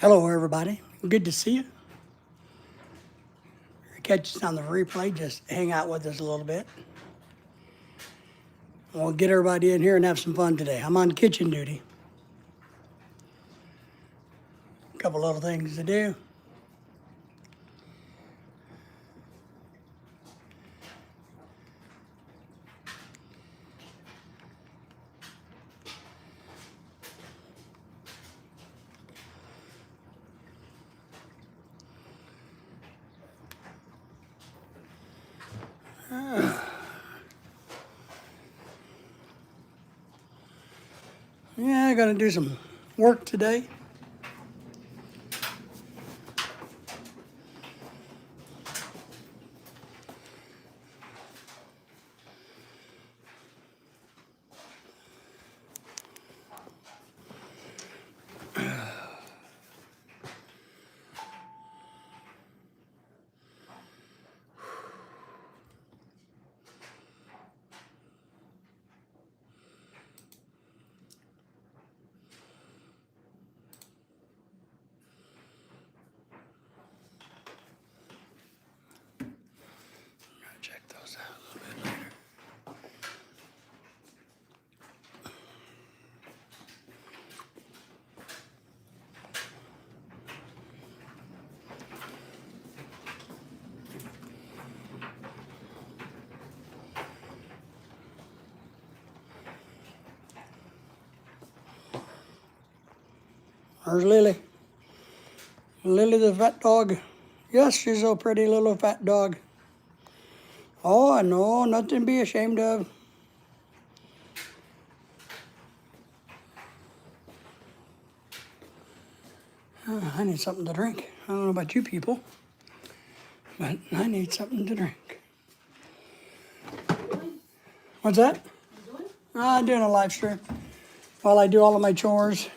Hello, everybody. Good to see you. If you catch us on the replay, just hang out with us a little bit. We'll get everybody in here and have some fun today. I'm on kitchen duty. A couple little things to do. Yeah, gonna do some work today. Check those out a little bit later. There's Lily. Lily the fat dog. Yes, she's a pretty little fat dog. Oh, I know, nothing to be ashamed of. I need something to drink. I don't know about you people, but I need something to drink. What's that? I'm doing a live stream while I do all of my chores.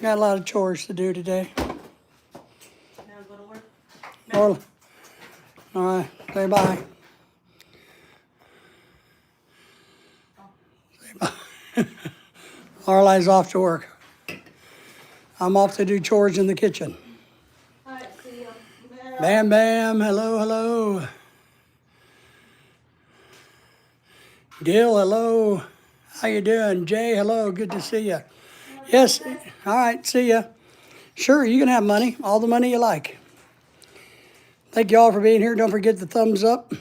Got a lot of chores to do today. Now go to work. All right, say bye. Say bye. Arli's off to work. I'm off to do chores in the kitchen. All right, see ya. Bam, bam, hello, hello. Gil, hello. How you doing? Jay, hello, good to see you. Yes, all right, see ya. Sure, you can have money, all the money you like. Thank you all for being here. Don't forget the thumbs up.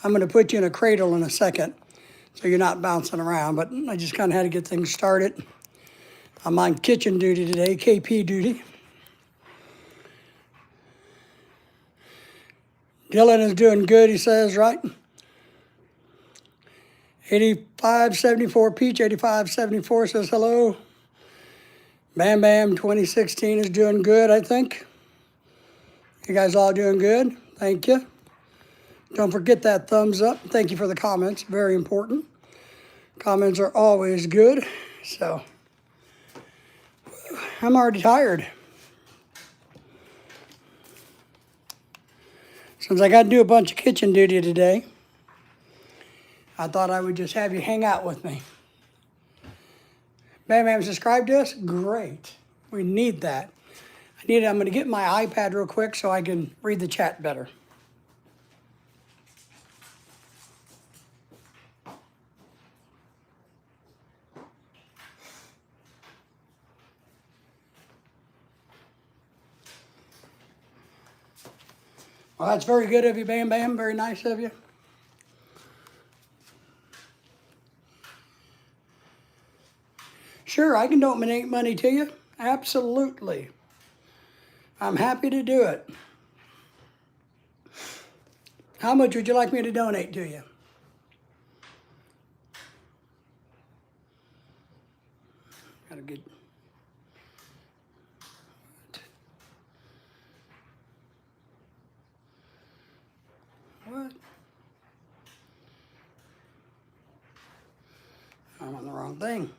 I'm gonna put you in a cradle in a second, so you're not bouncing around, but I just kinda had to get things started. I'm on kitchen duty today, KP duty. Dylan is doing good, he says, right? 8574 Peach, 8574 says hello. Bam Bam 2016 is doing good, I think. You guys all doing good? Thank you. Don't forget that thumbs up. Thank you for the comments, very important. Comments are always good, so. I'm already tired. Since I got to do a bunch of kitchen duty today, I thought I would just have you hang out with me. Bam Bam subscribe to us? Great. We need that. I'm going to get my iPad real quick so I can read the chat better. Well, that's very good of you, Bam Bam. Very nice of you. Sure, I can donate money to you. Absolutely. I'm happy to do it. How much would you like me to donate to you? Gotta get... What? I'm on the wrong thing.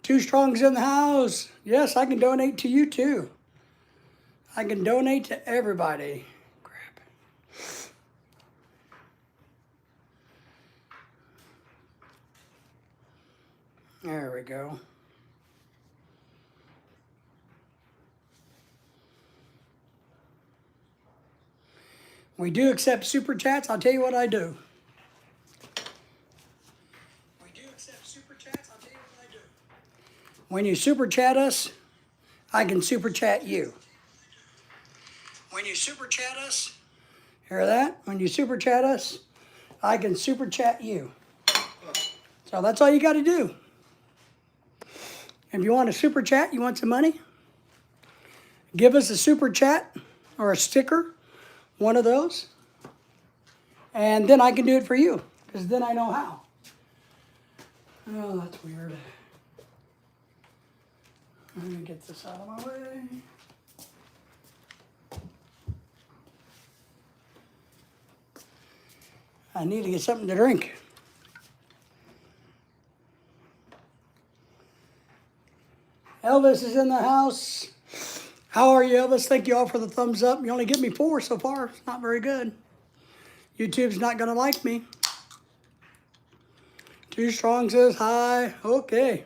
Two Strong's in the house. Yes, I can donate to you too. I can donate to everybody. Crap. There we go. We do accept super chats. I'll tell you what I do. We do accept super chats. I'll tell you what I do. When you super chat us, I can super chat you. When you super chat us, hear that? When you super chat us, I can super chat you. So that's all you got to do. If you want a super chat, you want some money, give us a super chat or a sticker, one of those, and then I can do it for you, because then I know how. Oh, that's weird. I'm going to get this out of my way. I need to get something to drink. Elvis is in the house. How are you, Elvis? Thank you all for the thumbs up. You only give me 4 so far. It's not very good. YouTube's not going to like me. Too Strong says hi. Okay.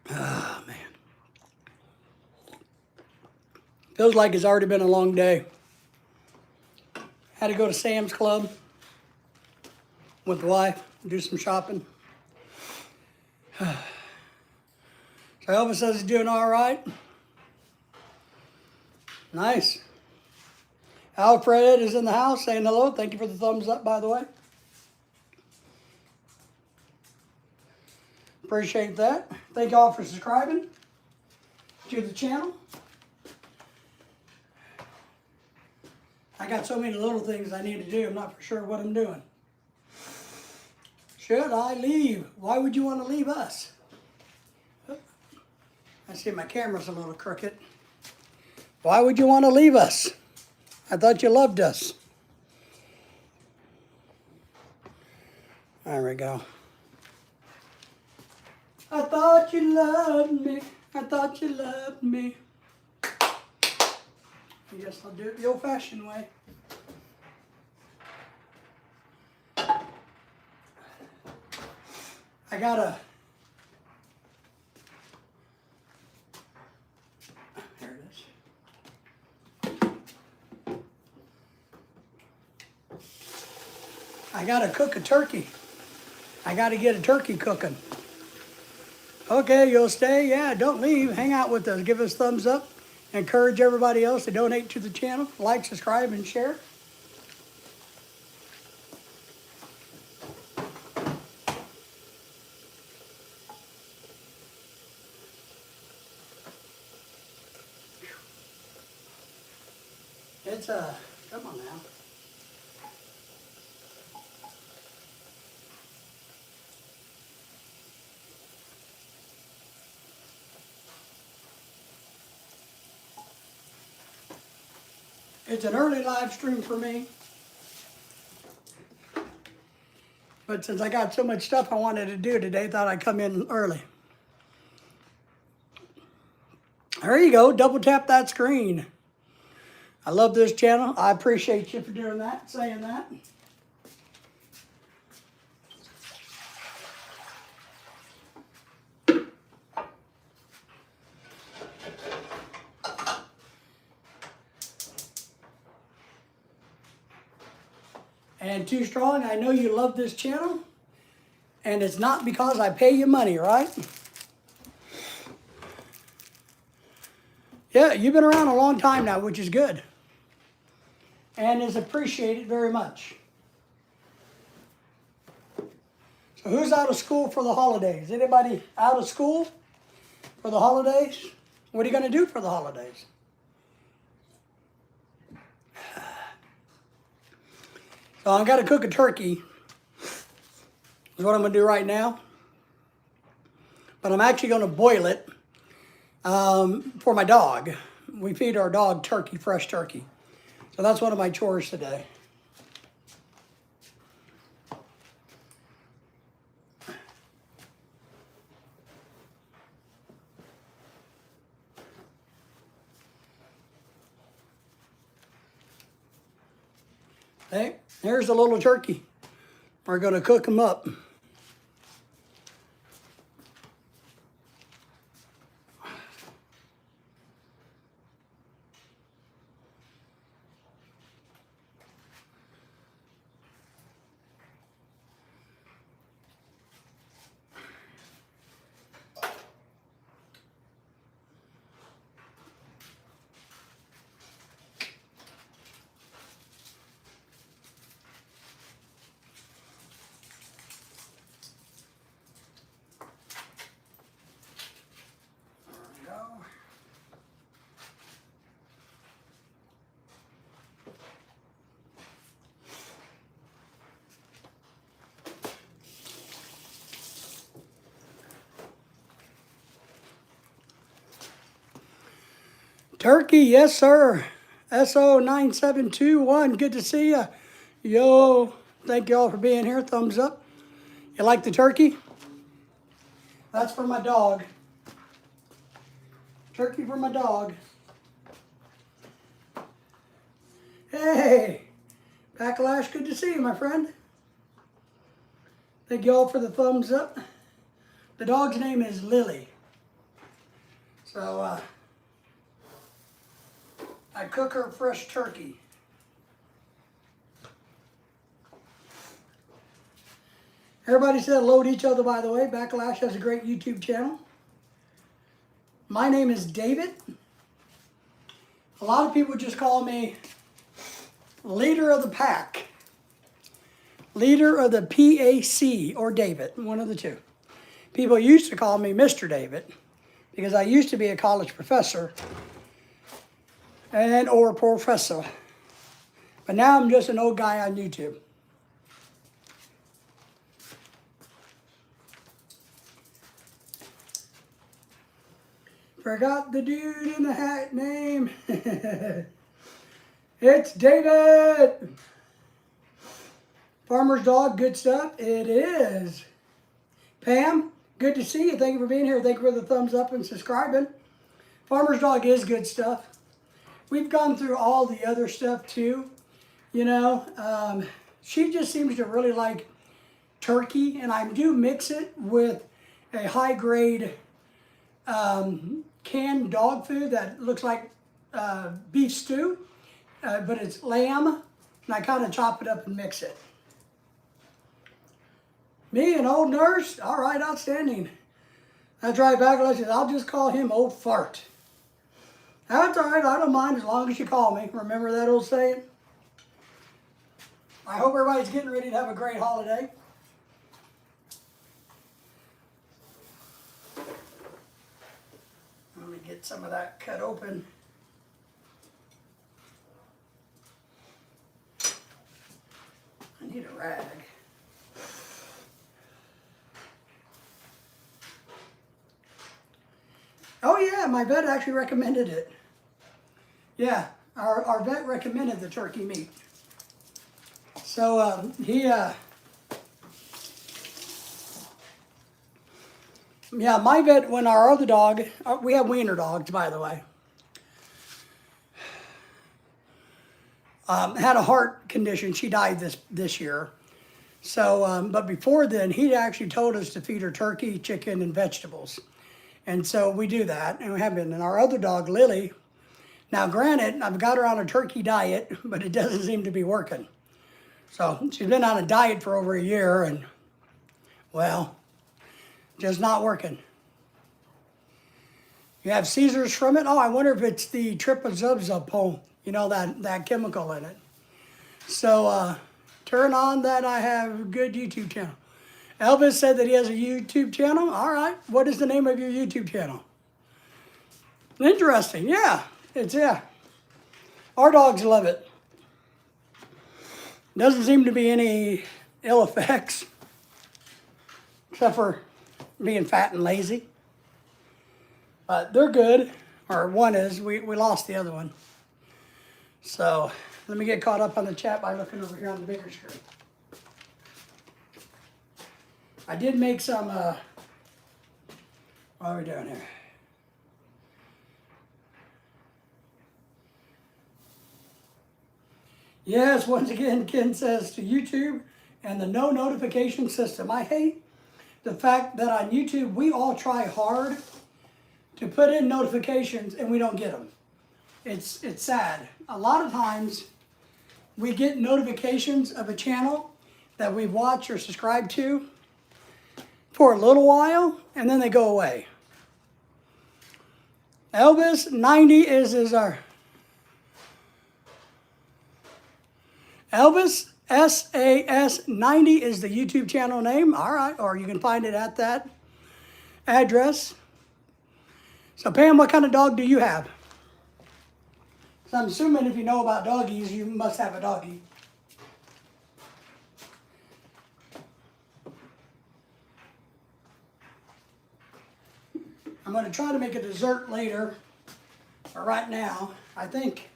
Ah, man. Feels like it's already been a long day. Had to go to Sam's Club with the wife, do some shopping. So Elvis says he's doing all right. Nice. Alfred is in the house saying hello. Thank you for the thumbs up, by the way. Appreciate that. Thank y'all for subscribing to the channel. I got so many little things I need to do. I'm not for sure what I'm doing. Should I leave? Why would you want to leave us? I see my camera's a little crooked. Why would you want to leave us? I thought you loved us. There we go. I thought you loved me. I thought you loved me. I guess I'll do it the old-fashioned way. I gotta... There it is. I gotta cook a turkey. I gotta get a turkey cooking. Okay, you'll stay? Yeah, don't leave. Hang out with us. Give us thumbs up. Encourage everybody else to donate to the channel. Like, subscribe, and share. It's come on now. It's an early live stream for me. But since I got so much stuff I wanted to do today, I thought I'd come in early. There you go, double tap that screen. I love this channel. I appreciate you for doing that, saying that. And Too Strong, I know you love this channel. And it's not because I pay you money, right? Yeah, you've been around a long time now, which is good. And is appreciated very much. So who's out of school for the holidays? Anybody out of school for the holidays? What are you going to do for the holidays? So I've got to cook a turkey. Is what I'm going to do right now. But I'm actually going to boil it for my dog. We feed our dog turkey, fresh turkey. So that's one of my chores today. Hey, there's a little turkey. We're going to cook them up. Turkey, yes, sir. SO9721, good to see ya. Yo, thank you all for being here. Thumbs up. You like the turkey? That's for my dog. Turkey for my dog. Hey, Backlash, good to see you, my friend. Thank you all for the thumbs up. The dog's name is Lily. So, I cook her fresh turkey. Everybody said hello to each other, by the way. Backlash has a great YouTube channel. My name is David. A lot of people just call me leader of the PAC. Leader of the PAC, or David, one of the two. People used to call me Mr. David because I used to be a college professor and or professor. But now I'm just an old guy on YouTube. Forgot the dude in the hat name. It's David. Farmer's Dog, good stuff. It is. Pam, good to see you. Thank you for being here. Thank you for the thumbs up and subscribing. Farmer's Dog is good stuff. We've gone through all the other stuff too. You know, she just seems to really like turkey, and I do mix it with a high grade canned dog food that looks like beef stew, but it's lamb, and I kind of chop it up and mix it. Me, an old nurse? All right, outstanding. That's right, Backlash says, I'll just call him Old Fart. That's all right, I don't mind as long as you call me. Remember that old saying? I hope everybody's getting ready to have a great holiday. Let me get some of that cut open. I need a rag. Oh yeah, my vet actually recommended it. Yeah, our vet recommended the turkey meat. So yeah, my vet, when our other dog, we have wiener dogs, by the way, had a heart condition. She died this year. So, but before then, he actually told us to feed her turkey, chicken, and vegetables. And so we do that, and we have been. And our other dog, Lily, now granted, I've got her on a turkey diet, but it doesn't seem to be working. So she's been on a diet for over a year, and, well, just not working. You have seizures from it? Oh, I wonder if it's the tripazubzapone, you know, that chemical in it. So turn on that I have a good YouTube channel. Elvis said that he has a YouTube channel. All right. What is the name of your YouTube channel? Interesting. Yeah. Yeah. Our dogs love it. Doesn't seem to be any ill effects, except for being fat and lazy. But they're good. Or one is. We lost the other one. So let me get caught up on the chat by looking over here on the bigger screen. I did make some, what are we doing here? Yes, once again, Ken says to YouTube and the no notification system. I hate the fact that on YouTube, we all try hard to put in notifications and we don't get them. It's sad. A lot of times we get notifications of a channel that we watch or subscribe to for a little while, and then they go away. Elvis 90 is our Elvis SAS 90 is the YouTube channel name. All right, or you can find it at that address. So Pam, what kind of dog do you have? So I'm assuming if you know about doggies, you must have a doggie. I'm going to try to make a dessert later, for right now, I think.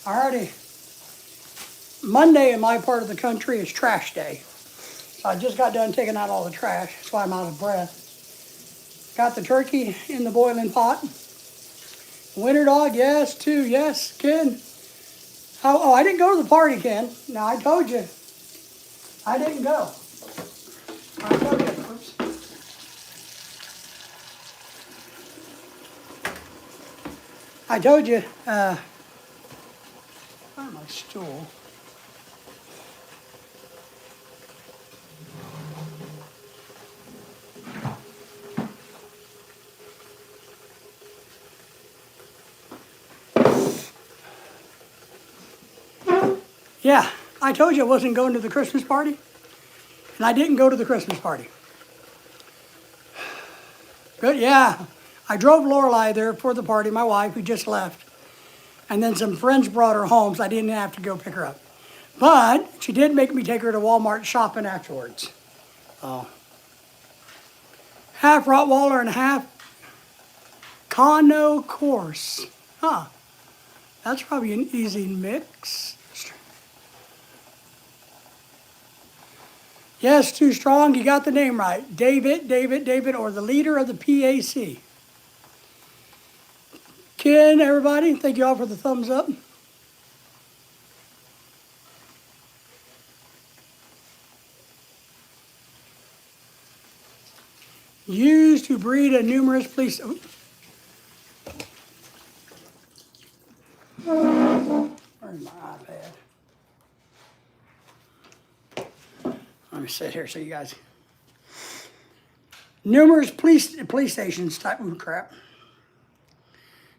Alrighty. Monday in my part of the country is trash day. So I just got done taking out all the trash. That's why I'm out of breath. Got the turkey in the boiling pot. Winter dog, yes. 2, yes. Ken. Oh, I didn't go to the party, Ken. No, I told you. I didn't go. I told you. Oops. I told you. Where's my stool? Yeah, I told you I wasn't going to the Christmas party. And I didn't go to the Christmas party. Good, yeah. I drove Lorelei there for the party, my wife, who just left. And then some friends brought her home, so I didn't have to go pick her up. But she did make me take her to Walmart shopping afterwards. Oh. Half Rottweiler and half Cano Course. Huh. That's probably an easy mix. Yes, Too Strong, you got the name right. David, or the leader of the PAC. Ken, everybody, thank you all for the thumbs up. Used to breed a numerous police. Where's my iPad? Let me sit here so you guys. Numerous police stations type of crap.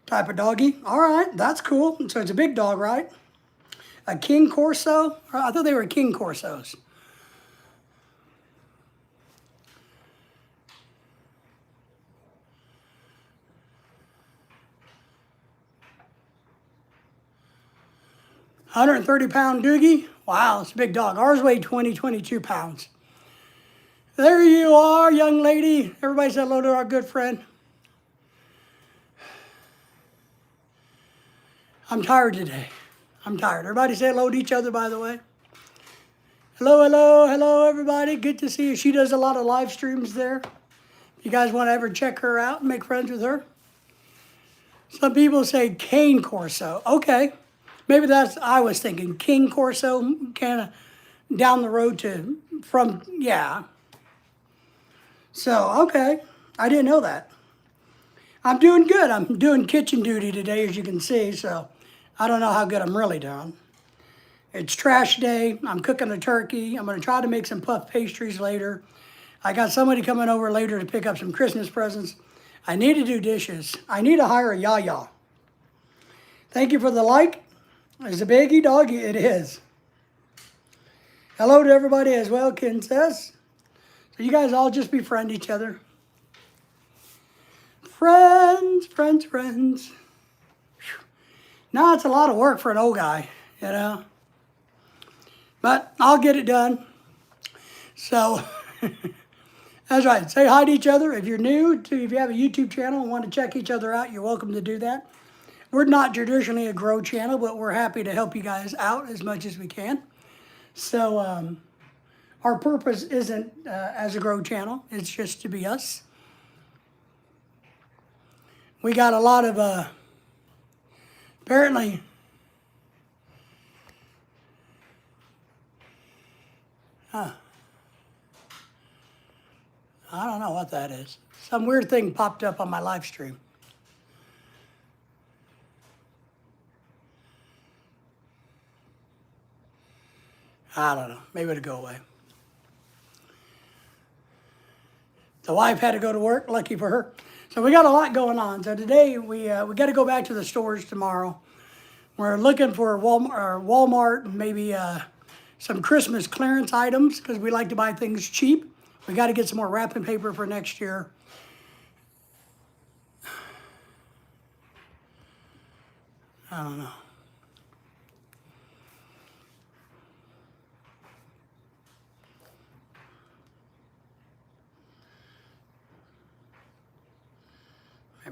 Type of doggy. All right, that's cool. So it's a big dog, right? A King Corso? I thought they were King Corsos. £130 Doogie. Wow, it's a big dog. Ours weighed 22 pounds. There you are, young lady. Everybody say hello to our good friend. I'm tired today. I'm tired. Everybody say hello to each other, by the way. Hello, everybody. Good to see you. She does a lot of live streams there. If you guys want to ever check her out and make friends with her. Some people say Cane Corso. Okay. Maybe that's, I was thinking King Corso, kind of down the road yeah. So, okay. I didn't know that. I'm doing good. I'm doing kitchen duty today, as you can see, so I don't know how good I'm really doing. It's trash day. I'm cooking a turkey. I'm going to try to make some puff pastries later. I got somebody coming over later to pick up some Christmas presents. I need to do dishes. I need to hire a yaya. Thank you for the like. Is a biggie doggy? It is. Hello to everybody as well, Ken says. So you guys all just befriend each other. Friends. Whew. Now it's a lot of work for an old guy, you know. But I'll get it done. So, that's right. Say hi to each other. If you're new, if you have a YouTube channel and want to check each other out, you're welcome to do that. We're not traditionally a grow channel, but we're happy to help you guys out as much as we can. So, our purpose isn't as a grow channel. It's just to be us. We got a lot of, apparently, I don't know what that is. Some weird thing popped up on my live stream. I don't know. Maybe it'll go away. The wife had to go to work. Lucky for her. So we got a lot going on. So today we got to go back to the stores tomorrow. We're looking for Walmart and maybe some Christmas clearance items because we like to buy things cheap. We got to get some more wrapping paper for next year. I don't know.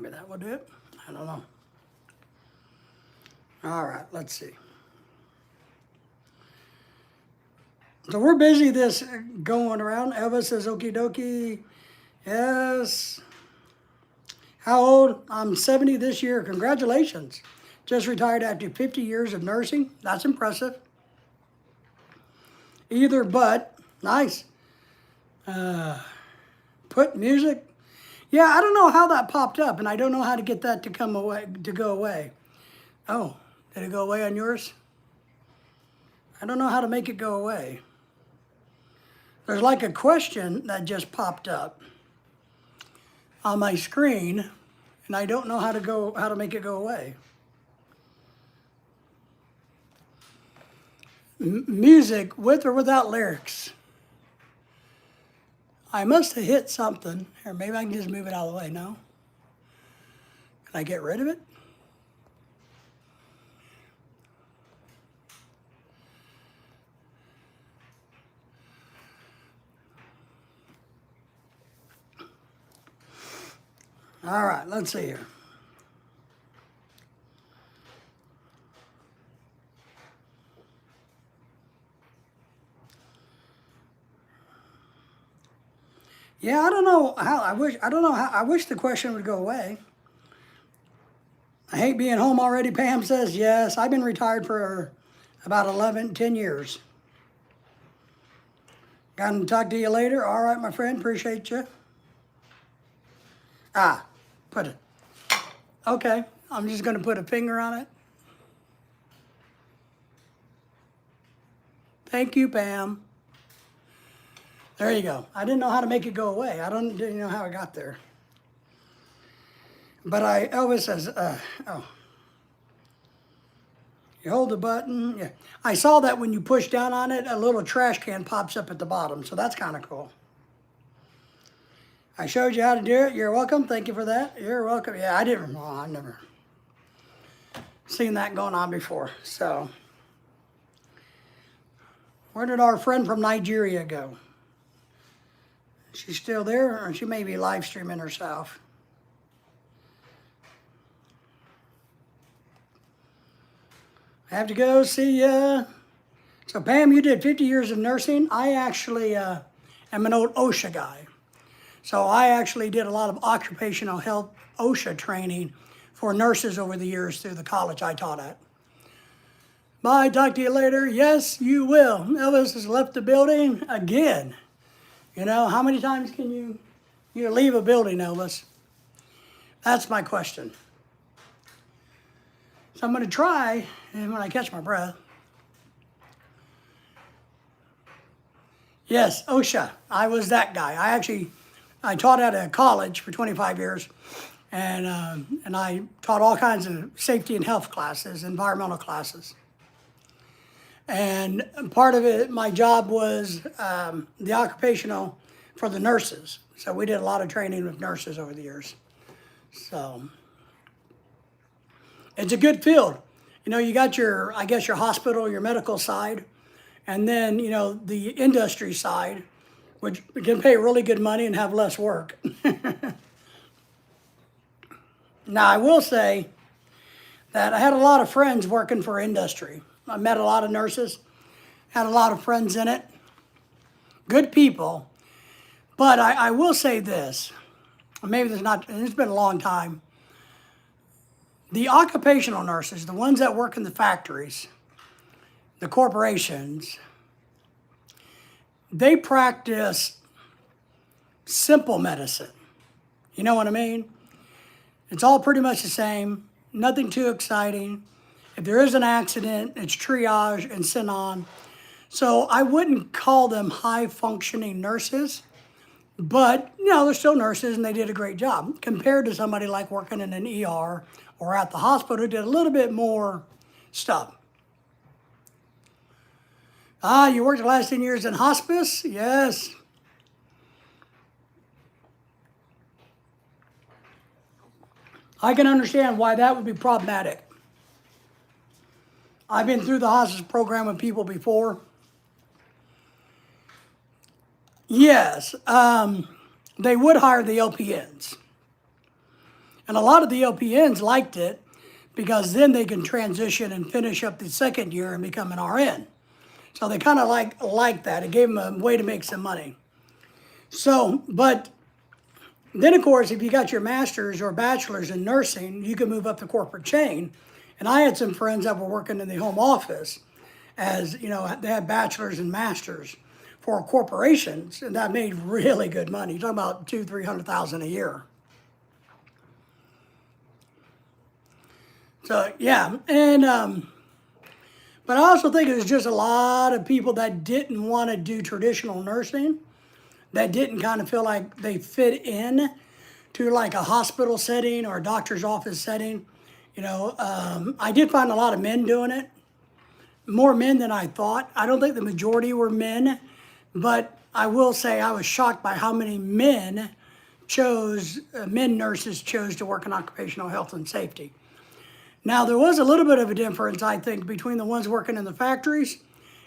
Maybe that will do it. I don't know. All right, let's see. So we're busy this going around. Elvis says, okie dokie. Yes. How old? I'm 70 this year. Congratulations. Just retired after 50 years of nursing. That's impressive. Either but. Nice. Put music. Yeah, I don't know how that popped up, and I don't know how to get that to go away. Oh, did it go away on yours? I don't know how to make it go away. There's like a question that just popped up on my screen, and I don't know how to make it go away. Music with or without lyrics. I must have hit something. Here, maybe I can just move it out of the way. No? Can I get rid of it? All right, let's see here. Yeah, I don't know how. I wish the question would go away. I hate being home already. Pam says yes. I've been retired for about 10 years. Gonna talk to you later. All right, my friend. Appreciate you. Put it. Okay, I'm just gonna put a finger on it. Thank you, Pam. There you go. I didn't know how to make it go away. Didn't know how it got there. But Elvis says, oh. You hold the button. Yeah. I saw that when you push down on it, a little trash can pops up at the bottom. So that's kind of cool. I showed you how to do it. You're welcome. Thank you for that. You're welcome. Yeah, I've never seen that going on before. So, where did our friend from Nigeria go? She's still there, or she may be live streaming herself. I have to go. See ya. So, Pam, you did 50 years of nursing. I actually am an old OSHA guy. So I actually did a lot of occupational health OSHA training for nurses over the years through the college I taught at. Bye, talk to you later. Yes, you will. Elvis has left the building again. You know, how many times can you leave a building, Elvis? That's my question. So I'm going to try, and when I catch my breath. Yes, OSHA. I was that guy. I taught at a college for 25 years, and I taught all kinds of safety and health classes, environmental classes. And part of it, my job was the occupational for the nurses. So we did a lot of training with nurses over the years. So it's a good field. You know, you got your hospital, your medical side, and then, the industry side, which can pay really good money and have less work. Now, I will say that I had a lot of friends working for industry. I met a lot of nurses, had a lot of friends in it, good people. But I will say this, maybe it's been a long time. The occupational nurses, the ones that work in the factories, the corporations, they practice simple medicine. You know what I mean? It's all pretty much the same, nothing too exciting. If there is an accident, it's triage and sent on. So I wouldn't call them high-functioning nurses, but, they're still nurses and they did a great job compared to somebody like working in an ER or at the hospital who did a little bit more stuff. You worked the last 10 years in hospice? Yes. I can understand why that would be problematic. I've been through the hospice program with people before. Yes, they would hire the LPNs. And a lot of the LPNs liked it because then they can transition and finish up the second year and become an RN. So they kind of like that. It gave them a way to make some money. So, but then of course, if you got your master's or bachelor's in nursing, you can move up the corporate chain. And I had some friends that were working in the home office as, you know, they had bachelor's and master's for corporations, and that made really good money. You're talking about $200,000-300,000 a year. So yeah, and but I also think there's just a lot of people that didn't want to do traditional nursing, that didn't kind of feel like they fit in to like a hospital setting or a doctor's office setting. You know, I did find a lot of men doing it, more men than I thought. I don't think the majority were men, but I will say I was shocked by how many men nurses chose to work in occupational health and safety. Now, there was a little bit of a difference, I think, between the ones working in the factories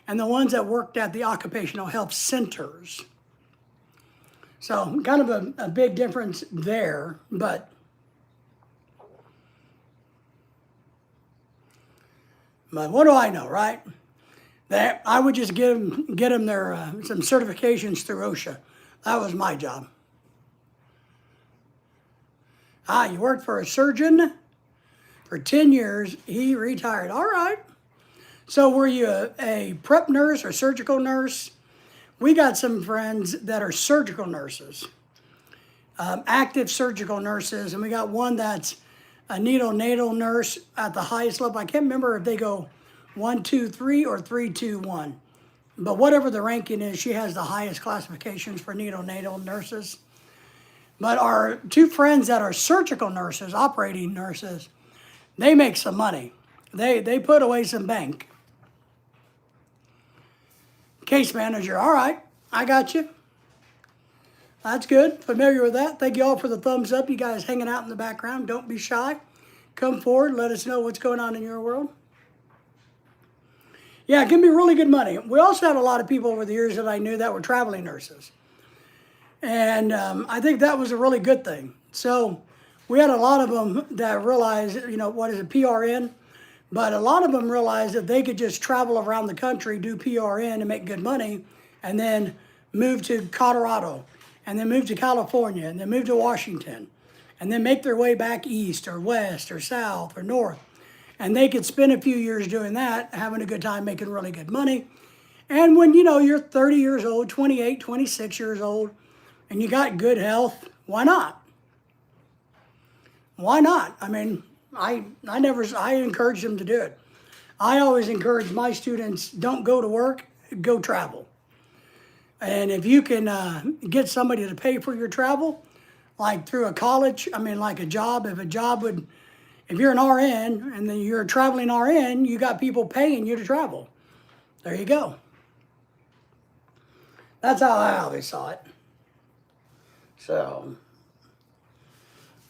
and the ones that worked at the occupational health centers. So, kind of a big difference there, but what do I know, right? That I would just get them their some certifications through OSHA. That was my job. You worked for a surgeon for 10 years. He retired. All right. So were you a prep nurse or surgical nurse? We got some friends that are surgical nurses, active surgical nurses, and we got one that's a neonatal nurse at the highest level. I can't remember if they go 1, 2, 3 or 3, 2, 1. But whatever the ranking is, she has the highest classifications for neonatal nurses. But our two friends that are surgical nurses, operating nurses, they make some money. They put away some bank. Case manager, all right, I got you. That's good. Familiar with that. Thank you all for the thumbs up. You guys hanging out in the background. Don't be shy. Come forward. Let us know what's going on in your world. Yeah, it can be really good money. We also had a lot of people over the years that I knew that were traveling nurses. And I think that was a really good thing. So we had a lot of them that realized, you know, what is it, PRN? But a lot of them realized that they could just travel around the country, do PRN and make good money, and then move to Colorado, and then move to California, and then move to Washington, and then make their way back east or west or south or north. And they could spend a few years doing that, having a good time, making really good money. And when, you know, you're 30 years old, 28, 26 years old, and you got good health, why not? Why not? I mean, I encourage them to do it. I always encourage my students, don't go to work, go travel. And if you can get somebody to pay for your travel, like through a college, I mean, like a job, if you're an RN and then you're a traveling RN, you got people paying you to travel. There you go. That's how I always saw it. So,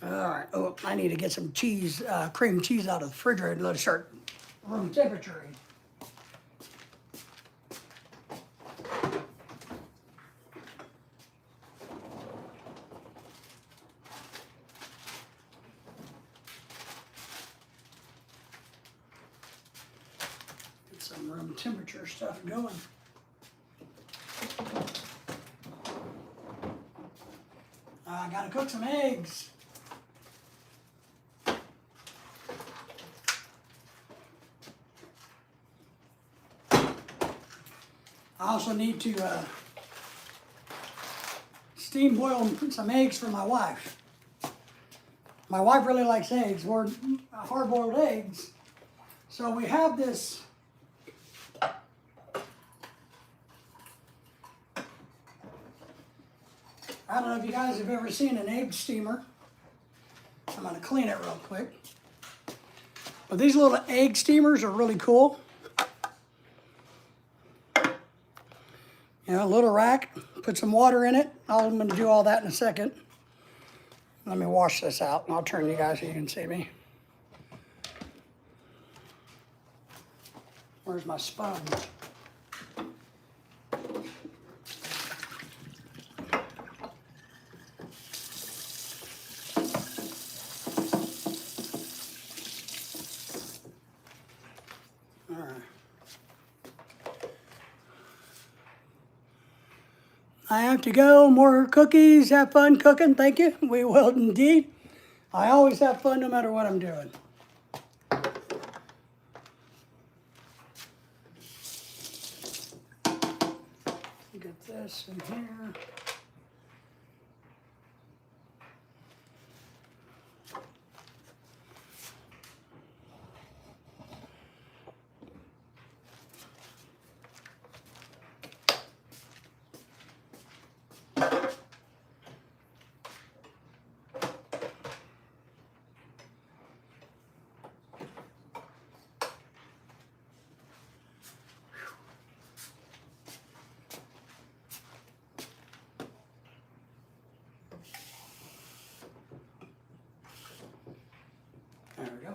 all right. Oh, I need to get some cheese, cream cheese out of the refrigerator and let it start room temperature. Get some room temperature stuff going. I gotta cook some eggs. I also need to steam boil some eggs for my wife. My wife really likes eggs. We're hard-boiled eggs. So we have this I don't know if you guys have ever seen an egg steamer. I'm going to clean it real quick. But these little egg steamers are really cool. You know, a little rack, put some water in it. I'm going to do all that in a second. Let me wash this out and I'll turn you guys so you can see me. Where's my sponge? I have to go. More cookies. Have fun cooking. Thank you. We will indeed. I always have fun no matter what I'm doing. Get this in here. There we go.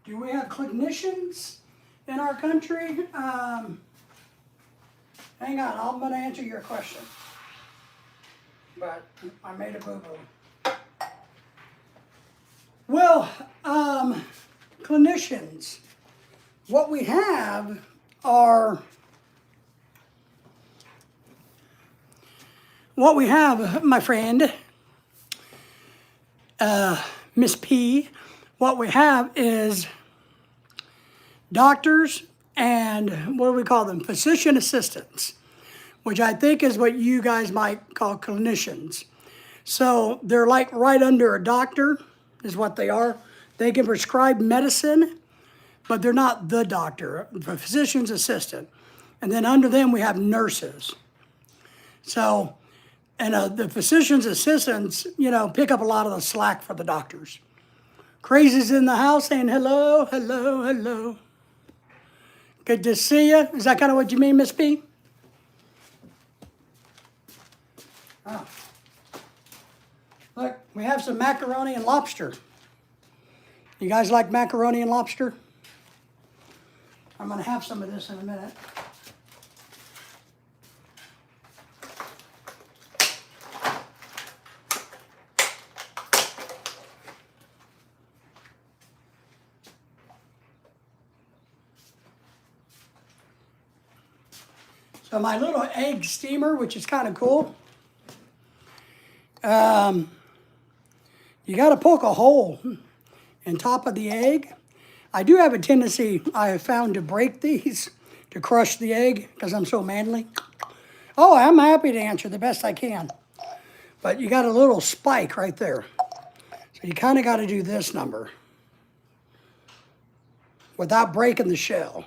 Do we have clinicians in our country? Hang on, I'm going to answer your question. But I made a boo-boo. Well, clinicians, what we have are, my friend, Miss P, what we have is doctors and what do we call them? Physician assistants, which I think is what you guys might call clinicians. So they're like right under a doctor is what they are. They can prescribe medicine, but they're not the doctor, the physician's assistant. And then under them we have nurses. So, and the physician's assistants, you know, pick up a lot of the slack for the doctors. Crazy's in the house saying hello, hello, hello. Good to see you. Is that kind of what you mean, Miss P? Oh. Look, we have some macaroni and lobster. You guys like macaroni and lobster? I'm going to have some of this in a minute. So my little egg steamer, which is kind of cool, you got to poke a hole in top of the egg. I do have a tendency, I have found, to break these, to crush the egg, because I'm so manly. Oh, I'm happy to answer the best I can. But you got a little spike right there. So you kind of got to do this number without breaking the shell.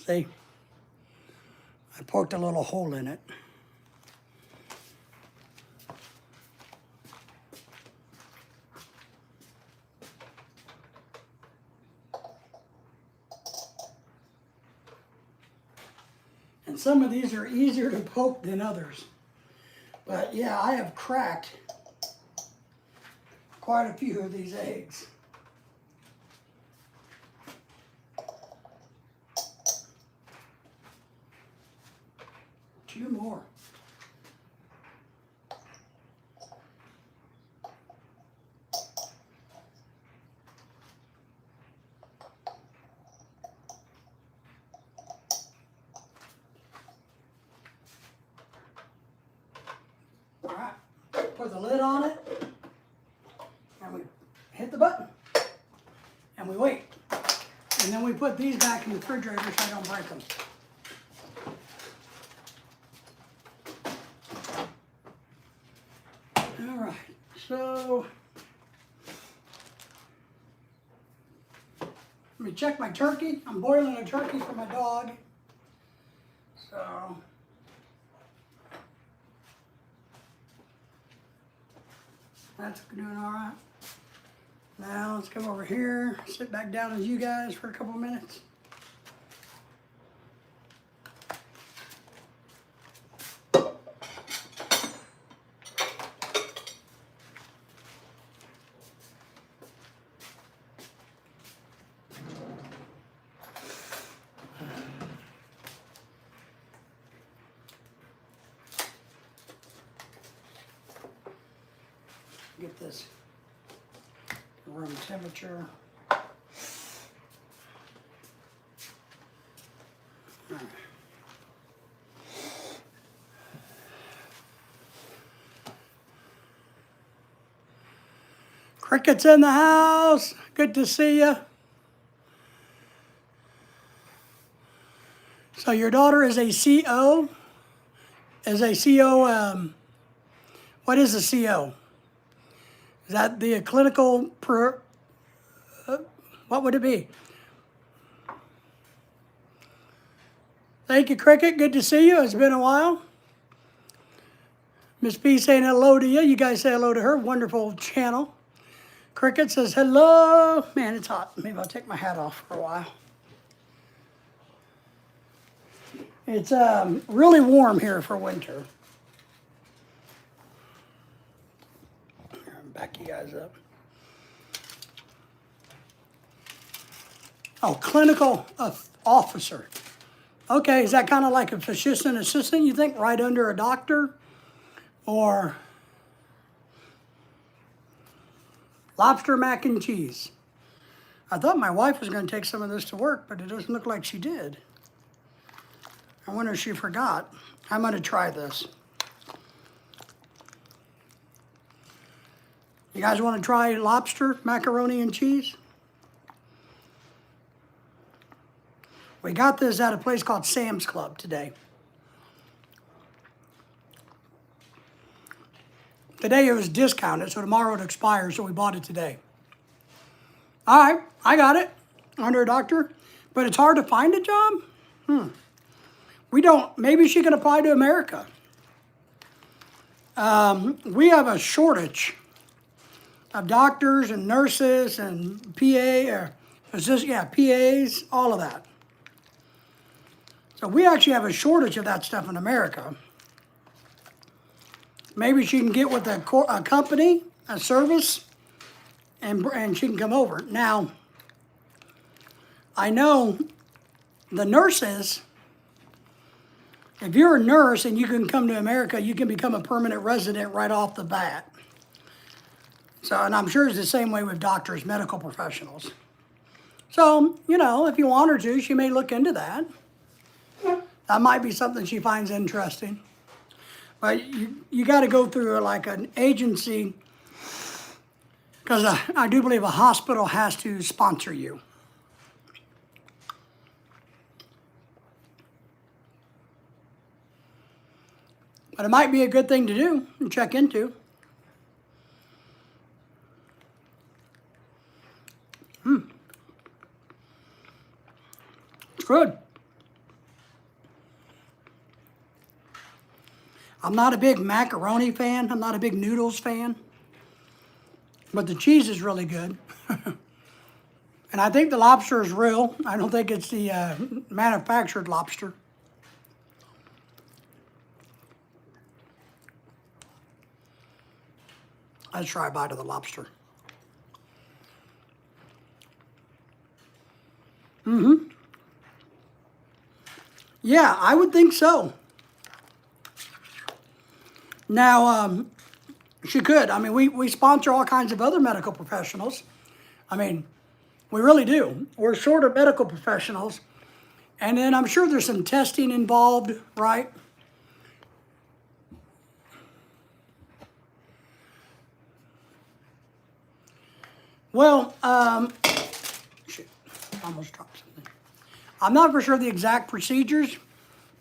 See, I poked a little hole in it. And some of these are easier to poke than others. But yeah, I have cracked quite a few of these eggs. Two more. All right, put the lid on it, and we hit the button, and we wait. And then we put these back in the refrigerator so I don't break them. All right, so let me check my turkey. I'm boiling a turkey for my dog. So that's doing all right. Now let's come over here, sit back down with you guys for a couple minutes. Get this room temperature. All right. Cricket's in the house. Good to see you. So your daughter is a CO? Is a CO, what is a CO? Is that the clinical, what would it be? Thank you, Cricket. Good to see you. It's been a while. Miss P saying hello to you. You guys say hello to her. Wonderful channel. Cricket says hello. Man, it's hot. Maybe I'll take my hat off for a while. It's really warm here for winter. Here, I'll back you guys up. Oh, clinical officer. Okay, is that kind of like a physician assistant, you think, right under a doctor? Or lobster mac and cheese? I thought my wife was going to take some of this to work, but it doesn't look like she did. I wonder if she forgot. I'm going to try this. You guys want to try lobster, macaroni, and cheese? We got this at a place called Sam's Club today. Today it was discounted, so tomorrow it expires, so we bought it today. All right, I got it under a doctor, but it's hard to find a job? We don't, maybe she can apply to America. We have a shortage of doctors and nurses and PAs, all of that. So we actually have a shortage of that stuff in America. Maybe she can get with a company, a service, and she can come over. Now, I know the nurses, if you're a nurse and you can come to America, you can become a permanent resident right off the bat. So, and I'm sure it's the same way with doctors, medical professionals. So, you know, if you want her to, she may look into that. That might be something she finds interesting. But you got to go through like an agency, because I do believe a hospital has to sponsor you. But it might be a good thing to do and check into. It's good. I'm not a big macaroni fan. I'm not a big noodles fan. But the cheese is really good. And I think the lobster is real. I don't think it's the manufactured lobster. Let's try a bite of the lobster. Yeah, I would think so. Now, she could. I mean, we sponsor all kinds of other medical professionals. I mean, we really do. We're short of medical professionals. And then I'm sure there's some testing involved, right? Well, shit, I almost dropped something. I'm not for sure the exact procedures,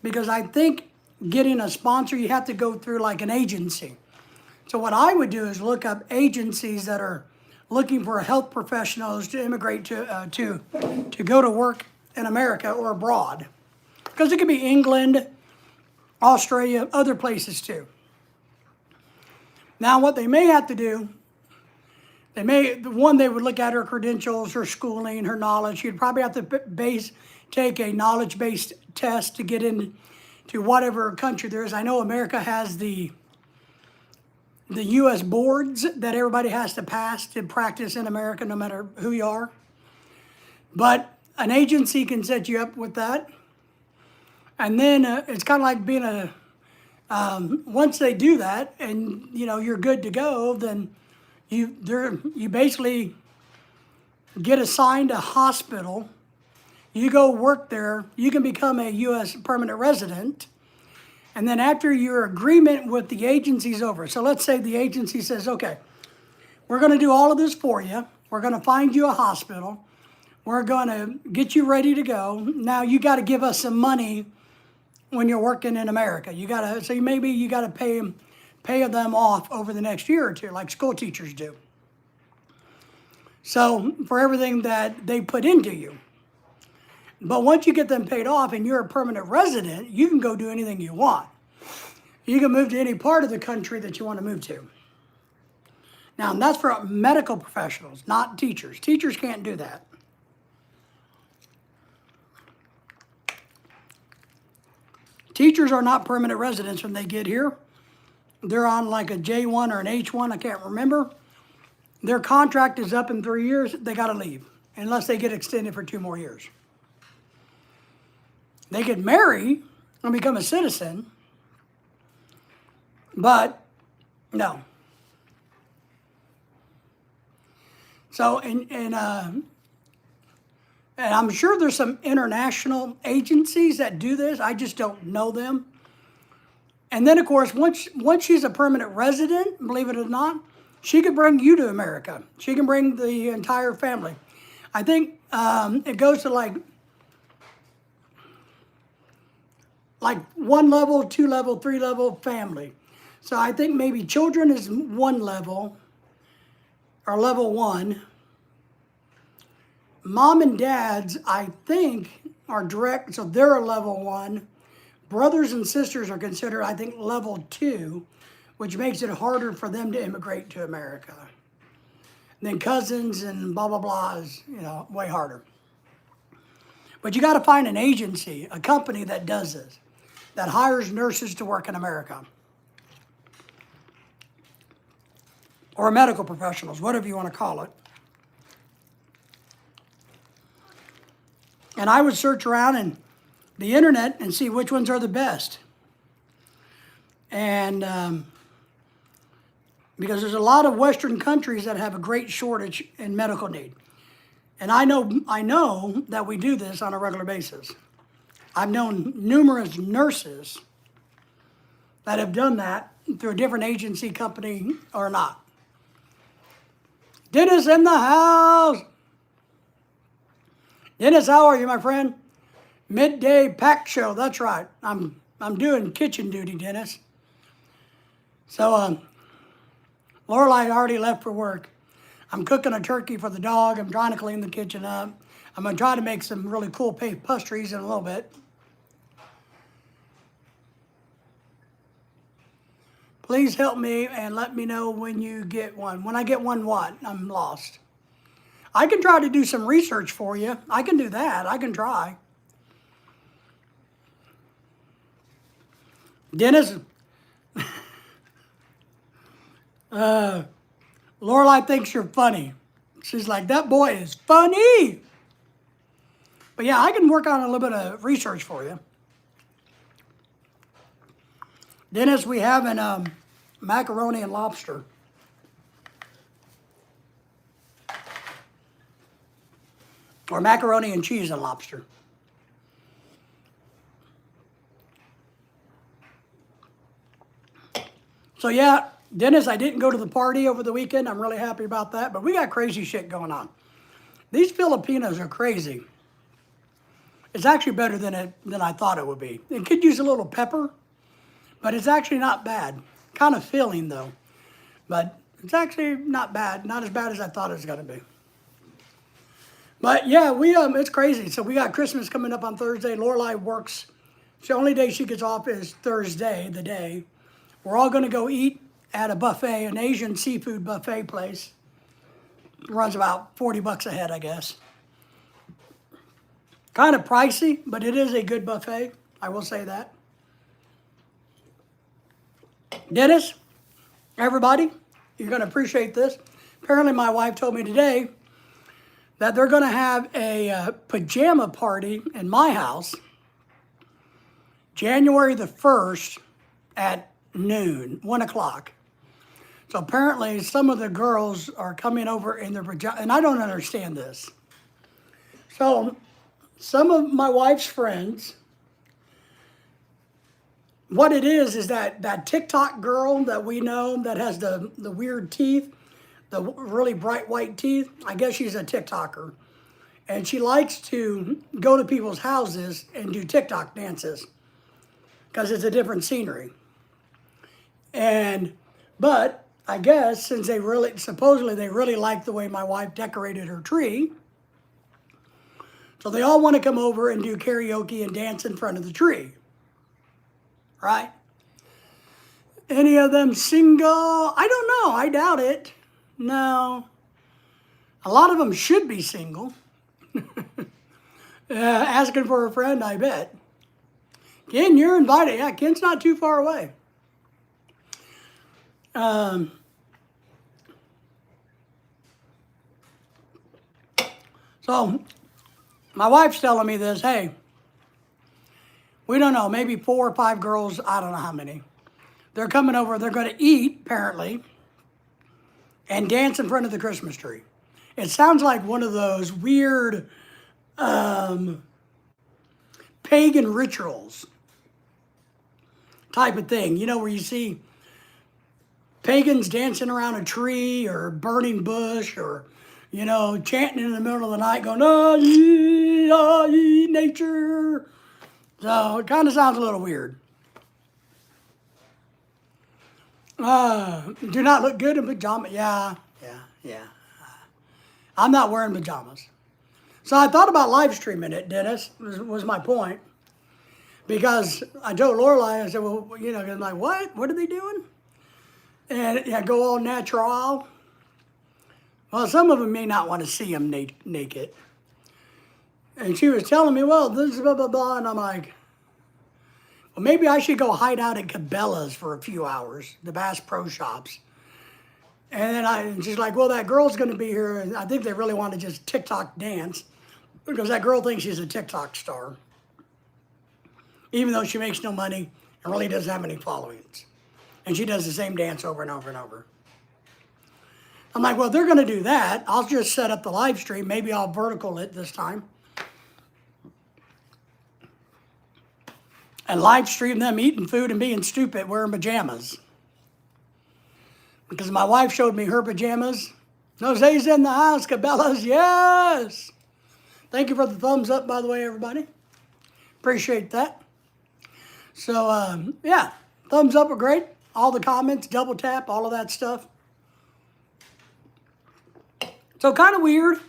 because I think getting a sponsor, you have to go through like an agency. So what I would do is look up agencies that are looking for health professionals to immigrate to go to work in America or abroad. Because it could be England, Australia, other places too. Now what they may have to do, they would look at her credentials, her schooling, her knowledge. You'd probably have to take a knowledge-based test to get into whatever country there is. I know America has the U.S. boards that everybody has to pass to practice in America, no matter who you are. But an agency can set you up with that. And then it's kind of like being once they do that and, you know, you're good to go, then You basically get assigned a hospital. You go work there. You can become a U.S. permanent resident. And then after your agreement with the agency's over, so let's say the agency says, okay, we're going to do all of this for you. We're going to find you a hospital. We're going to get you ready to go. Now you got to give us some money when you're working in America. Maybe you got to pay them off over the next year or two, like school teachers do. So for everything that they put into you. But once you get them paid off and you're a permanent resident, you can go do anything you want. You can move to any part of the country that you want to move to. Now, and that's for medical professionals, not teachers. Teachers can't do that. Teachers are not permanent residents when they get here. They're on like a J1 or an H1, I can't remember. Their contract is up in 3 years, they got to leave, unless they get extended for 2 more years. They could marry and become a citizen, but no. So, and I'm sure there's some international agencies that do this. I just don't know them. And then, of course, once she's a permanent resident, believe it or not, she could bring you to America. She can bring the entire family. I think it goes to like 1 level, 2 level, 3 level family. So I think maybe children is 1 level or level 1. Mom and dads, I think, are direct, so they're a level 1. Brothers and sisters are considered, I think, level 2, which makes it harder for them to immigrate to America. Then cousins and blah, blah, blah is, way harder. But you got to find an agency, a company that does this, that hires nurses to work in America. Or medical professionals, whatever you want to call it. And I would search around in the internet and see which ones are the best. And because there's a lot of Western countries that have a great shortage in medical need. And I know that we do this on a regular basis. I've known numerous nurses that have done that through a different agency, company, or not. Dennis in the house. Dennis, how are you, my friend? Midday PAC show, that's right. I'm doing kitchen duty, Dennis. So, Lorelai already left for work. I'm cooking a turkey for the dog. I'm trying to clean the kitchen up. I'm going to try to make some really cool pastries in a little bit. Please help me and let me know when you get one. When I get one, what? I'm lost. I can try to do some research for you. I can do that. I can try. Dennis, Lorelai thinks you're funny. She's like, that boy is funny. But yeah, I can work on a little bit of research for you. Dennis, we have an macaroni and lobster. Or macaroni and cheese and lobster. So yeah, Dennis, I didn't go to the party over the weekend. I'm really happy about that. But we got crazy shit going on. These Filipinos are crazy. It's actually better than I thought it would be. It could use a little pepper, but it's actually not bad. Kind of filling though. But it's actually not bad. Not as bad as I thought it was going to be. But yeah, it's crazy. So we got Christmas coming up on Thursday. Lorelai works. The only day she gets off is Thursday, the day. We're all going to go eat at a buffet, an Asian seafood buffet place. It runs about $40 a head, I guess. Kind of pricey, but it is a good buffet. I will say that. Dennis, everybody, you're going to appreciate this. Apparently my wife told me today that they're going to have a pajama party in my house January the 1st at noon, 1 o'clock. So apparently some of the girls are coming over in their pajamas, and I don't understand this. So some of my wife's friends, what it is that TikTok girl that we know that has the weird teeth, the really bright white teeth, I guess she's a TikToker. And she likes to go to people's houses and do TikTok dances because it's a different scenery. But I guess since supposedly they really like the way my wife decorated her tree, so they all want to come over and do karaoke and dance in front of the tree, right? Any of them single? I don't know. I doubt it. No. A lot of them should be single. Asking for a friend, I bet. Ken, you're invited. Yeah, Ken's not too far away. So my wife's telling me this, hey, we don't know, maybe 4 or 5 girls, I don't know how many. They're coming over, they're going to eat, apparently, and dance in front of the Christmas tree. It sounds like one of those weird pagan rituals type of thing, you know, where you see pagans dancing around a tree or burning bush or, you know, chanting in the middle of the night going, ah, ye, nature. So it kind of sounds a little weird. Do not look good in pajamas. Yeah. I'm not wearing pajamas. So I thought about live streaming it, Dennis, was my point. Because I told Lorelai, I said, well, you know, I'm like, what? What are they doing? And yeah, go all natural. Well, some of them may not want to see them naked. And she was telling me, well, this is blah, blah, blah. And I'm like, well, maybe I should go hide out at Cabela's for a few hours, the Bass Pro Shops. And she's like, well, that girl's going to be here. And I think they really want to just TikTok dance because that girl thinks she's a TikTok star, even though she makes no money and really doesn't have any followings. And she does the same dance over and over and over. I'm like, well, they're going to do that. I'll just set up the live stream. Maybe I'll vertical it this time. And live stream them eating food and being stupid wearing pajamas. Because my wife showed me her pajamas. Jose's in the house, Cabela's, yes. Thank you for the thumbs up, by the way, everybody. Appreciate that. So, yeah, thumbs up are great. All the comments, double tap, all of that stuff. So kind of weird.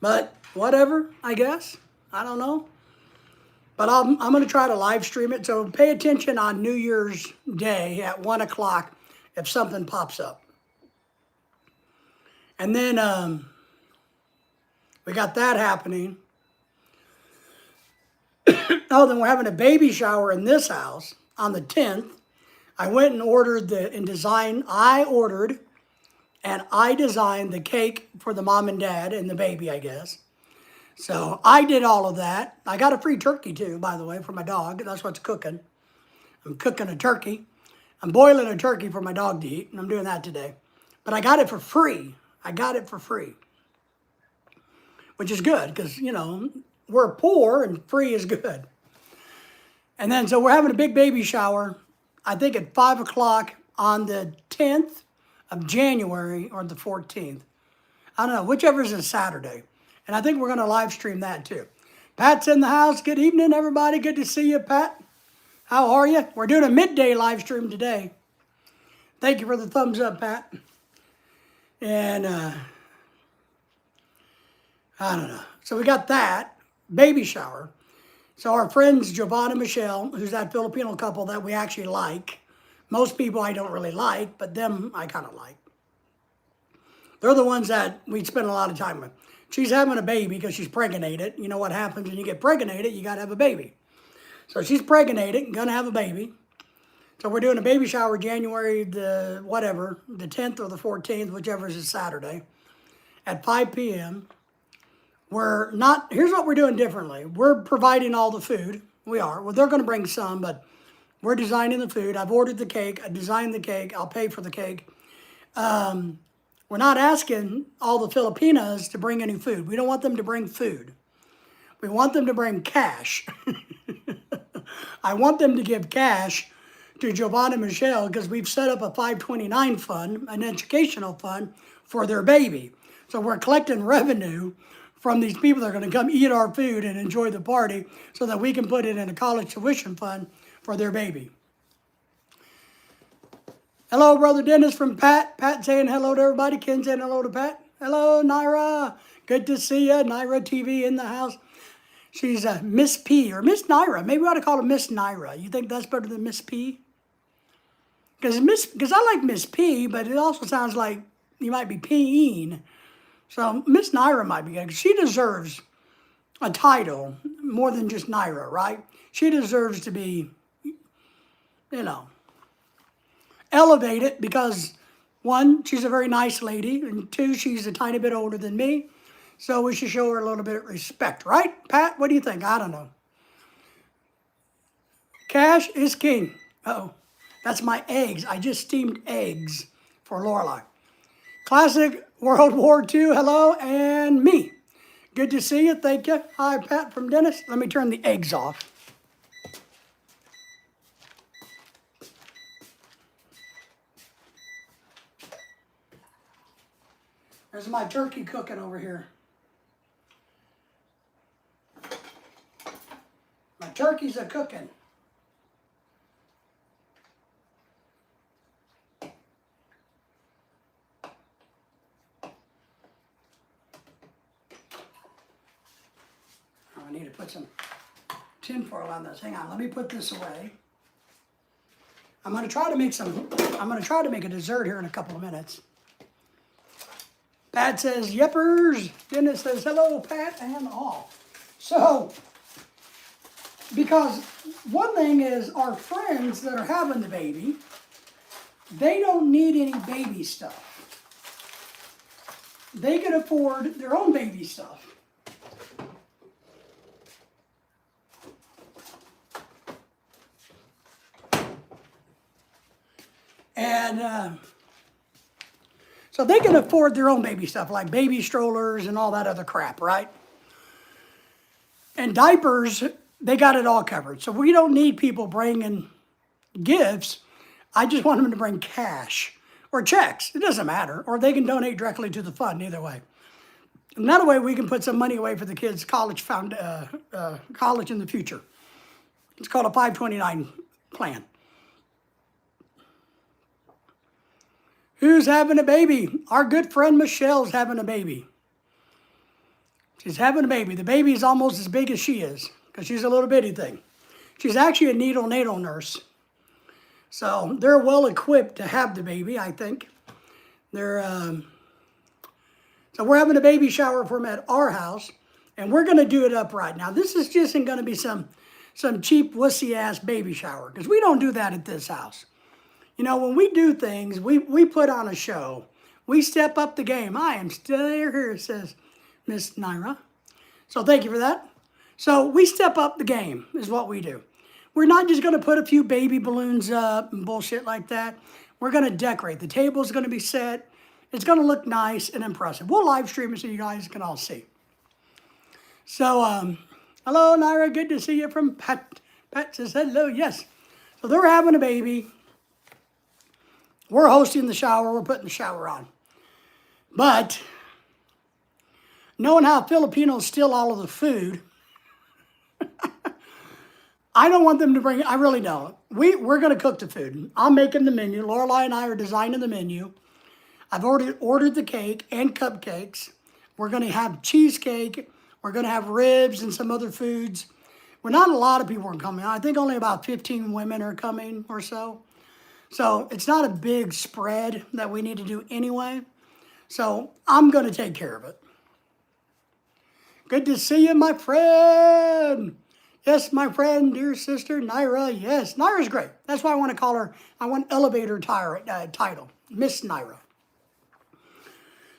But whatever, I guess. I don't know. But I'm going to try to live stream it. So pay attention on New Year's Day at 1 o'clock if something pops up. And then we got that happening. Oh, then we're having a baby shower in this house on the 10th. I went and ordered I designed the cake for the mom and dad and the baby, I guess. So I did all of that. I got a free turkey too, by the way, for my dog. That's what's cooking. I'm cooking a turkey. I'm boiling a turkey for my dog to eat, and I'm doing that today. But I got it for free. Which is good because, you know, we're poor and free is good. And then so we're having a big baby shower, I think at 5 o'clock on the 10th of January or the 14th. I don't know, whichever is a Saturday. And I think we're going to live stream that too. Pat's in the house. Good evening, everybody. Good to see you, Pat. How are you? We're doing a midday live stream today. Thank you for the thumbs up, Pat. And I don't know. So we got that baby shower. So our friends, Giovanna and Michelle, who's that Filipino couple that we actually like. Most people I don't really like, but them I kind of like. They're the ones that we spend a lot of time with. She's having a baby because she's pregnated. You know what happens when you get pregnated? You got to have a baby. So she's pregnated, going to have a baby. So we're doing a baby shower January the 10th or the 14th, whichever is a Saturday, at 5 p.m. Here's what we're doing differently. We're providing all the food. We are. Well, they're going to bring some, but We're designing the food. I've ordered the cake. I designed the cake. I'll pay for the cake. We're not asking all the Filipinas to bring any food. We don't want them to bring food. We want them to bring cash. I want them to give cash to Giovanna and Michelle because we've set up a 529 fund, an educational fund for their baby. So we're collecting revenue from these people that are going to come eat our food and enjoy the party so that we can put it in a college tuition fund for their baby. Hello, Brother Dennis from Pat. Pat saying hello to everybody. Ken saying hello to Pat. Hello, Naira. Good to see you. Naira TV in the house. She's Miss P or Miss Naira. Maybe we ought to call her Miss Naira. You think that's better than Miss P? Because I like Miss P, but it also sounds like you might be peeing. So Miss Naira might be good. She deserves a title more than just Naira, right? She deserves to be, elevated because, one, she's a very nice lady, and two, she's a tiny bit older than me. So we should show her a little bit of respect, right? Pat, what do you think? I don't know. Cash is king. Uh-oh. That's my eggs. I just steamed eggs for Lorelai. Classic World War II, hello, and me. Good to see you, thank you. Hi, Pat from Dennis. Let me turn the eggs off. There's my turkey cooking over here. My turkeys are cooking. I need to put some tinfoil on this. Hang on, let me put this away. I'm gonna try to make a dessert here in a couple of minutes. Pat says, yippers. Dennis says, hello, Pat, and all. So, because one thing is our friends that are having the baby, they don't need any baby stuff. They can afford their own baby stuff. And so they can afford their own baby stuff, like baby strollers and all that other crap, right? And diapers, they got it all covered. So we don't need people bringing gifts. I just want them to bring cash or checks. It doesn't matter. Or they can donate directly to the fund, either way. And that way we can put some money away for the kids' college college in the future. It's called a 529 plan. Who's having a baby? Our good friend Michelle's having a baby. She's having a baby. The baby is almost as big as she is because she's a little bitty thing. She's actually a neonatal nurse. So they're well equipped to have the baby, I think. So we're having a baby shower for them at our house, and we're going to do it upright. Now, this is just going to be some cheap wussy-ass baby shower because we don't do that at this house. You know, when we do things, we put on a show. We step up the game. I am still here, says Miss Naira. So thank you for that. So we step up the game is what we do. We're not just going to put a few baby balloons up and bullshit like that. We're going to decorate. The table's going to be set. It's going to look nice and impressive. We'll live stream it so you guys can all see. So, hello, Naira. Good to see you from Pat. Pat says hello. Yes. So they're having a baby. We're hosting the shower. We're putting the shower on. But knowing how Filipinos steal all of the food, I don't want them to bring it. I really don't. We're going to cook the food. I'm making the menu. Lorelai and I are designing the menu. I've already ordered the cake and cupcakes. We're going to have cheesecake. We're going to have ribs and some other foods. Well, not a lot of people are coming. I think only about 15 women are coming or so. So it's not a big spread that we need to do anyway. So I'm going to take care of it. Good to see you, my friend. Yes, my friend, dear sister, Naira. Yes, Naira's great. That's why I want to call her, I want elevator title, Miss Naira.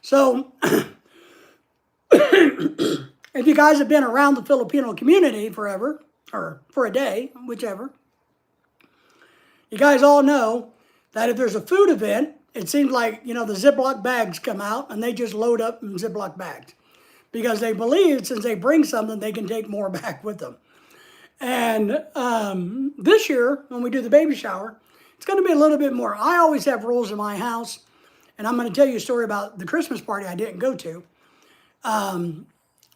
So, if you guys have been around the Filipino community forever, or for a day, whichever, You guys all know that if there's a food event, it seems like, the Ziploc bags come out and they just load up in Ziploc bags because they believe since they bring something, they can take more back with them. And this year, when we do the baby shower, it's going to be a little bit more. I always have rules in my house, and I'm going to tell you a story about the Christmas party I didn't go to.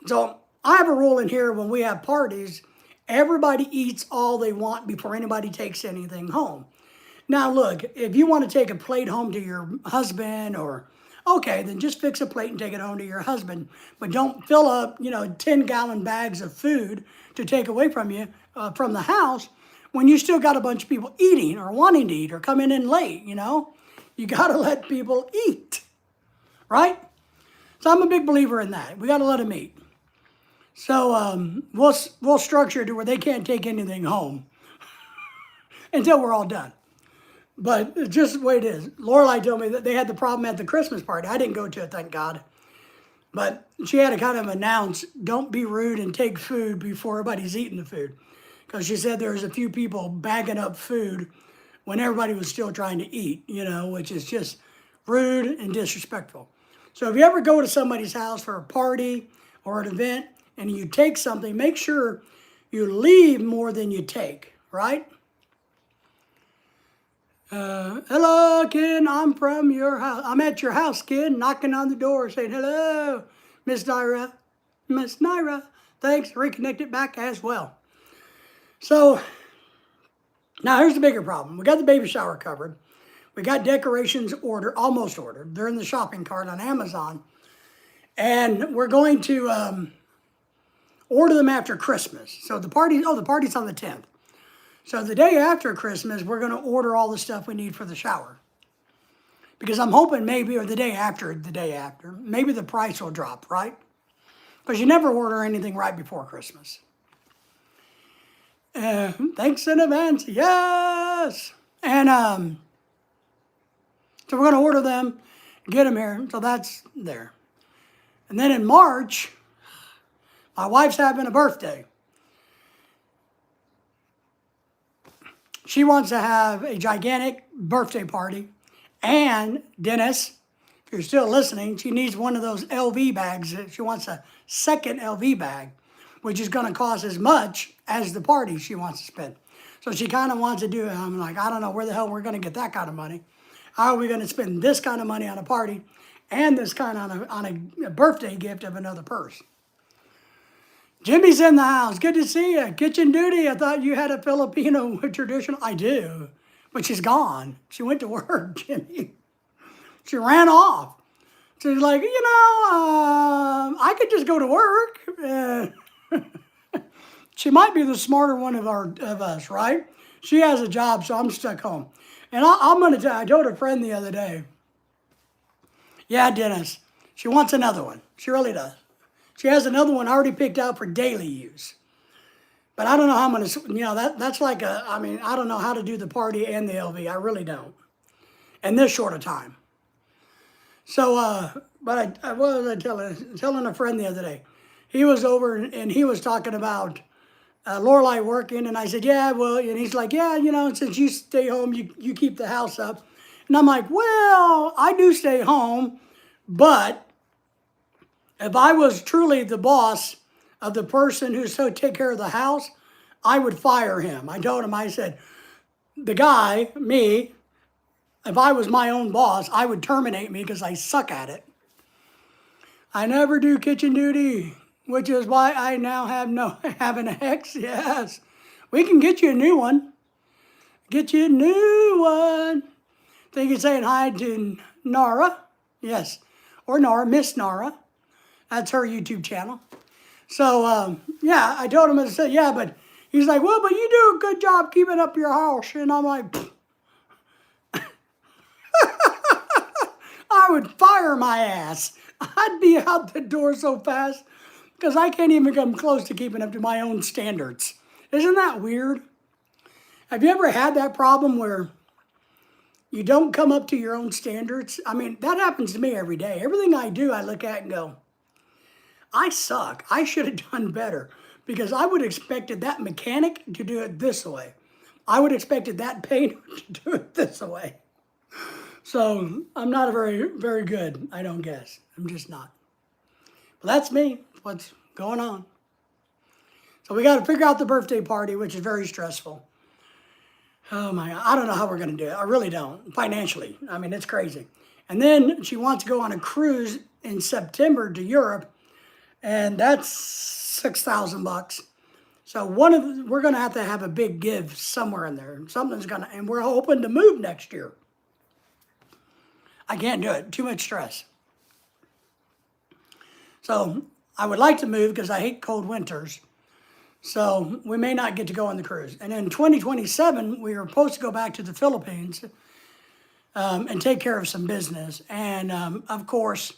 So I have a rule in here when we have parties, everybody eats all they want before anybody takes anything home. Now look, if you want to take a plate home to your husband okay, then just fix a plate and take it home to your husband. But don't fill up, 10-gallon bags of food to take away from you, from the house when you still got a bunch of people eating or wanting to eat or coming in late, You got to let people eat, right? So I'm a big believer in that. We got to let them eat. So we'll structure it to where they can't take anything home until we're all done. But it's just the way it is. Lorelai told me that they had the problem at the Christmas party. I didn't go to it, thank God. But she had to kind of announce, don't be rude and take food before everybody's eating the food. Because she said there was a few people bagging up food when everybody was still trying to eat, which is just rude and disrespectful. So if you ever go to somebody's house for a party or an event and you take something, make sure you leave more than you take, right? Hello, kid, I'm from your house. I'm at your house, kid, knocking on the door saying, hello, Miss Naira. Miss Naira, thanks, reconnect it back as well. So, now here's the bigger problem. We got the baby shower covered. We got decorations almost ordered. They're in the shopping cart on Amazon. And we're going to order them after Christmas. So the party's on the 10th. So the day after Christmas, we're going to order all the stuff we need for the shower. Because I'm hoping maybe, or the day after, maybe the price will drop, right? Because you never order anything right before Christmas. Thanks in advance, yes! And so we're going to order them, get them here, so that's there. And then in March, my wife's having a birthday. She wants to have a gigantic birthday party. And Dennis, if you're still listening, she needs one of those LV bags. She wants a second LV bag, which is going to cost as much as the party she wants to spend. So she kind of wants to do it. I'm like, I don't know where the hell we're going to get that kind of money. How are we going to spend this kind of money on a party and this kind on a birthday gift of another person? Jimmy's in the house. Good to see you. Kitchen duty. I thought you had a Filipino traditional. I do. But she's gone. She went to work, Jimmy. She ran off. She's like, I could just go to work. She might be the smarter one of us, right? She has a job, so I'm stuck home. And I'm going to tell you, I told a friend the other day, yeah, Dennis, she wants another one. She really does. She has another one already picked out for daily use. But I don't know how I'm going to, that's like I don't know how to do the party and the LV. I really don't. In this short of time. So, but what was I telling a friend the other day? He was over and he was talking about Lorelai working. And I said, yeah, well, and he's like, yeah, since you stay home, you keep the house up. And I'm like, well, I do stay home, but if I was truly the boss of the person who's so take care of the house, I would fire him. I told him, I said, the guy, me, if I was my own boss, I would terminate me because I suck at it. I never do kitchen duty, which is why I now have an ex. Yes, we can get you a new one. Get you a new one. Think you're saying hi to Nara? Yes, or Nara, Miss Nara. That's her YouTube channel. So, yeah, I told him, I said, yeah, but he's like, well, but you do a good job keeping up your house. And I'm like, I would fire my ass. I'd be out the door so fast because I can't even come close to keeping up to my own standards. Isn't that weird? Have you ever had that problem where you don't come up to your own standards? I mean, that happens to me every day. Everything I do, I look at and go, I suck. I should have done better because I would have expected that mechanic to do it this way. I would expect it that pain to do it this way. So I'm not a very good, I don't guess. I'm just not. But that's me, what's going on. So we got to figure out the birthday party, which is very stressful. Oh my God, I don't know how we're going to do it. I really don't, financially. I mean, it's crazy. And then she wants to go on a cruise in September to Europe, and that's $6,000. So we're going to have a big give somewhere in there. Something's going to, and we're hoping to move next year. I can't do it, too much stress. So I would like to move because I hate cold winters. So we may not get to go on the cruise. And in 2027, we are supposed to go back to the Philippines and take care of some business. And of course,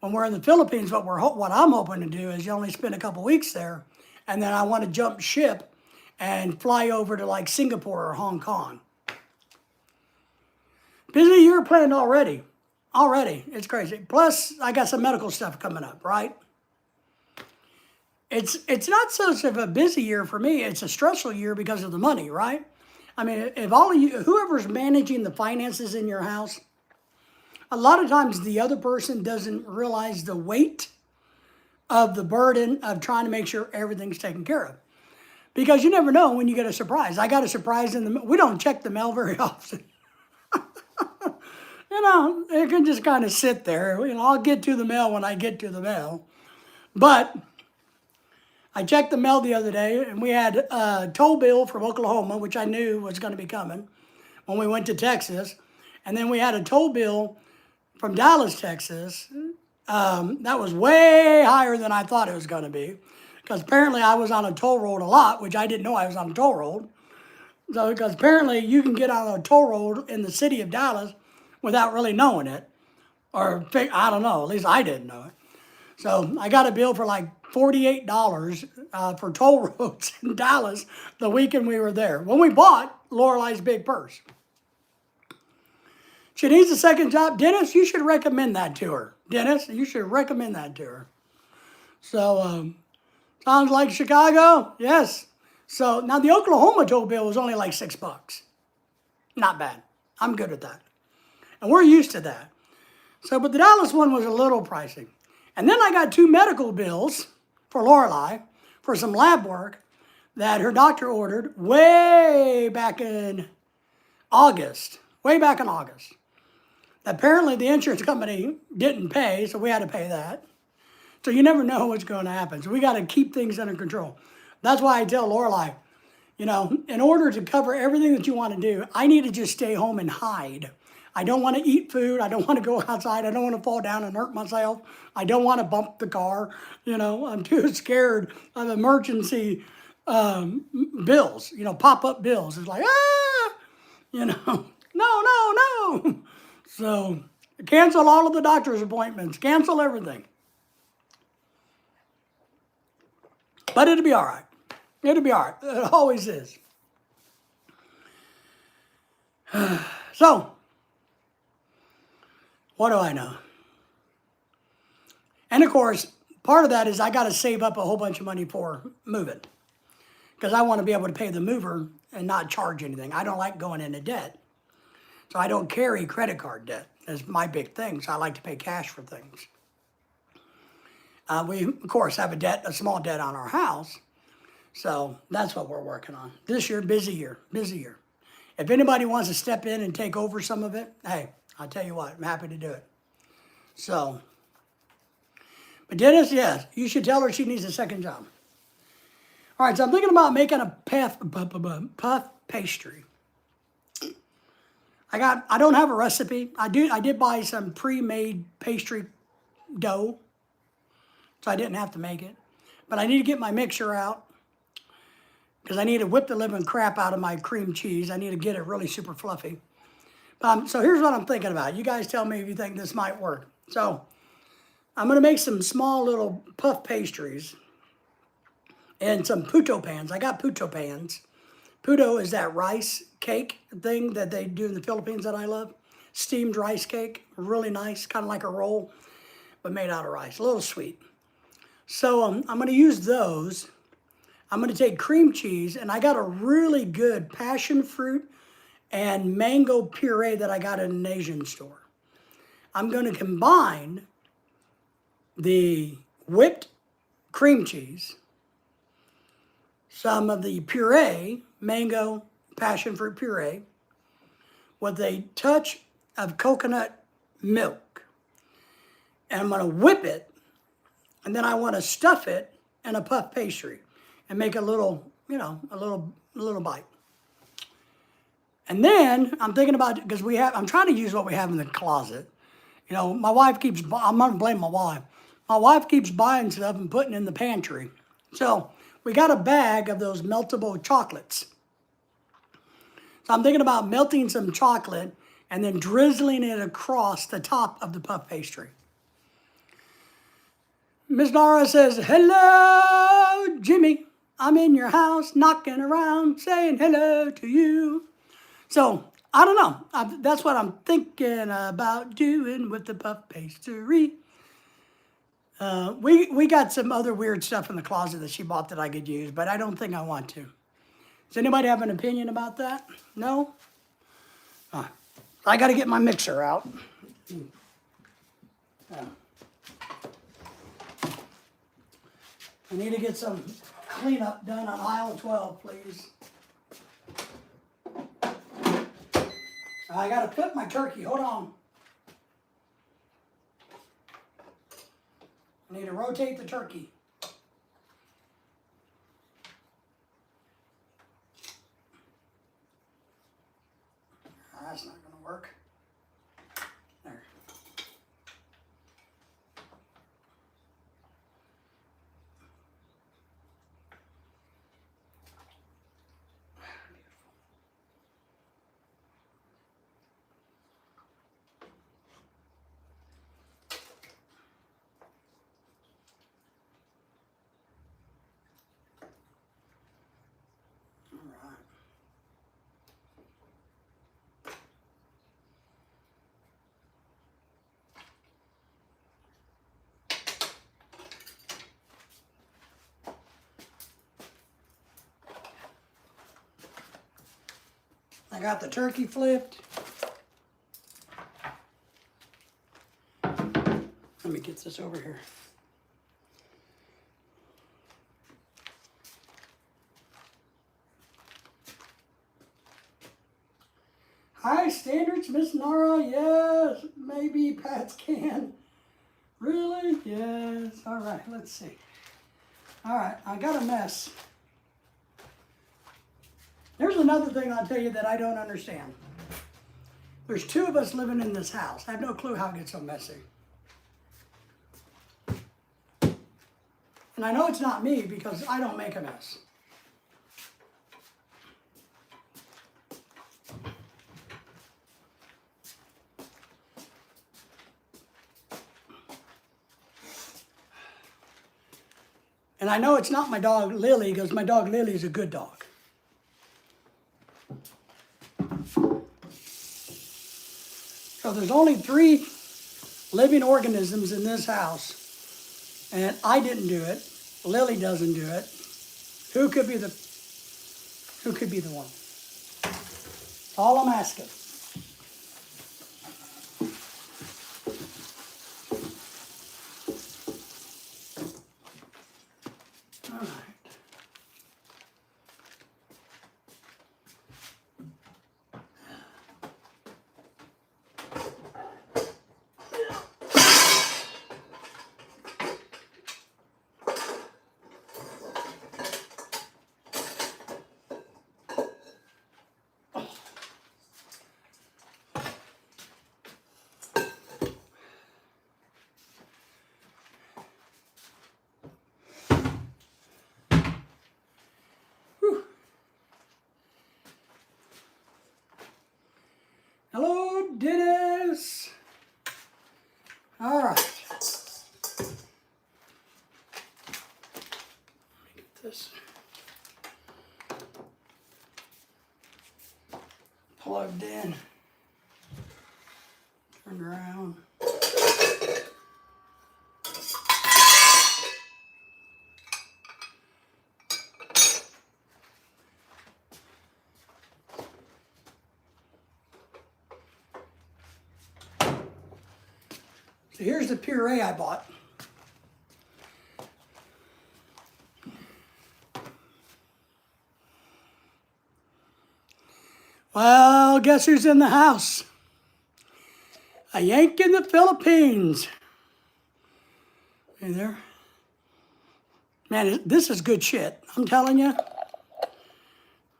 when we're in the Philippines, what I'm hoping to do is you only spend a couple weeks there, and then I want to jump ship and fly over to like Singapore or Hong Kong. Busy year planned already. Already, it's crazy. Plus, I got some medical stuff coming up, right? It's not so much of a busy year for me. It's a stressful year because of the money, right? I mean, if all of you, whoever's managing the finances in your house, a lot of times the other person doesn't realize the weight of the burden of trying to make sure everything's taken care of. Because you never know when you get a surprise. I got a surprise in the mail. We don't check the mail very often. You know, it can just kind of sit there. You know, I'll get to the mail when I get to the mail. But I checked the mail the other day, and we had a toll bill from Oklahoma, which I knew was going to be coming when we went to Texas. And then we had a toll bill from Dallas, Texas. That was way higher than I thought it was going to be. Because apparently I was on a toll road a lot, which I didn't know I was on a toll road. So, because apparently you can get on a toll road in the city of Dallas without really knowing it. Or, I don't know, at least I didn't know it. So I got a bill for like $48 for toll roads in Dallas the weekend we were there. When we bought Lorelei's big purse. She needs a second job. Dennis, you should recommend that to her. Dennis, you should recommend that to her. So, sounds like Chicago? Yes. So now the Oklahoma toll bill was only like $6. Not bad. I'm good with that. And we're used to that. So, but the Dallas one was a little pricey. And then I got 2 medical bills for Lorelei for some lab work that her doctor ordered way back in August. Way back in August. Apparently the insurance company didn't pay, so we had to pay that. So you never know what's going to happen. So we got to keep things under control. That's why I tell Lorelei, you know, in order to cover everything that you want to do, I need to just stay home and hide. I don't want to eat food. I don't want to go outside. I don't want to fall down and hurt myself. I don't want to bump the car. You know, I'm too scared of emergency bills, you know, pop-up bills. It's like, you know, no. So cancel all of the doctor's appointments. Cancel everything. But it'll be all right. It'll be all right. It always is. So, what do I know? And of course, part of that is I got to save up a whole bunch of money for moving. Because I want to be able to pay the mover and not charge anything. I don't like going into debt. So I don't carry credit card debt. That's my big thing. So I like to pay cash for things. We, of course, have a small debt on our house. So that's what we're working on. This year, busy year. If anybody wants to step in and take over some of it, hey, I'll tell you what, I'm happy to do it. So, but Dennis, yes, you should tell her she needs a second job. All right, so I'm thinking about making a puff pastry. I don't have a recipe. I did buy some pre-made pastry dough, so I didn't have to make it. But I need to get my mixer out because I need to whip the living crap out of my cream cheese. I need to get it really super fluffy. So here's what I'm thinking about. You guys tell me if you think this might work. So I'm going to make some small little puff pastries and some puto pans. I got puto pans. Puto is that rice cake thing that they do in the Philippines that I love. Steamed rice cake, really nice, kind of like a roll, but made out of rice, a little sweet. So I'm going to use those. I'm going to take cream cheese, and I got a really good passion fruit and mango puree that I got at an Asian store. I'm going to combine the whipped cream cheese, some of the puree, mango passion fruit puree, with a touch of coconut milk. And I'm going to whip it, and then I want to stuff it in a puff pastry and make a little, a little bite. And then I'm thinking about, because I'm trying to use what we have in the closet. My wife I'm going to blame my wife. My wife keeps buying stuff and putting in the pantry. So we got a bag of those meltable chocolates. So I'm thinking about melting some chocolate and then drizzling it across the top of the puff pastry. Miss Nara says, hello, Jimmy. I'm in your house knocking around saying hello to you. So, I don't know. That's what I'm thinking about doing with the puff pastry. We got some other weird stuff in the closet that she bought that I could use, but I don't think I want to. Does anybody have an opinion about that? No? I got to get my mixer out. I need to get some cleanup done on aisle 12, please. I got to flip my turkey. Hold on. I need to rotate the turkey. That's not going to work. There. I got the turkey flipped. Let me get this over here. High standards, Miss Nara. Yes, maybe Pats can. Really? Yes. All right, let's see. All right, I got a mess. There's another thing I'll tell you that I don't understand. There's two of us living in this house. I have no clue how it gets so messy. And I know it's not me because I don't make a mess. And I know it's not my dog Lily because my dog Lily is a good dog. So there's only 3 living organisms in this house, and I didn't do it. Lily doesn't do it. Who could be the one? All I'm asking. All right. Hello, Dennis. All right. Let me get this plugged in. Turn around. So here's the puree I bought. Well, guess who's in the house? A Yank in the Philippines. Hey there. Man, this is good shit. I'm telling you.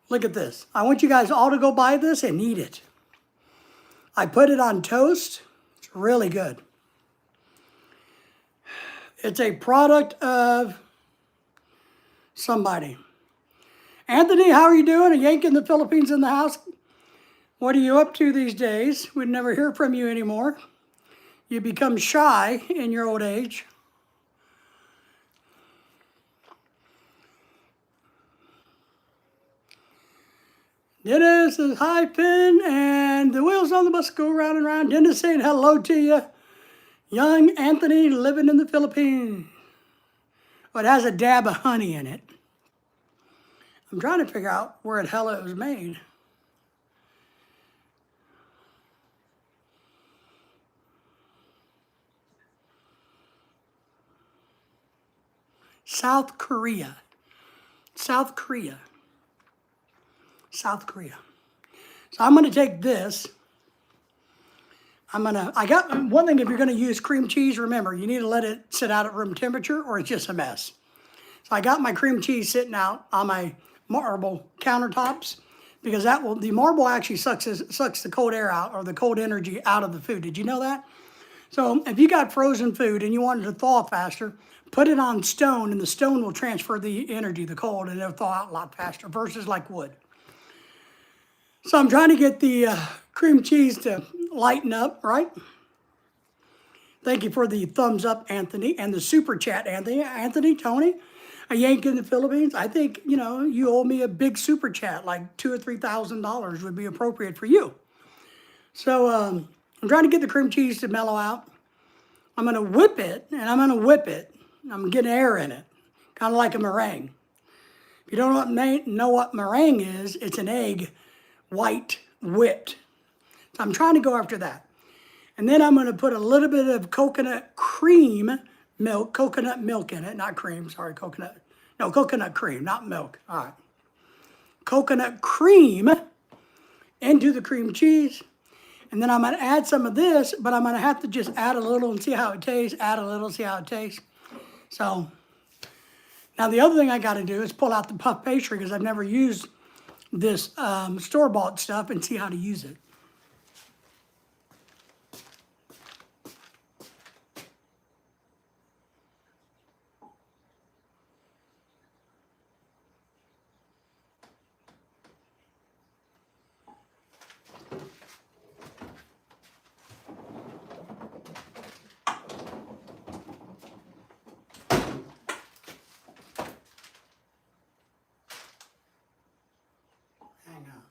Look at this. I want you guys all to go buy this and eat it. I put it on toast. It's really good. It's a product of somebody. Anthony, how are you doing? A Yank in the Philippines in the house. What are you up to these days? We'd never hear from you anymore. You become shy in your old age. Dennis is hi, Finn, and the wheels on the bus go round and round. Dennis saying hello to you. Young Anthony living in the Philippines. Well, it has a dab of honey in it. I'm trying to figure out where the hell it was made. South Korea. South Korea. South Korea. So I'm going to take this. I got one thing, if you're going to use cream cheese, remember, you need to let it sit out at room temperature or it's just a mess. So I got my cream cheese sitting out on my marble countertops because the marble actually sucks the cold air out or the cold energy out of the food. Did you know that? So if you got frozen food and you wanted to thaw faster, put it on stone and the stone will transfer the energy, the cold, and it'll thaw out a lot faster versus like wood. So I'm trying to get the cream cheese to lighten up, right? Thank you for the thumbs up, Anthony, and the super chat, Anthony. Anthony, Tony, a Yank in the Philippines. I think, you owe me a big super chat, like $2,000 or $3,000 would be appropriate for you. So I'm trying to get the cream cheese to mellow out. I'm going to whip it, and I'm going to whip it. I'm getting air in it, kind of like a meringue. If you don't know what meringue is, it's an egg, white, whipped. So I'm trying to go after that. And then I'm going to put a little bit of coconut cream milk, coconut milk in it, not cream, sorry, coconut cream, not milk. All right. Coconut cream into the cream cheese. And then I'm going to add some of this, but I'm going to have to just add a little and see how it tastes, add a little, see how it tastes. So now the other thing I got to do is pull out the puff pastry because I've never used this store-bought stuff and see how to use it. Hang on.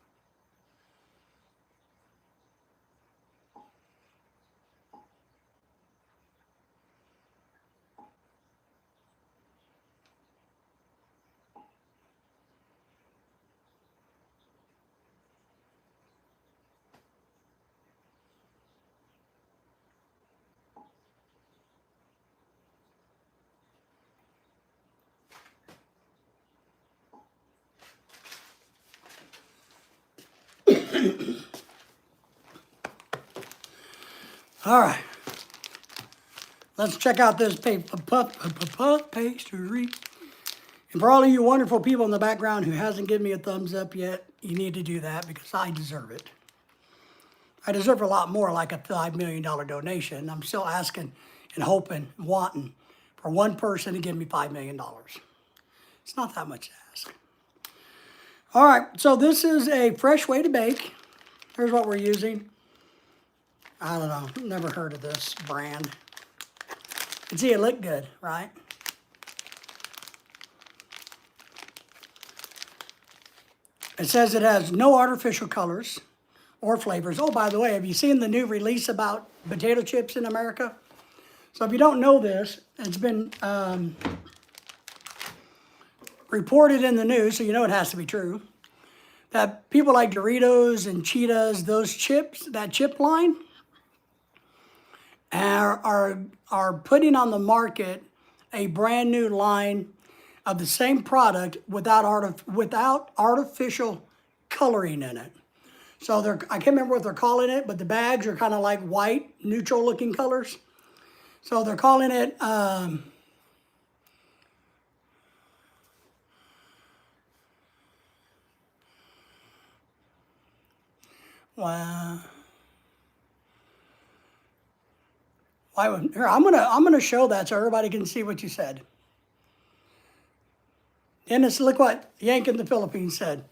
All right. Let's check out this puff pastry. And for all of you wonderful people in the background who hasn't given me a thumbs up yet, you need to do that because I deserve it. I deserve a lot more, like a $5 million donation. I'm still asking and hoping and wanting for one person to give me $5 million. It's not that much to ask. All right, so this is a fresh way to bake. Here's what we're using. I don't know, never heard of this brand. You can see it look good, right? It says it has no artificial colors or flavors. Oh, by the way, have you seen the new release about potato chips in America? So if you don't know this, it's been reported in the news, so you know it has to be true, that people like Doritos and Cheetos, those chips, that chip line, are putting on the market a brand new line of the same product without artificial coloring in it. So I can't remember what they're calling it, but the bags are kind of like white, neutral looking colors. So they're calling it, well, here, I'm gonna show that so everybody can see what you said. Dennis, look what Yank in the Philippines said.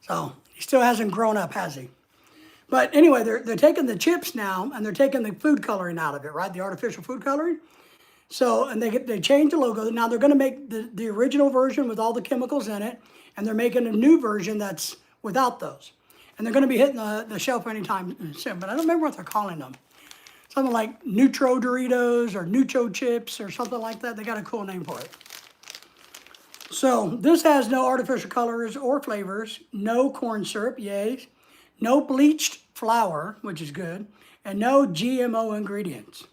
So he still hasn't grown up, has he? But anyway, they're taking the chips now and they're taking the food coloring out of it, right? The artificial food coloring. So, and they changed the logo. Now they're gonna make the original version with all the chemicals in it, and they're making a new version that's without those. And they're gonna be hitting the shelf anytime soon, but I don't remember what they're calling them. Something like Nutro Doritos or Nutro Chips or something like that. They got a cool name for it. So this has no artificial colors or flavors, no corn syrup, yay, no bleached flour, which is good, and no GMO ingredients.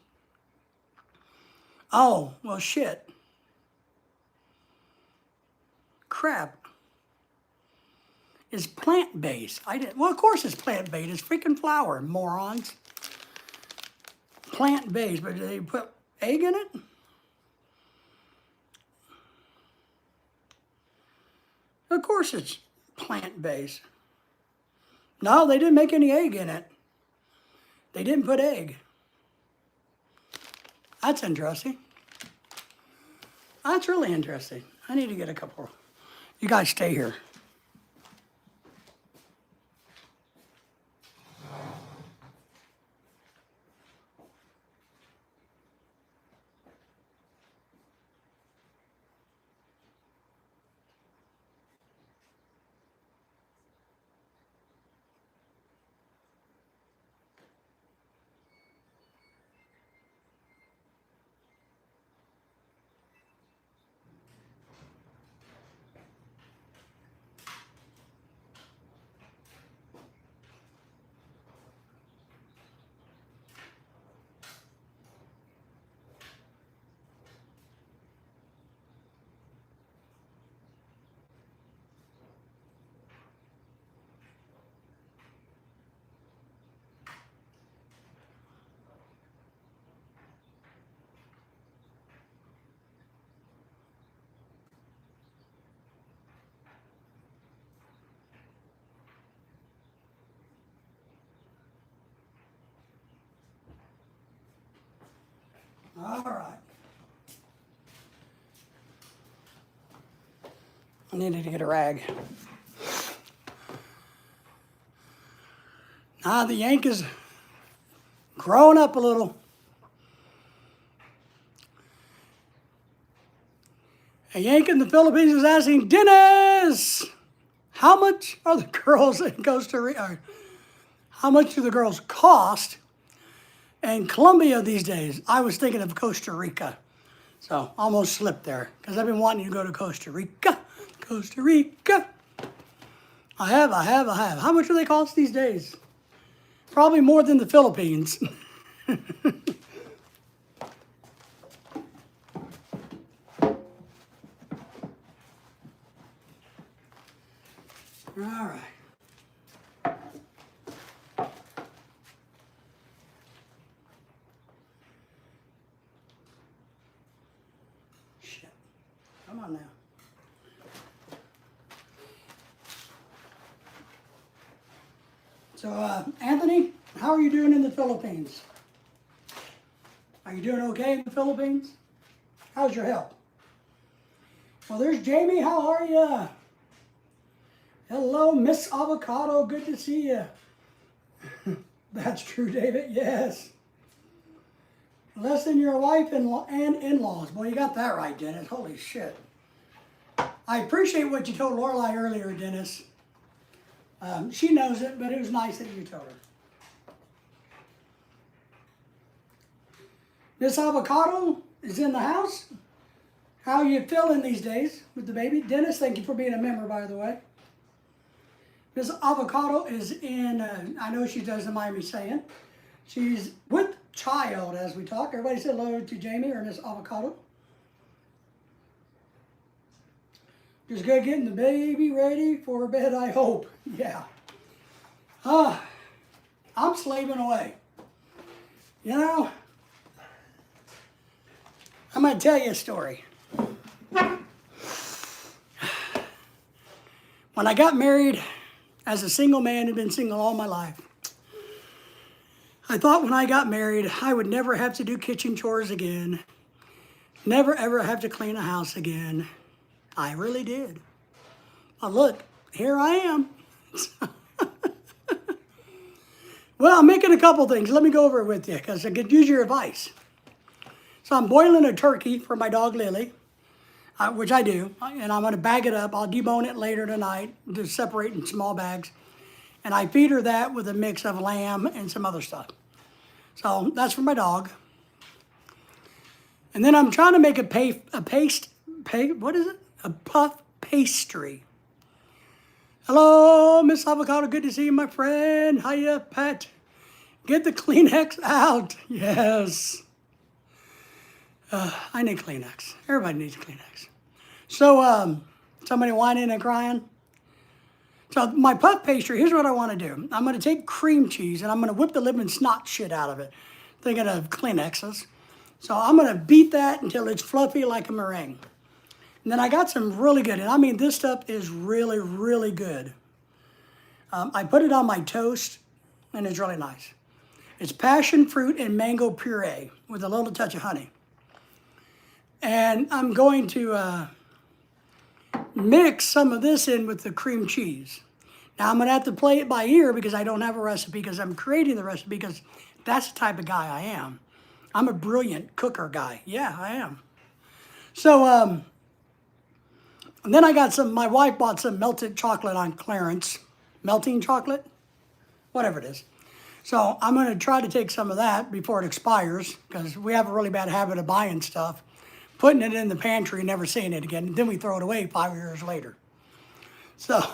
Oh, well, shit. Crap. It's plant-based. Well, of course it's plant-based. It's freaking flour, morons. Plant-based, but do they put egg in it? Of course it's plant-based. No, they didn't make any egg in it. They didn't put egg. That's interesting. That's really interesting. I need to get a couple. You guys stay here. All right. I needed to get a rag. Now the yank is growing up a little. A yank in the Philippines is asking, Dennis, how much are the girls in Costa Rica? How much do the girls cost in Colombia these days? I was thinking of Costa Rica. So almost slipped there because I've been wanting to go to Costa Rica. Costa Rica. I have. How much do they cost these days? Probably more than the Philippines. All right. Shit. Come on now. So, Anthony, how are you doing in the Philippines? Are you doing okay in the Philippines? How's your health? Well, there's Jamie. How are you? Hello, Miss Avocado. Good to see you. That's true, David. Yes. Less than your wife and in-laws. Boy, you got that right, Dennis. Holy shit. I appreciate what you told Lorelai earlier, Dennis. She knows it, but it was nice that you told her. Miss Avocado is in the house. How are you feeling these days with the baby? Dennis, thank you for being a member, by the way. Miss Avocado is in, I know she does the Miami saying, She's with child as we talk. Everybody say hello to Jamie or Miss Avocado. Just good getting the baby ready for bed, I hope. Yeah. I'm slaving away. You know, I'm going to tell you a story. When I got married as a single man, had been single all my life, I thought when I got married, I would never have to do kitchen chores again. Never ever have to clean a house again. I really did. But look, here I am. Well, I'm making a couple things. Let me go over it with you because I could use your advice. So I'm boiling a turkey for my dog Lily, which I do, and I'm going to bag it up. I'll debone it later tonight to separate in small bags. And I feed her that with a mix of lamb and some other stuff. So that's for my dog. And then I'm trying to make what is it? A puff pastry. Hello, Miss Avocado. Good to see you, my friend. Hiya, Pat. Get the Kleenex out. Yes. I need Kleenex. Everybody needs Kleenex. So, somebody whining and crying. So my puff pastry, here's what I want to do. I'm going to take cream cheese and I'm going to whip the living snot shit out of it. Thinking of Kleenexes. So I'm going to beat that until it's fluffy like a meringue. And then I got some really good, and I mean this stuff is really, really good. I put it on my toast, and it's really nice. It's passion fruit and mango puree with a little touch of honey. And I'm going to mix some of this in with the cream cheese. Now I'm going to have to play it by ear because I don't have a recipe because I'm creating the recipe because that's the type of guy I am. I'm a brilliant cooker guy. Yeah, I am. So, and then I got my wife bought some melted chocolate on clearance. Melting chocolate? Whatever it is. So I'm going to try to take some of that before it expires because we have a really bad habit of buying stuff, putting it in the pantry and never seeing it again. Then we throw it away 5 years later. So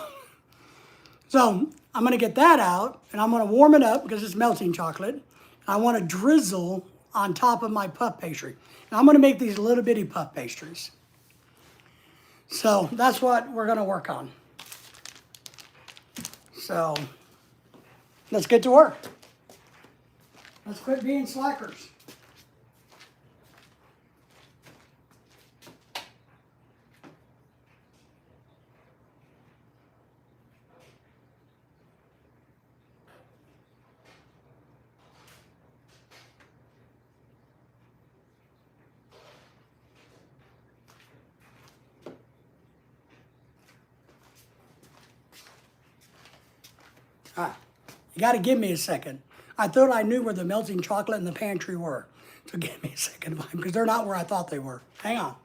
I'm going to get that out and I'm going to warm it up because it's melting chocolate. I want to drizzle on top of my puff pastry. And I'm going to make these little bitty puff pastries. So that's what we're going to work on. So let's get to work. Let's quit being slackers. All right, you got to give me a second. I thought I knew where the melting chocolate and the pantry were. So give me a second because they're not where I thought they were. Hang on.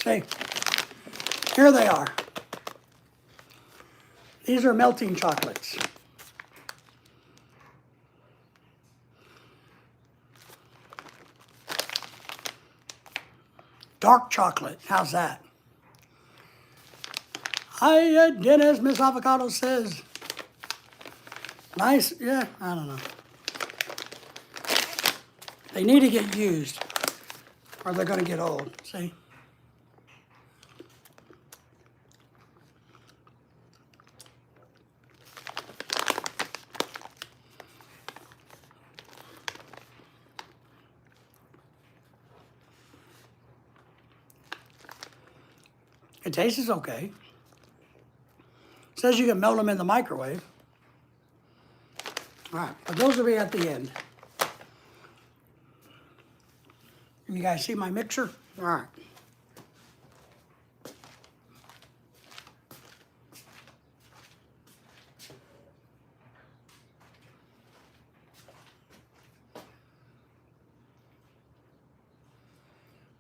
See, here they are. These are melting chocolates. Dark chocolate, how's that? Hiya, Dennis, Miss Avocado says. Nice, yeah, I don't know. They need to get used or they're gonna get old, see? It tastes okay. It says you can melt them in the microwave. All right, but those will be at the end. You guys see my mixer? All right.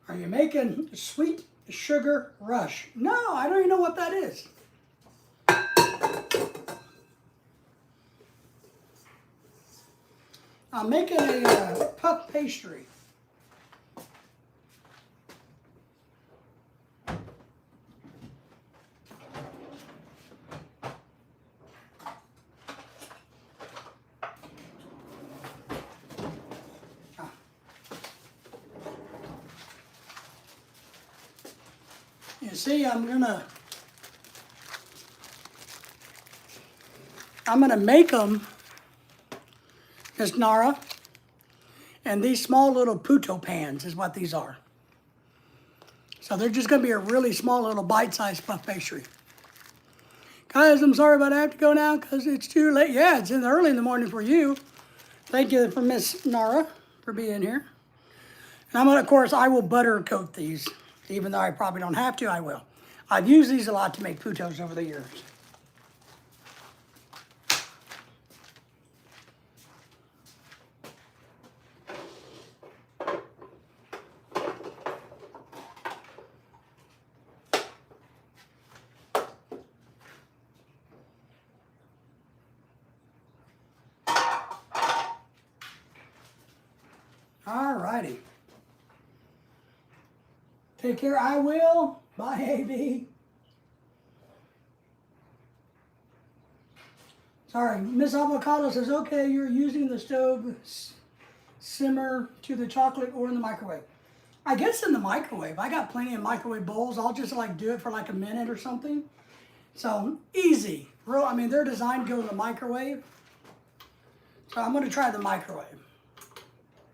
Are you making sweet Sugar Rush. No, I don't even know what that is. I'm making a puff pastry. You see, I'm gonna make them, Miss Nara, and these small little puto pans is what these are. So they're just gonna be a really small little bite-sized puff pastry. Guys, I'm sorry, but I have to go now because it's too late. Yeah, it's early in the morning for you. Thank you for Miss Nara for being here. And I'm gonna, of course, I will butter coat these. Even though I probably don't have to, I will. I've used these a lot to make putos over the years. All righty. Take care. I will. Bye, AB. Sorry, Miss Avocado says, okay, you're using the stove simmer to the chocolate or in the microwave. I guess in the microwave. I got plenty of microwave bowls. I'll just like do it for like a minute or something. So easy. Real, I mean, they're designed to go in the microwave. So I'm going to try the microwave.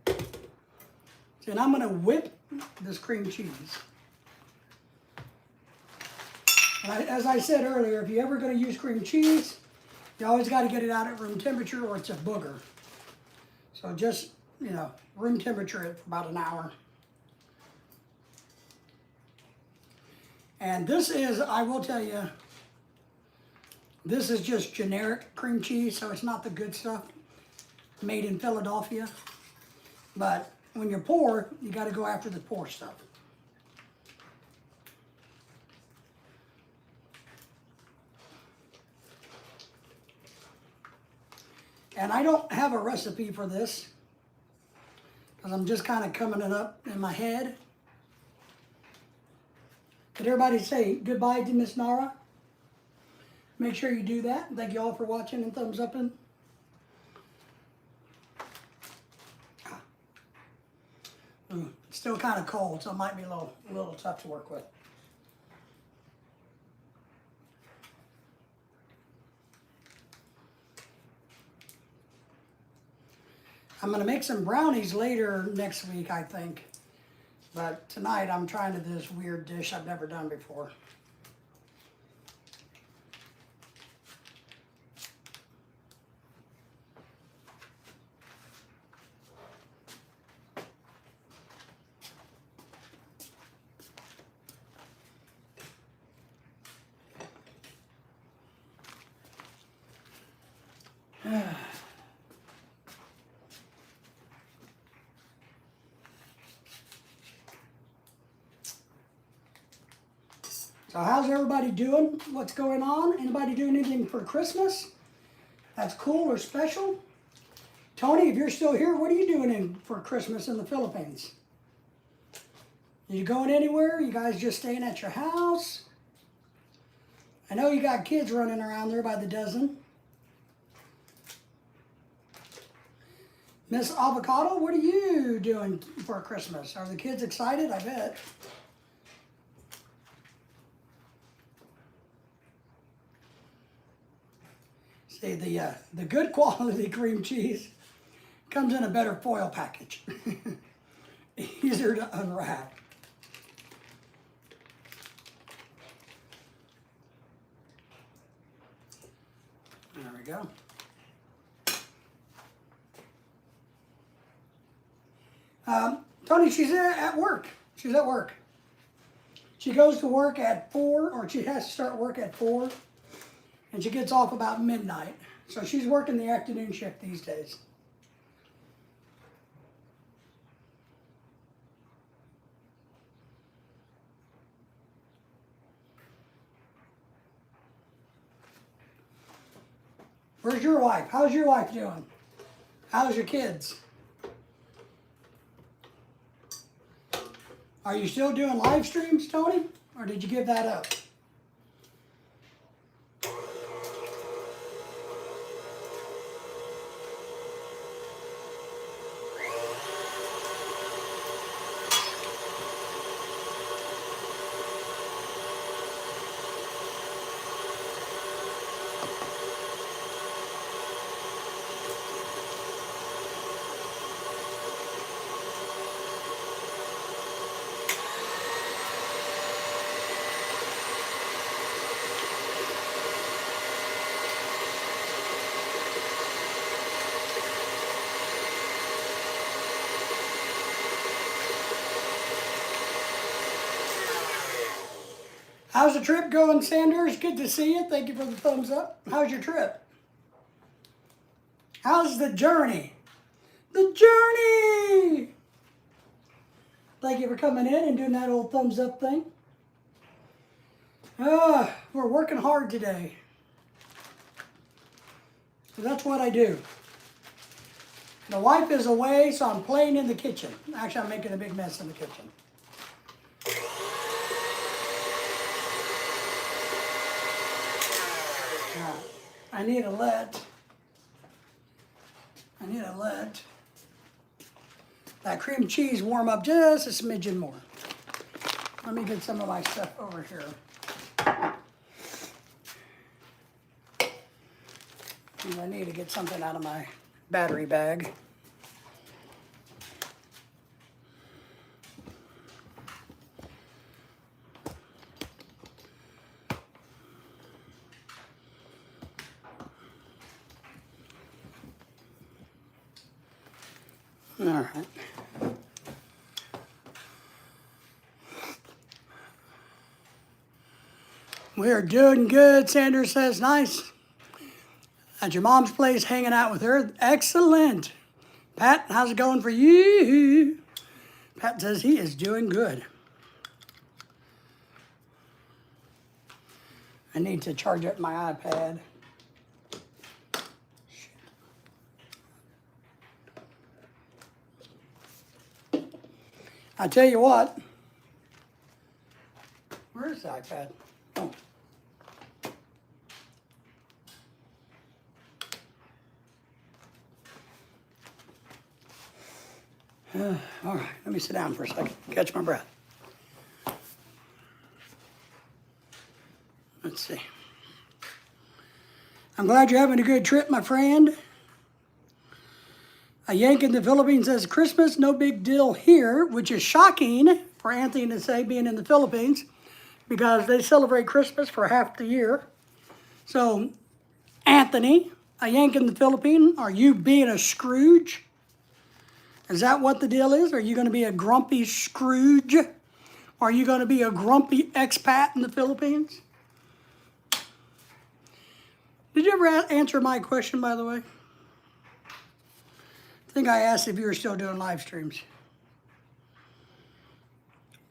See, and I'm going to whip this cream cheese. And as I said earlier, if you're ever going to use cream cheese, you always got to get it out at room temperature or it's a booger. So just, you know, room temperature it for about an hour. And this is, I will tell you, this is just generic cream cheese, so it's not the good stuff made in Philadelphia. But when you're poor, you got to go after the poor stuff. And I don't have a recipe for this because I'm just kind of coming it up in my head. Could everybody say goodbye to Miss Nara? Make sure you do that. Thank you all for watching and thumbs up. It's still kind of cold, so it might be a little tough to work with. I'm going to make some brownies later next week, I think. But tonight I'm trying to do this weird dish I've never done before. So how's everybody doing? What's going on? Anybody doing anything for Christmas that's cool or special? Tony, if you're still here, what are you doing for Christmas in the Philippines? Are you going anywhere? You guys just staying at your house? I know you got kids running around there by the dozen. Miss Avocado, what are you doing for Christmas? Are the kids excited? I bet. See, the good quality cream cheese comes in a better foil package. Easier to unwrap. There we go. Tony, she's at work. She's at work. She goes to work at 4, or she has to start work at 4. And she gets off about midnight. So she's working the afternoon shift these days. Where's your wife? How's your wife doing? How's your kids? Are you still doing live streams, Tony? Or did you give that up? How's the trip going, Sanders? Good to see you. Thank you for the thumbs up. How's your trip? How's the journey? The journey! Thank you for coming in and doing that old thumbs up thing. We're working hard today. So that's what I do. The wife is away, so I'm playing in the kitchen. Actually, I'm making a big mess in the kitchen. I need to let that cream cheese warm up just a smidgen more. Let me get some of my stuff over here. I need to get something out of my battery bag. All right. We are doing good, Sanders says. Nice. At your mom's place, hanging out with her. Excellent. Pat, how's it going for you? Pat says he is doing good. I need to charge up my iPad. I tell you what. Where's the iPad? Oh. All right, let me sit down for a second, catch my breath. Let's see. I'm glad you're having a good trip, my friend. A Yank in the Philippines says, Christmas, no big deal here, which is shocking for Anthony to say, being in the Philippines, because they celebrate Christmas for half the year. So, Anthony, a Yank in the Philippines, are you being a Scrooge? Is that what the deal is? Are you going to be a grumpy Scrooge? Are you going to be a grumpy expat in the Philippines? Did you ever answer my question, by the way? I think I asked if you were still doing live streams.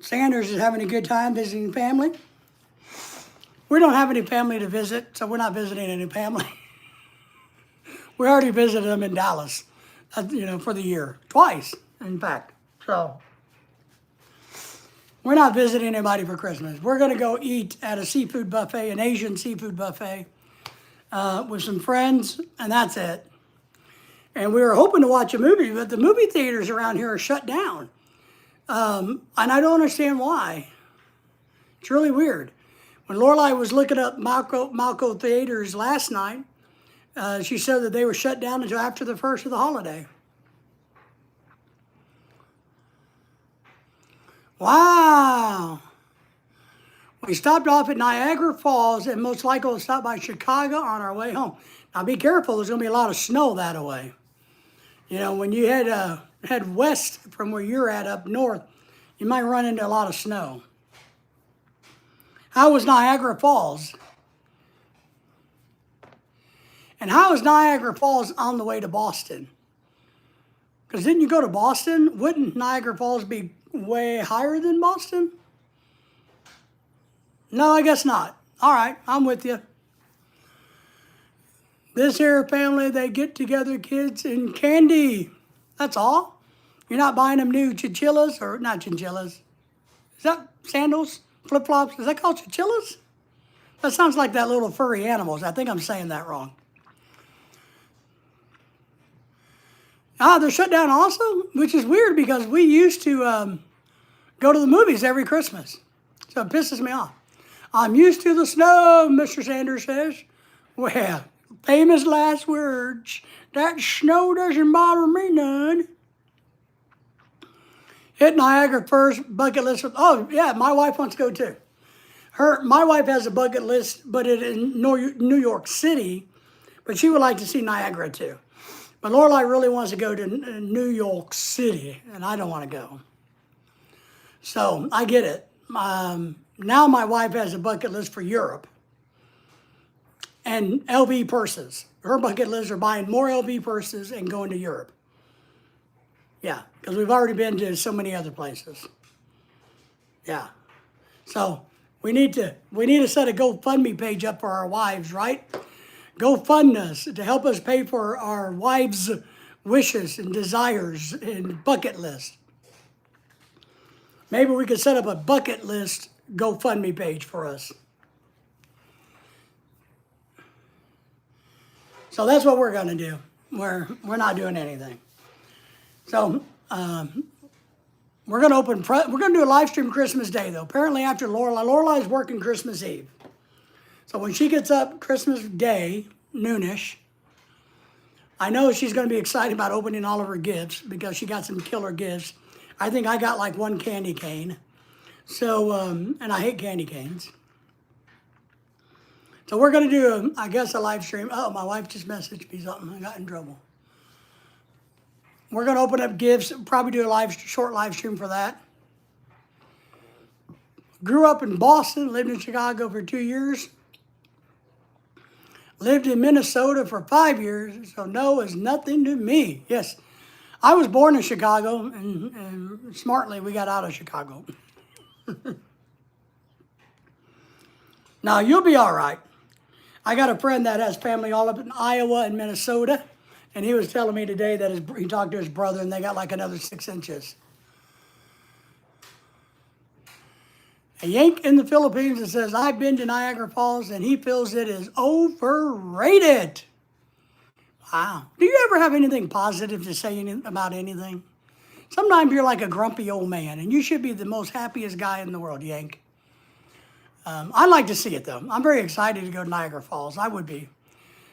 Sanders is having a good time visiting family. We don't have any family to visit, so we're not visiting any family. We already visited them in Dallas, for the year. Twice, in fact. So, we're not visiting anybody for Christmas. We're going to go eat at a seafood buffet, an Asian seafood buffet, with some friends, and that's it. And we were hoping to watch a movie, but the movie theaters around here are shut down. And I don't understand why. It's really weird. When Lorelai was looking up Malco Theaters last night, she said that they were shut down until after the first of the holiday. Wow. We stopped off at Niagara Falls and most likely we'll stop by Chicago on our way home. Now be careful, there's going to be a lot of snow that way. When you head west from where you're at up north, you might run into a lot of snow. How was Niagara Falls? And how is Niagara Falls on the way to Boston? Because didn't you go to Boston? Wouldn't Niagara Falls be way higher than Boston? No, I guess not. All right, I'm with you. This here family, they get together, kids, and candy. That's all. You're not buying them new chinchillas, or not chinchillas. Is that sandals? Flip-flops? Is that called chinchillas? That sounds like that little furry animals. I think I'm saying that wrong. They're shut down also, which is weird because we used to go to the movies every Christmas. So it pisses me off. I'm used to the snow, Mr. Sanders says. Well, famous last words. That snow doesn't bother me none. Hit Niagara first, bucket list. Oh, yeah, my wife wants to go too. My wife has a bucket list, but it in New York City, but she would like to see Niagara too. But Lorelai really wants to go to New York City, and I don't want to go. So I get it. Now my wife has a bucket list for Europe and LV purses. Her bucket list are buying more LV purses and going to Europe. Yeah, because we've already been to so many other places. Yeah. So we need to set a GoFundMe page up for our wives, right? GoFund us to help us pay for our wives' wishes and desires and bucket list. Maybe we could set up a bucket list GoFundMe page for us. So that's what we're going to do. We're not doing anything. So we're going to do a live stream Christmas Day though. Apparently after Lorelai's working Christmas Eve. So when she gets up Christmas Day, noonish, I know she's going to be excited about opening all of her gifts because she got some killer gifts. I think I got like one candy cane. So, and I hate candy canes. So we're going to do, I guess, a live stream. Oh, my wife just messaged me something. I got in trouble. We're going to open up gifts, probably do a short live stream for that. Grew up in Boston, lived in Chicago for 2 years. Lived in Minnesota for 5 years, so no is nothing to me. Yes, I was born in Chicago, and smartly we got out of Chicago. Now, you'll be all right. I got a friend that has family all up in Iowa and Minnesota, and he was telling me today that he talked to his brother, and they got like another 6 inches. A Yank in the Philippines that says, I've been to Niagara Falls and he feels it is overrated. Wow. Do you ever have anything positive to say about anything? Sometimes you're like a grumpy old man and you should be the most happiest guy in the world, Yank. I'd like to see it though. I'm very excited to go to Niagara Falls. I would be.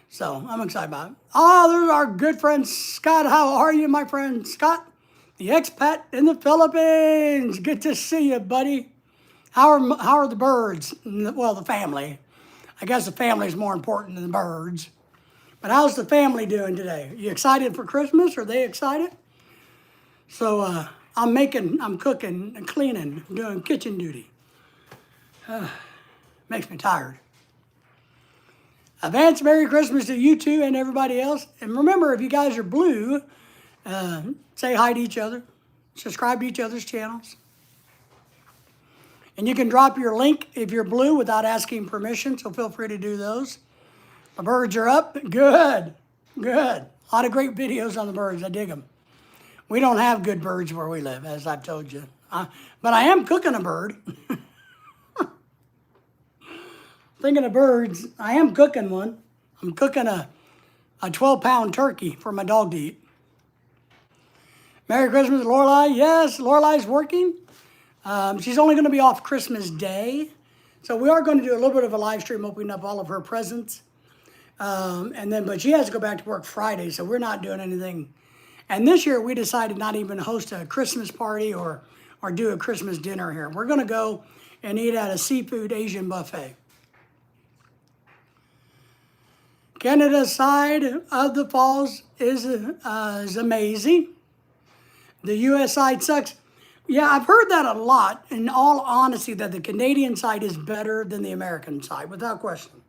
So I'm excited about it. Oh, there's our good friend Scott. How are you, my friend Scott? The expat in the Philippines. Good to see you, buddy. How are the birds? Well, the family. I guess the family is more important than the birds. But how's the family doing today? You excited for Christmas? Are they excited? So I'm cooking and cleaning, doing kitchen duty. Makes me tired. Advance Merry Christmas to you two and everybody else. And remember, if you guys are blue, say hi to each other. Subscribe to each other's channels. And you can drop your link if you're blue without asking permission, so feel free to do those. The birds are up. Good. Good. A lot of great videos on the birds. I dig them. We don't have good birds where we live, as I've told you. But I am cooking a bird. Thinking of birds, I am cooking one. I'm cooking a 12-pound turkey for my dog to eat. Merry Christmas, Lorelai. Yes, Lorelai's working. She's only going to be off Christmas Day. So we are going to do a little bit of a live stream opening up all of her presents. But she has to go back to work Friday, so we're not doing anything. And this year we decided not even to host a Christmas party or do a Christmas dinner here. We're going to go and eat at a seafood Asian buffet. Canada's side of the falls is amazing. The U.S. side sucks. Yeah, I've heard that a lot, in all honesty, that the Canadian side is better than the American side, without question.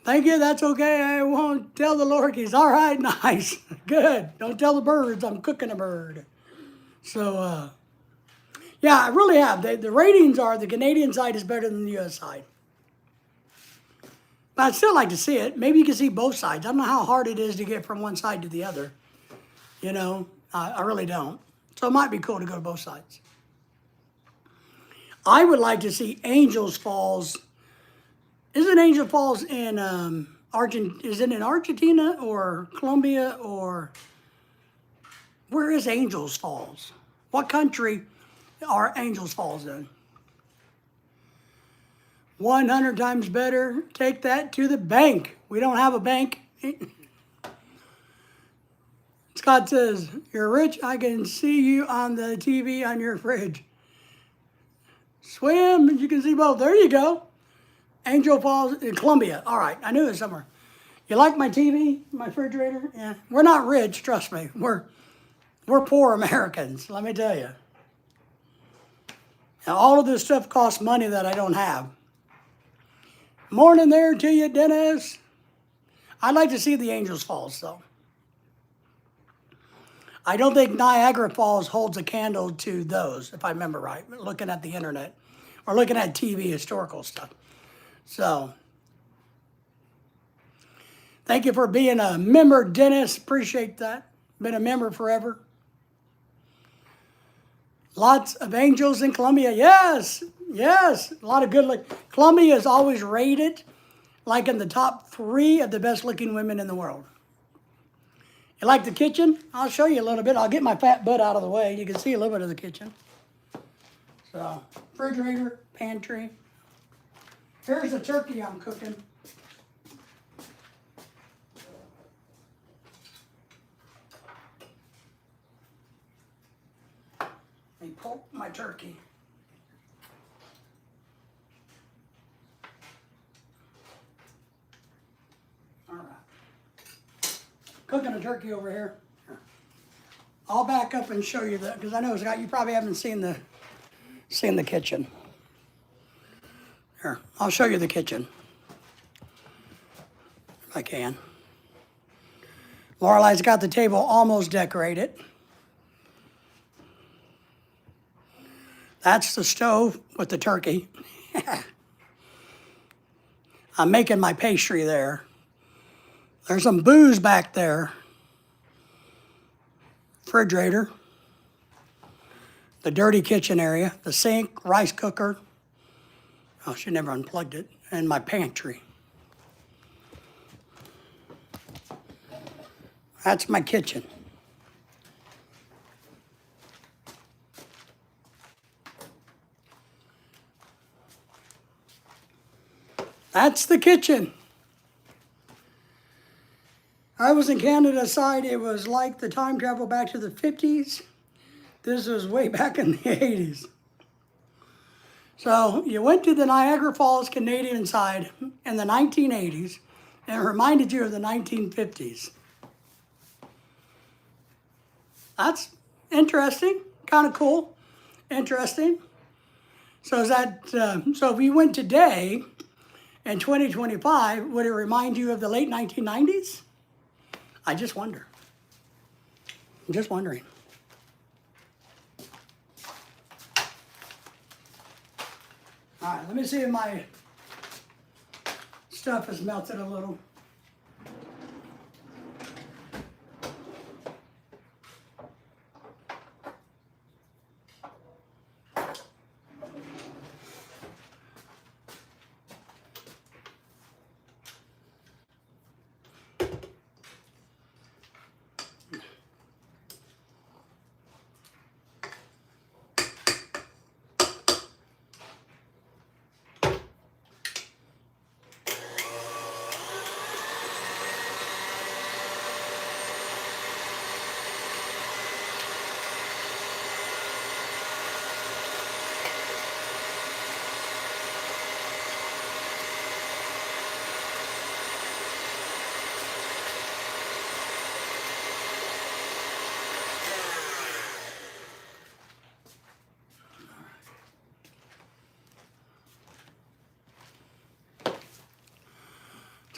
Thank you, that's okay. I won't tell the Lorkies. All right, nice. Good. Don't tell the birds. I'm cooking a bird. So, yeah, I really have. The ratings are the Canadian side is better than the U.S. side. But I'd still like to see it. Maybe you can see both sides. I don't know how hard it is to get from one side to the other. You know, I really don't. So it might be cool to go to both sides. I would like to see Angels Falls. Isn't Angel Falls in Is it in Argentina or Colombia or where is Angels Falls? What country are Angels Falls in? 100 times better. Take that to the bank. We don't have a bank. Scott says, "You're rich. I can see you on the TV on your fridge. Swim, you can see both." There you go. Angel Falls in Colombia. All right, I knew it was somewhere. You like my TV, my refrigerator? Yeah. We're not rich, trust me. We're poor Americans, let me tell you. Now, all of this stuff costs money that I don't have. Morning there to you, Dennis. I'd like to see the Angels Falls, though. I don't think Niagara Falls holds a candle to those, if I remember right, looking at the internet or looking at TV historical stuff. So, thank you for being a member, Dennis. Appreciate that. Been a member forever. Lots of angels in Colombia. Yes, yes. A lot of good look. Colombia is always rated like in the top 3 of the best looking women in the world. You like the kitchen? I'll show you a little bit. I'll get my fat butt out of the way. You can see a little bit of the kitchen. So, refrigerator, pantry. Here's the turkey I'm cooking. Let me pull my turkey. All right. Cooking a turkey over here. I'll back up and show you that because I know Scott, you probably haven't seen the kitchen. Here, I'll show you the kitchen if I can. Lorelei's got the table almost decorated. That's the stove with the turkey. I'm making my pastry there. There's some booze back there. Refrigerator. The dirty kitchen area. The sink, rice cooker. Oh, she never unplugged it. And my pantry. That's my kitchen. That's the kitchen. I was in Canada side. It was like the time travel back to the 50s. This was way back in the 80s. So you went to the Niagara Falls Canadian side in the 1980s and it reminded you of the 1950s. That's interesting, kind of cool, interesting. So is that, so if you went today in 2025, would it remind you of the late 1990s? I just wonder. I'm just wondering. All right, let me see if my stuff has melted a little.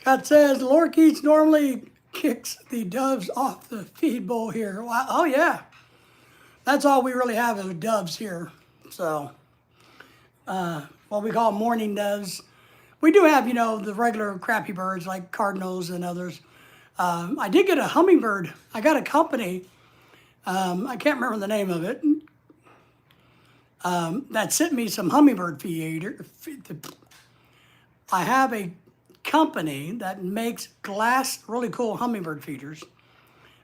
Scott says, Lorkeets normally kicks the doves off the feed bowl here. Wow. Oh, yeah. That's all we really have is doves here. So, what we call mourning doves. We do have, you know, the regular crappy birds like cardinals and others. I did get a hummingbird. I got a company, I can't remember the name of it, that sent me some hummingbird feeder. I have a company that makes glass, really cool hummingbird feeders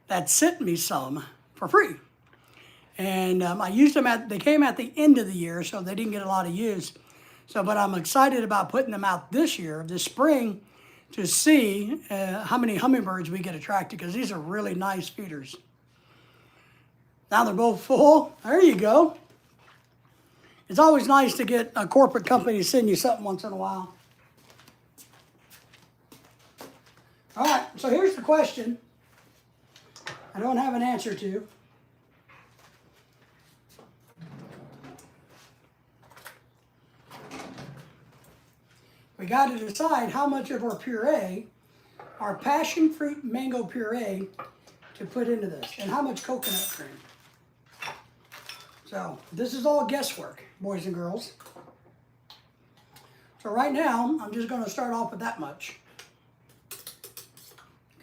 that sent me some for free. And I used them they came at the end of the year, so they didn't get a lot of use. So, but I'm excited about putting them out this year, this spring, to see how many hummingbirds we get attracted, because these are really nice feeders. Now they're both full. There you go. It's always nice to get a corporate company to send you something once in a while. All right, so here's the question I don't have an answer to. We got to decide how much of our puree, our passion fruit mango puree, to put into this, and how much coconut cream. So this is all guesswork, boys and girls. So right now, I'm just going to start off with that much.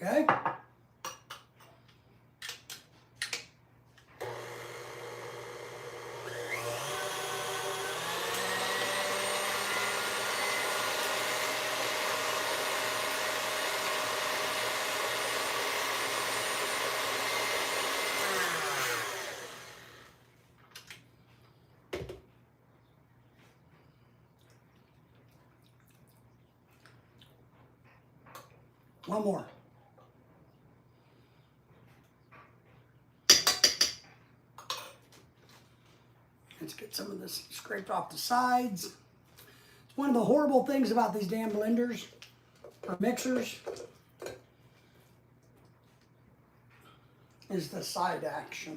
Okay? One more. Let's get some of this scraped off the sides. It's one of the horrible things about these damn blenders or mixers is the side action.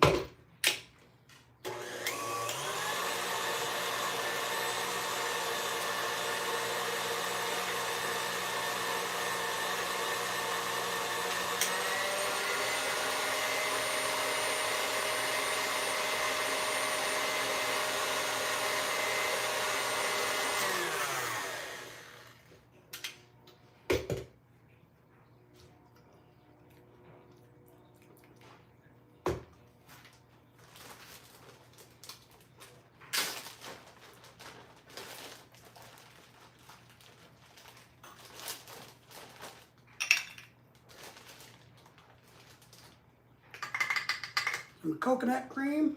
Some coconut cream.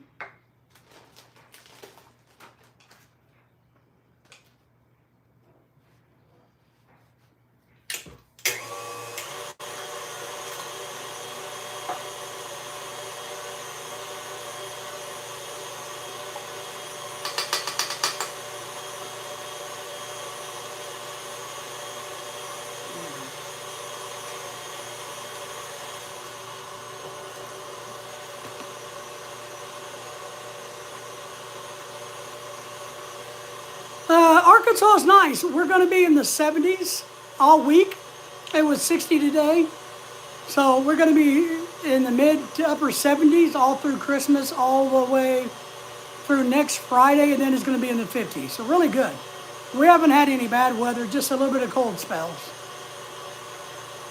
Arkansas is nice. We're going to be in the 70s all week. It was 60 today. So we're going to be in the mid to upper 70s all through Christmas, all the way through next Friday, and then it's going to be in the 50s. So really good. We haven't had any bad weather, just a little bit of cold spells.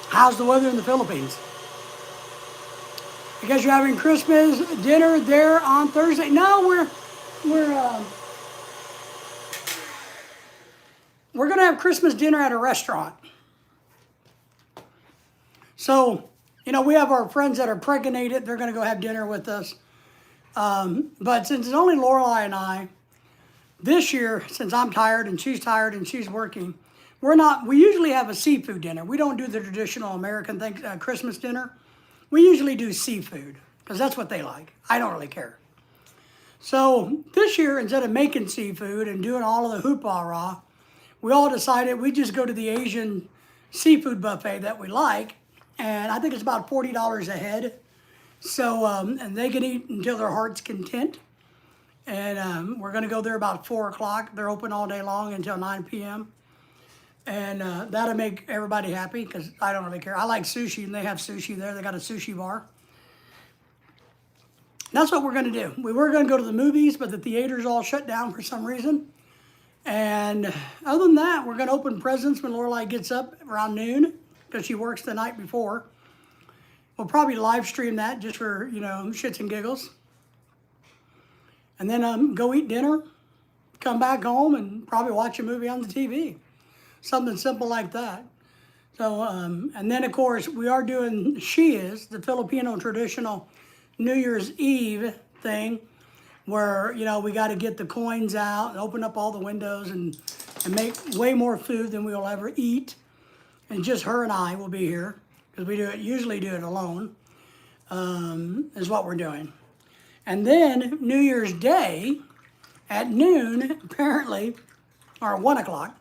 How's the weather in the Philippines? I guess you're having Christmas dinner there on Thursday. No, we're going to have Christmas dinner at a restaurant. So, you know, we have our friends that are pregnated. They're going to go have dinner with us. But since it's only Lorelai and I, this year, since I'm tired and she's working, we usually have a seafood dinner. We don't do the traditional American Christmas dinner. We usually do seafood because that's what they like. I don't really care. So this year, instead of making seafood and doing all of the hoopla, we all decided we'd just go to the Asian seafood buffet that we like. And I think it's about $40 a head. So, and they can eat until their heart's content. And we're going to go there about 4 o'clock. They're open all day long until 9 p.m. And that'll make everybody happy because I don't really care. I like sushi, and they have sushi there. They got a sushi bar. That's what we're going to do. We were going to go to the movies, but the theaters all shut down for some reason. And other than that, we're going to open presents when Lorelai gets up around noon because she works the night before. We'll probably live stream that just for, shits and giggles. And then go eat dinner, come back home, and probably watch a movie on the TV. Something simple like that. So, and then of course, we are doing the Filipino traditional New Year's Eve thing where, we got to get the coins out and open up all the windows and make way more food than we will ever eat. And just her and I will be here because we usually do it alone, is what we're doing. And then New Year's Day at noon, apparently, or 1 o'clock,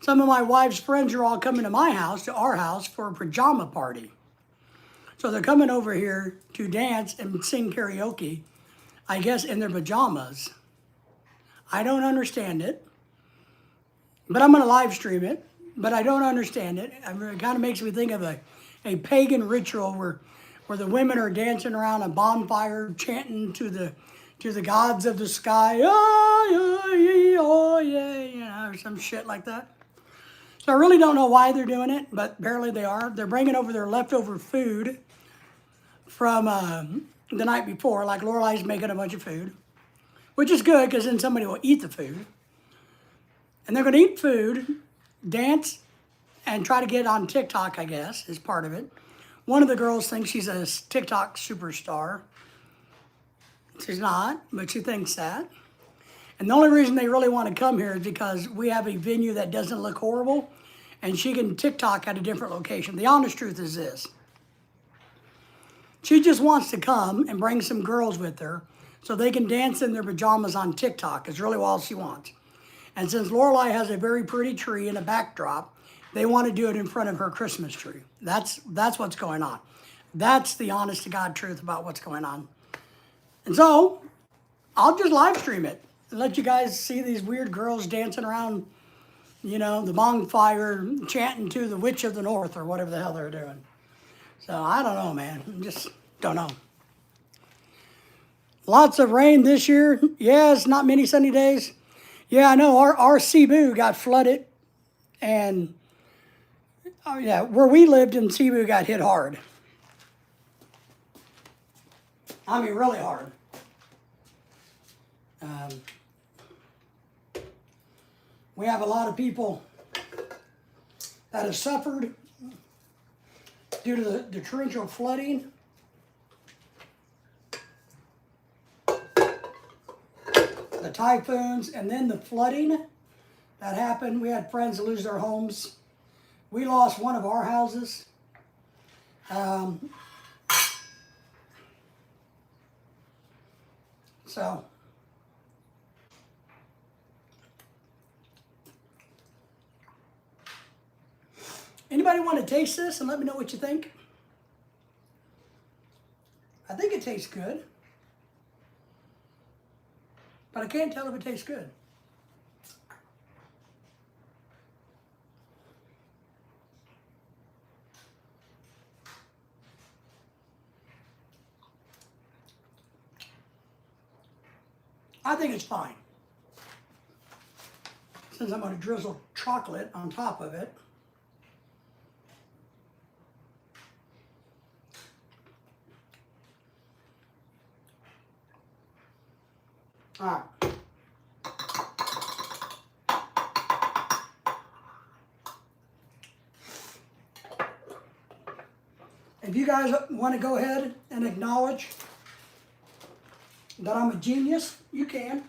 some of my wife's friends are all coming to my house, to our house, for a pajama party. So they're coming over here to dance and sing karaoke, I guess in their pajamas. I don't understand it, but I'm going to live stream it, but I don't understand it. It kind of makes me think of a pagan ritual where the women are dancing around a bonfire chanting to the gods of the sky, oh yeah, or some shit like that. So I really don't know why they're doing it, but apparently they are. They're bringing over their leftover food from the night before, like Lorelai's making a bunch of food, which is good because then somebody will eat the food. And they're going to eat food, dance, and try to get on TikTok, I guess, is part of it. One of the girls thinks she's a TikTok superstar. She's not, but she thinks that. And the only reason they really want to come here is because we have a venue that doesn't look horrible, and she can TikTok at a different location. The honest truth is this. She just wants to come and bring some girls with her so they can dance in their pajamas on TikTok. It's really all she wants. And since Lorelai has a very pretty tree and a backdrop, they want to do it in front of her Christmas tree. That's what's going on. That's the honest to God truth about what's going on. And so, I'll just live stream it and let you guys see these weird girls dancing around, the bonfire, chanting to the Witch of the North or whatever the hell they're doing. So, I don't know, man. Just don't know. Lots of rain this year. Yes, not many sunny days. Yeah, I know. Our Cebu got flooded. And, where we lived in Cebu got hit hard. I mean, really hard. We have a lot of people that have suffered due to the torrential flooding. The typhoons, and then the flooding that happened. We had friends lose their homes. We lost one of our houses. So, anybody want to taste this and let me know what you think? I think it tastes good, but I can't tell if it tastes good. I think it's fine. Since I'm going to drizzle chocolate on top of it. All right. If you guys want to go ahead and acknowledge that I'm a genius, you can.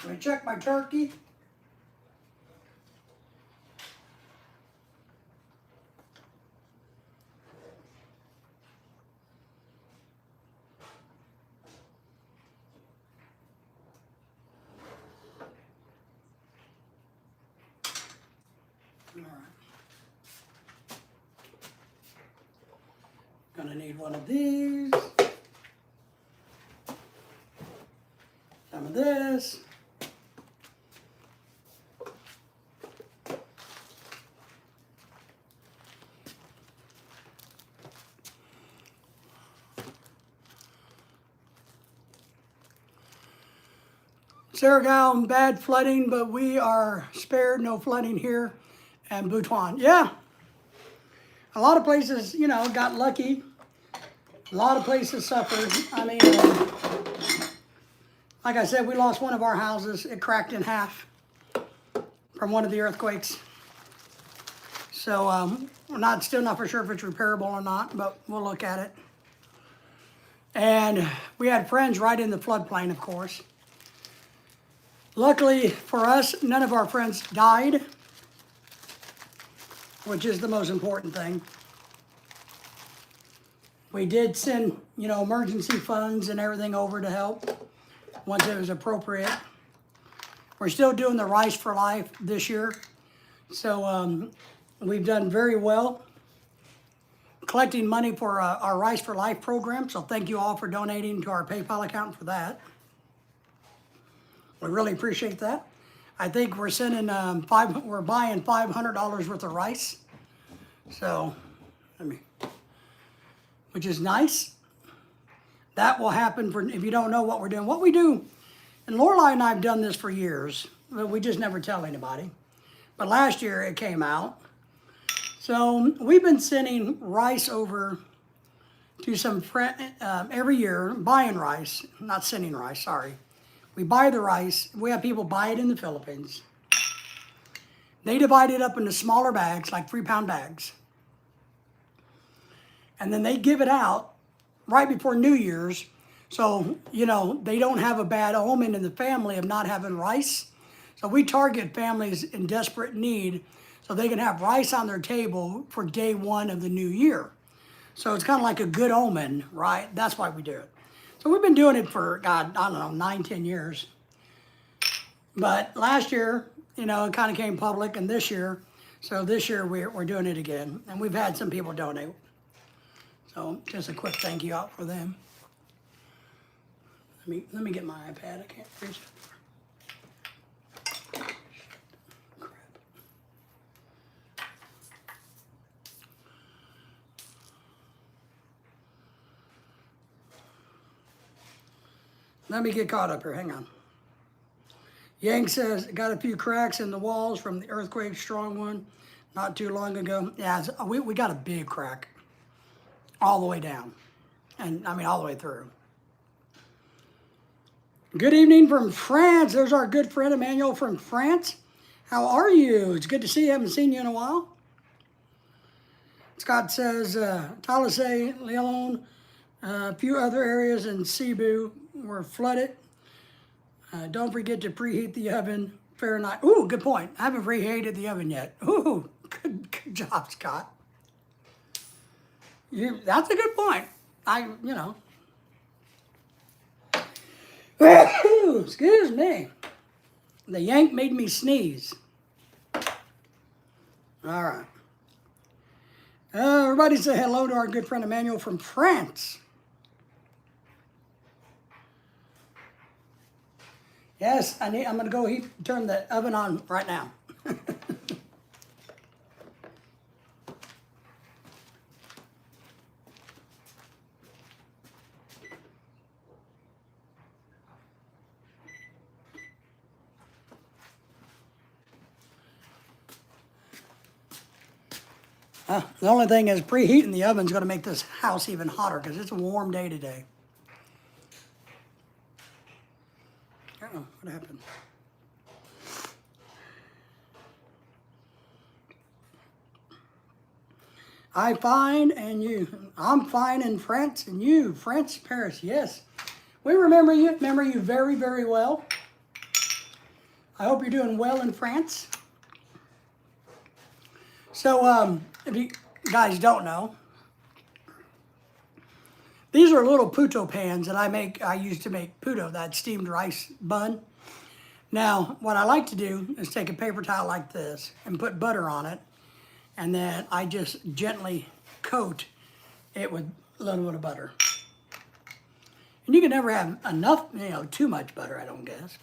Let me check my turkey. All right. Gonna need one of these. Some of this. Saragao, bad flooding, but we are spared. No flooding here. And Butuan. Yeah. A lot of places, you know, got lucky. A lot of places suffered. I mean, like I said, we lost one of our houses. It cracked in half from one of the earthquakes. So we're still not for sure if it's repairable or not, but we'll look at it. And we had friends right in the floodplain, of course. Luckily for us, none of our friends died, which is the most important thing. We did send, you know, emergency funds and everything over to help once it was appropriate. We're still doing the Rice for Life this year. So we've done very well collecting money for our Rice for Life program. So thank you all for donating to our PayPal account for that. We really appreciate that. I think we're sending we're buying $500 worth of rice. So, which is nice. That will happen for, if you don't know what we're doing. What we do, and Lorelai and I have done this for years, but we just never tell anybody. But last year it came out. So we've been sending rice over to some friends every year, buying rice, not sending rice, sorry. We buy the rice. We have people buy it in the Philippines. They divide it up into smaller bags, like 3-pound bags. And then they give it out right before New Year's. So, you know, they don't have a bad omen in the family of not having rice. So we target families in desperate need so they can have rice on their table for day one of the new year. So it's kind of like a good omen, right? That's why we do it. So we've been doing it for, God, I don't know, 9, 10 years. But last year, you know, it kind of came public, and this year we're doing it again. And we've had some people donate. So just a quick thank you out for them. Let me get my iPad. I can't reach it. Crap. Let me get caught up here. Hang on. Yang says, got a few cracks in the walls from the earthquake, strong one, not too long ago. Yeah, we got a big crack all the way down. And I mean, all the way through. Good evening from France. There's our good friend Emmanuel from France. How are you? It's good to see you. Haven't seen you in a while. Scott says, Talisay, Leon, a few other areas in Cebu were flooded. Don't forget to preheat the oven. Fahrenheit. Ooh, good point. I haven't preheated the oven yet. Ooh, good job, Scott. That's a good point. Excuse me. The yank made me sneeze. All right. Everybody say hello to our good friend Emmanuel from France. Yes, I'm going to go turn the oven on right now. The only thing is preheating the oven is going to make this house even hotter because it's a warm day today. Uh-oh, what happened? I'm fine, and you. I'm fine in France, and you. France, Paris, yes. We remember you very, very well. I hope you're doing well in France. So, if you guys don't know, these are little puto pans that I use to make puto, that steamed rice bun. Now, what I like to do is take a paper towel like this and put butter on it, and then I just gently coat it with a little bit of butter. And you can never have enough, too much butter, I don't guess.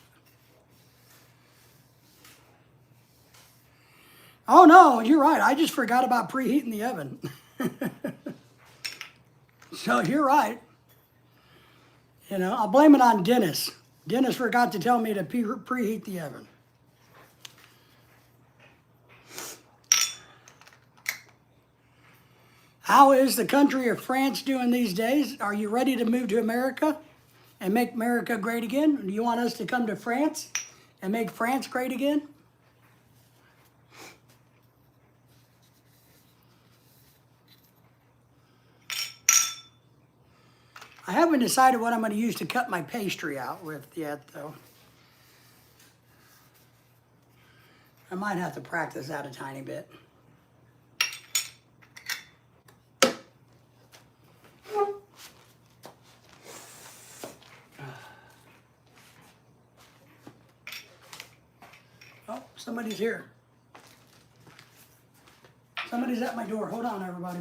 Oh no, you're right. I just forgot about preheating the oven. So you're right. I'll blame it on Dennis. Dennis forgot to tell me to preheat the oven. How is the country of France doing these days? Are you ready to move to America and make America great again? Do you want us to come to France and make France great again? I haven't decided what I'm going to use to cut my pastry out with yet, though. I might have to practice that a tiny bit. Oh, somebody's here. Somebody's at my door. Hold on, everybody.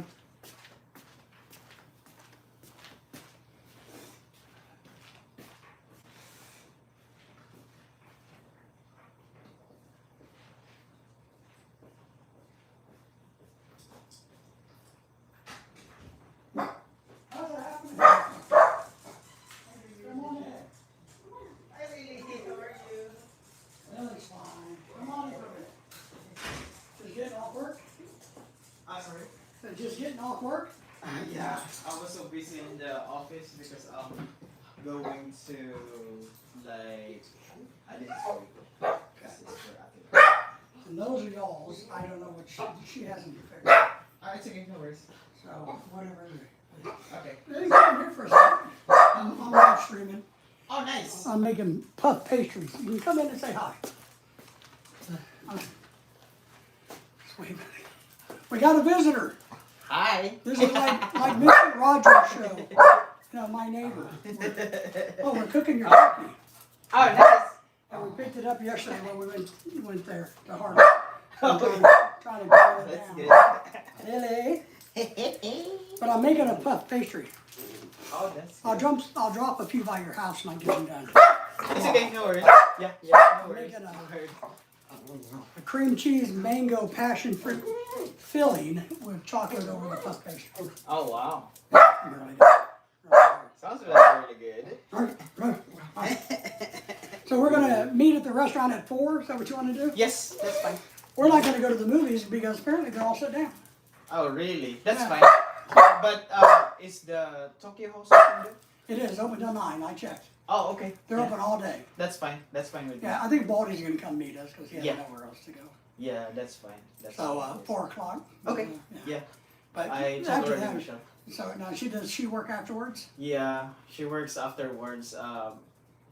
Just getting off work? Yeah, I was so busy in the office because I'm going to like I didn't sleep. And those are y'all's. I don't know what she hasn't figured out. It's okay, no worries. So, whatever. Okay. Hey, come here for a second. I'm live streaming. Oh, nice. I'm making puff pastries. You can come in and say hi. Sweet. We got a visitor. Hi. This is like Mr. Rogers' show. You know, my neighbor. Oh, we're cooking your turkey. Oh, nice. And we picked it up yesterday when we went there to Harvard. Trying to boil it That's down. Really? good. But I'm making a puff pastry. Oh, that's I'll drop a few by your house when I get them done. It's okay, no worries. Yeah, no worries. Making No worries. a cream cheese mango passion fruit filling with chocolate over the puff pastry. Oh, wow. Really good. Sounds really good. So we're gonna meet at the restaurant at 4. Is that what you want to do? Yes, that's fine. We're not gonna go to the movies because apparently they're all shut down. Oh, really? That's Yeah. fine. But is the Tokyo House open there? It is open till 9. I checked. Oh, okay. They're Yeah. open all day. That's fine. That's fine with me. Yeah, I think Baldy's gonna come meet us because he has Yeah. nowhere else to go. Yeah, that's fine. That's So fine. 4 o'clock. Okay. Yeah. Yeah. But I told after her that, Michelle. so now she work afterwards? Yeah, she works afterwards.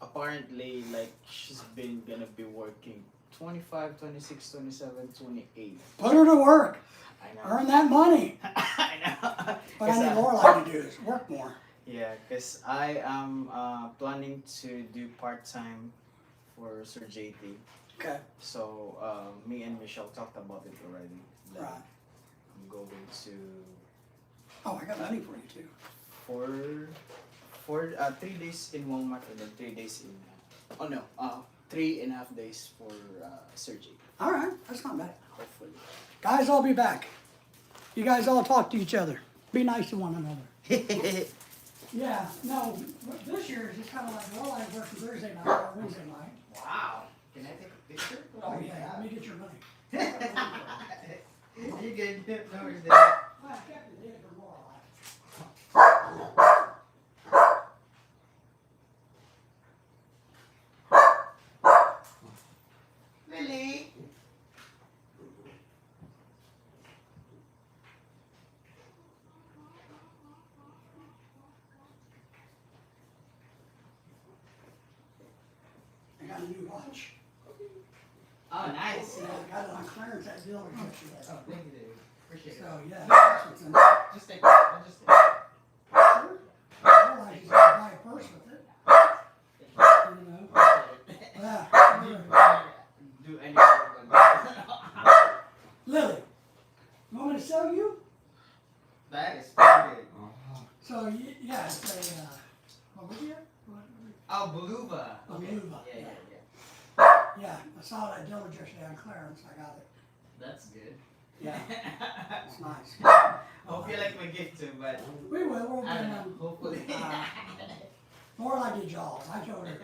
Apparently, like, she's been gonna be working 25, 26, 27, 28. Put her to work. I know. Earn that money. I know. What I 'Cause, need Lorelai to do is work more. Yeah, because I am planning to do part-time for Sir JT. Okay. So, me and Michelle talked about it already. That Right. I'm going to Oh, I got money for you too. for 3 days in Walmart and then 3 days in 3.5 days for surgery. All right, that's not bad. Hopefully. Guys, I'll be back. You guys all talk to each other. Be nice to one another. Yeah, no, this year is just kind of like, well, I work Thursday night or Wednesday night. Wow. Can I take a picture? Oh, yeah, let me get your money. You good? No worries. Well, I kept it in for Lorelai. Really? I got a new watch. Oh, nice. Yeah, I got it on clearance at dealer yesterday. Oh, thank you, David. Appreciate So, it. yeah, that's what's in there. Just take it. I'll just take it. Sure. Lorelai, she's gonna buy a purse with it. You know? Yeah. Do any work on that. Lily, you want me to sell you? That is pretty good. So, yeah, it's a, what was it? Oh, Beluga. Okay. Beluga, Yeah, yeah. yeah, yeah. Yeah, I saw it at dealer yesterday on clearance. I got it. That's good. Yeah, it's nice. I hope you like my gift too, but We will. We'll I get don't know. them. Hopefully. More like your jaws. I told her.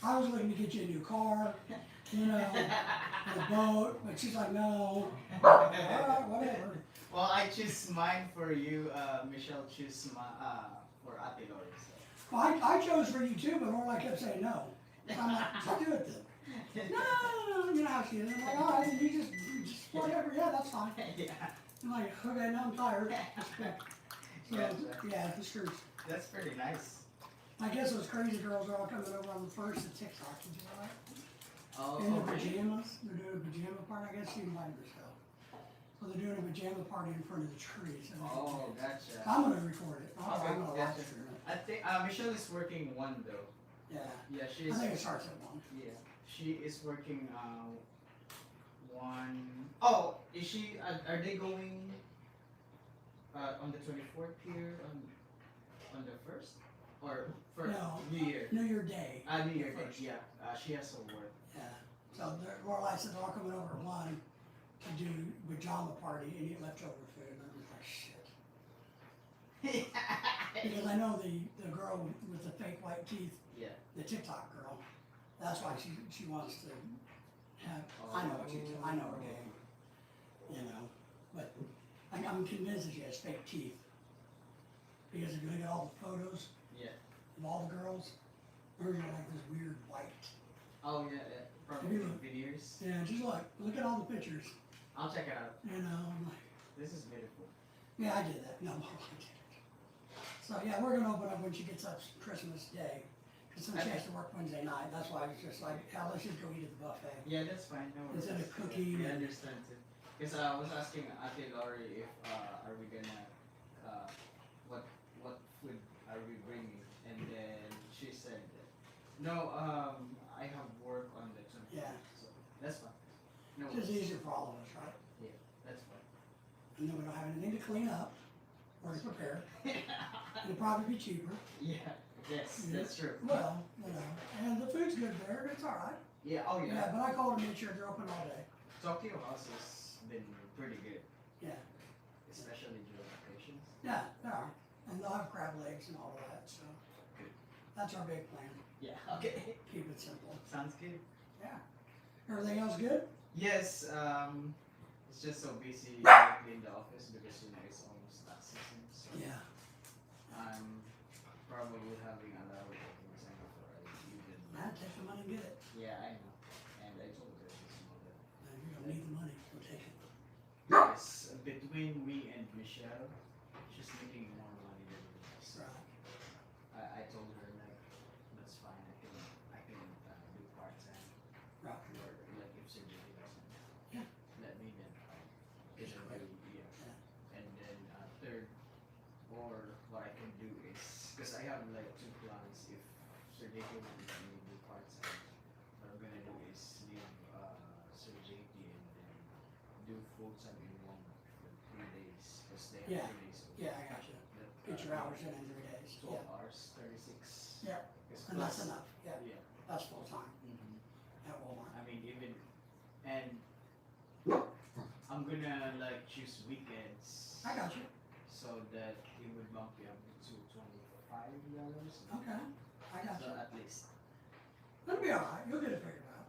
I was looking to get you a new car, you know, and a boat, but she's like, no. All right, whatever. Well, I choose mine for you. Michelle choose my for Ate Lori. So. Well, I chose for you too, but Lorelai kept saying no. So I'm like, just do it then. No, you know how she is. I'm like, all right, you just whatever. Yeah, that's fine. Yeah. I'm like, okay, now I'm tired. So, Gotcha. yeah, for sure. That's pretty nice. I guess those crazy girls are all coming over on the first of TikTok. Did you know that? Oh, In their really? pajamas. They're doing a pajama party. I guess she invited herself. So they're doing a pajama party in front of the tree. So Oh, gotcha. I'm gonna record it. I'm Okay, gonna gotcha. live stream it. I think Michelle is working one though. Yeah. Yeah, she I is. think it starts at 1. Yeah, she is working one. Oh, is she? Are they going on the 24th here on the first or first No. New Year? New Year Day. New Year Day. First. Yeah, she has to work. Yeah. So Lorelai said they're all coming over at 1 to do pajama party and eat leftover food. And I'm just like, shit. Because I know the girl with the fake white teeth, Yeah. the TikTok girl, that's why she wants to have, I know what she's doing, I know her game, you know, but I'm convinced that she has fake teeth. Because if you look at all the photos Yeah. of all the girls, hers are like this weird white. Oh yeah, yeah. Probably Have you- veneers. Yeah, just look at all the pictures, I'll check it out. you know, I'm like, This is beautiful. yeah, I did that, no, I did it. So yeah, we're gonna open up when she gets up Christmas Day. Because since she has to work Wednesday night, that's why it's just like, hell, let's just go eat at the buffet. Yeah, that's fine. No worries. Instead of cooking Yeah, I and- understand too. Because I was asking Ate Lori if are we gonna what food are we bringing, and then she said that, no, I have work on the 20th. Yeah. So that's fine. No It's just worries. easier for all of us, right? Yeah, that's fine. And then we don't have anything to clean up or to prepare. It'll probably be cheaper. Yeah. Yes, that's true. Well, you know, and the food's good there, it's all right. Yeah. Oh Yeah, yeah. but I called to make sure they're open all day. Tokyo House has been pretty good, Yeah, especially during vacations. yeah, they are. And they'll have crab legs and all of that, so. Good. That's our big plan. Yeah. Okay. Keep it simple. Sounds good. Yeah. Everything else good? Yes, it's just so busy in the office because you know it's almost tax season. So Yeah. I'm probably having a lot of things I know for even. Man, take the money and get it. Yeah, I know. And I told her this morning. Man, you don't need the money, so take it. Yes, between me and Michelle, she's making more money than me. So Right. I told her like that's fine. I can do part time Right. or like if surgery doesn't. Yeah. Let me then. Because I do yeah. Yeah. And then third, or what I can do is because I have like 2 plans if surgery will let me do part time. What I'm gonna do is leave surgery and then do full time in 1 month for 3 days. Because they Yeah. have 3 days. Yeah, I got you. Get your hours in 3 days. 12 Yeah. hours, 36. Yeah. It's And that's plus- enough. Yeah, Yeah. that's full time Mhm. at Walmart. I mean, even and I'm gonna like choose weekends I got you. so that it would bump you up to $25. Okay. I got So you. at least, That'll be all right. You'll get it figured out.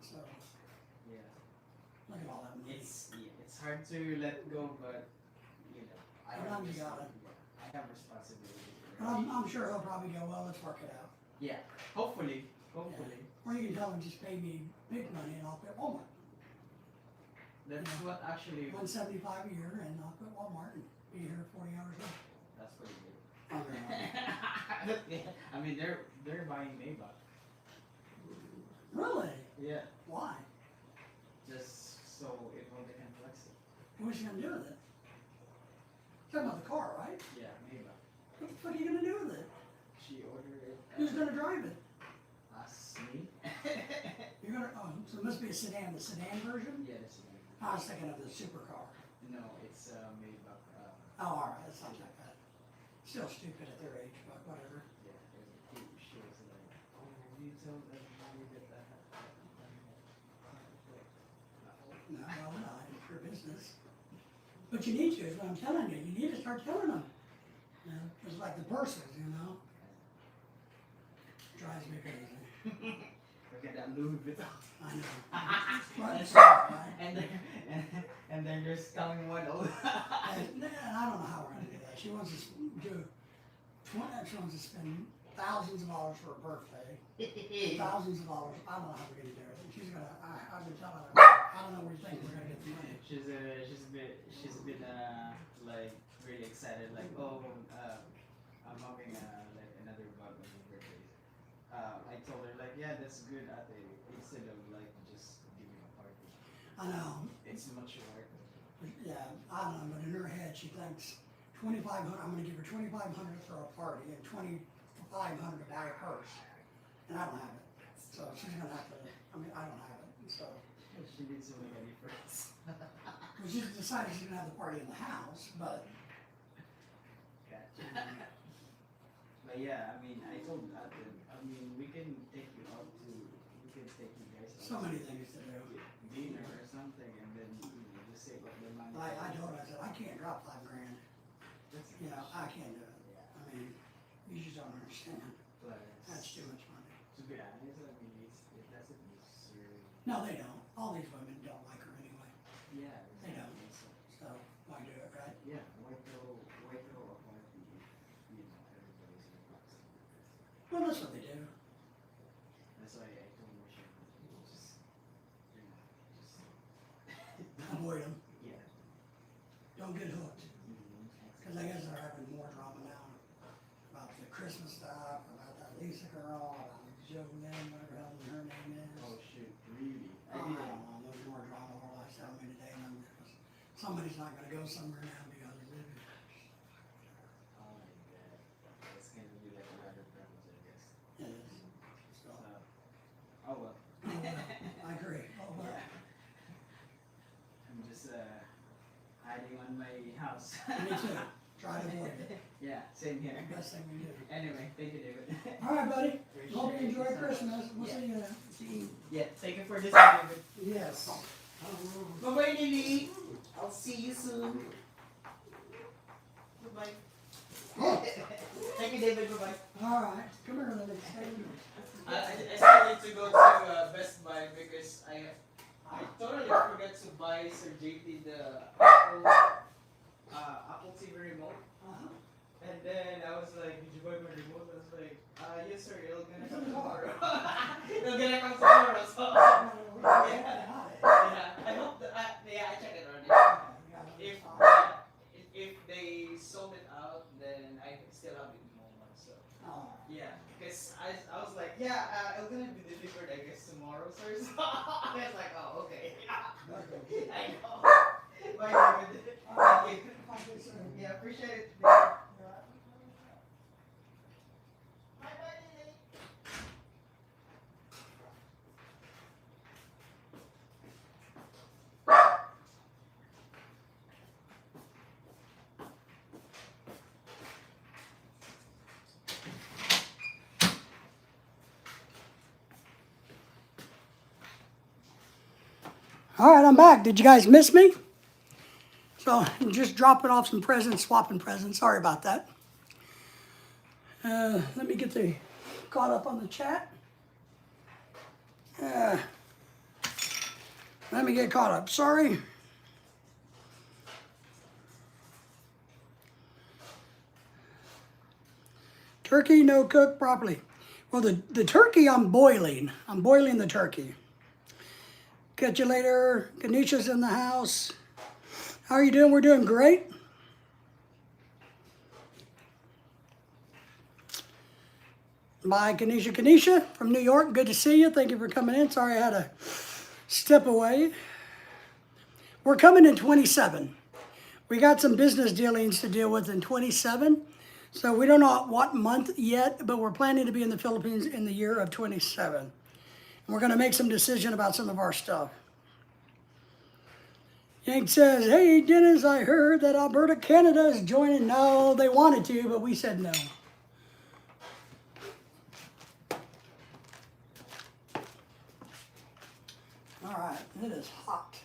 So yeah. look at all that money. It's hard to let go, but you know, I have Sometimes you gotta. I have responsibility. But I'm sure he'll probably go, well, let's work it out. Yeah, hopefully. Or you can tell him just pay me big money and I'll quit Walmart. That's what actually. $175 a year and I'll quit Walmart and be here 40 hours a week. That's pretty good. Okay. I mean, they're buying Maybach. Really? Yeah. Why? Just so if they can flex it. What's you gonna do with it? Talking about the car, right? Yeah, Maybach. What the fuck are you gonna do with it? She ordered it. Who's gonna drive it? Us, me. You're gonna, oh, so it must be a sedan, the sedan version? Yeah, that's me. I was thinking of the supercar. No, it's Maybach. Oh, all right, that sounds like that. Still stupid at their age, but whatever. Yeah, she was like, oh, you tell everybody that No, no, it's your business. But you need to, is what I'm telling you. You need to start telling them. You know, it's like the purses, you know? Drives me crazy. look at that Louis Vuitton. I know. But it's not, right? And then you're telling one old. And I don't know how we're gonna do that. She wants to do, she wants to spend thousands of dollars for a birthday. Thousands of dollars. I don't know how we're gonna do it. She's gonna. I've been telling her. I don't know where you think we're gonna get the money. She's a bit like really excited, like, oh, I'm having like another bug on your birthday. I told her, like, yeah, that's good, ate, instead of like just giving a party. I know. It's much work. Yeah, I don't know, but in her head she thinks 2,500. I'm gonna give her 2,500 to throw a party and 2,500 to buy a purse, and I don't have it. So she's gonna have to. I mean, I don't have it. So She needs to make any friends. well, she's decided she's gonna have the party in the house, but But yeah, I mean, I told Ate, I mean, we can take you out to, we can take you guys out so many things to do. dinner or something, and then just save up the money. I told her, I said, I can't drop $5,000. That's You know, I can't do it. I mean, you just don't understand. Plus, That's too much money. to be honest, I mean, it doesn't necessarily. No, they don't. All these women don't like her anyway. Yeah, They don't. exactly. So why do it, right? Yeah, why throw a party if, you know, everybody's relaxed? Well, that's what they do. That's why I told Michelle, just, you know, just. Avoid them. Yeah. Don't get hooked. Mm-hmm. Because I guess they're having more drama now about the Christmas stuff, about that Lisa girl, about Joe Lynn, whatever hell her name is. Oh shoot, really? I don't know. There's more drama over the last time today. And somebody's not going to go somewhere now because of it. Oh my god. It's gonna be like a lot of problems, I guess. It is. So, Oh well. I agree. Oh, well. I'm just hiding on my house. Me too. Try to avoid it. Yeah, same here. Best thing we do. Anyway, thank you, David. All right, buddy. Hope you enjoy Appreciate it so Christmas. much. We'll Yeah. see you then. See Yeah, thank you for this, David. you. Yes. Bye bye, Lily. I'll see you soon. Bye bye. Thank you, David. Bye bye. All right. Come here, Lily. Stay with me. I still need to go to Best Buy because I totally forgot to buy Sir JT the Apple TV remote. Uh-huh. And then I was like, did you buy my remote? I was like, yes sir, it'll gonna come tomorrow. It'll gonna come tomorrow, so yeah. I hope that yeah, I checked it already. If they sold it out, then I can still have it in moment. So yeah, because I was like, yeah, it's gonna be delivered I guess tomorrow, sir. So I was like, oh okay. I know. Bye, David. Thank you. Yeah, appreciate it. Bye bye, Lily. All right, I'm back. Did you guys miss me? So I'm just dropping off some presents, swapping presents. Sorry about that. Let me get caught up on the chat. Let me get caught up. Sorry. Turkey no cooked properly. Well, the turkey I'm boiling. I'm boiling the turkey. Catch you later. Kanisha's in the house. How are you doing? We're doing great. Bye, Kanisha. Kanisha from New York. Good to see you. Thank you for coming in. Sorry I had to step away. We're coming in 27. We got some business dealings to deal with in 27. So we don't know what month yet, but we're planning to be in the Philippines in the year of 27. And we're going to make some decision about some of our stuff. Yank says, hey, Dennis, I heard that Alberta, Canada is joining. No, they wanted to, but we said no. All right, it is hot.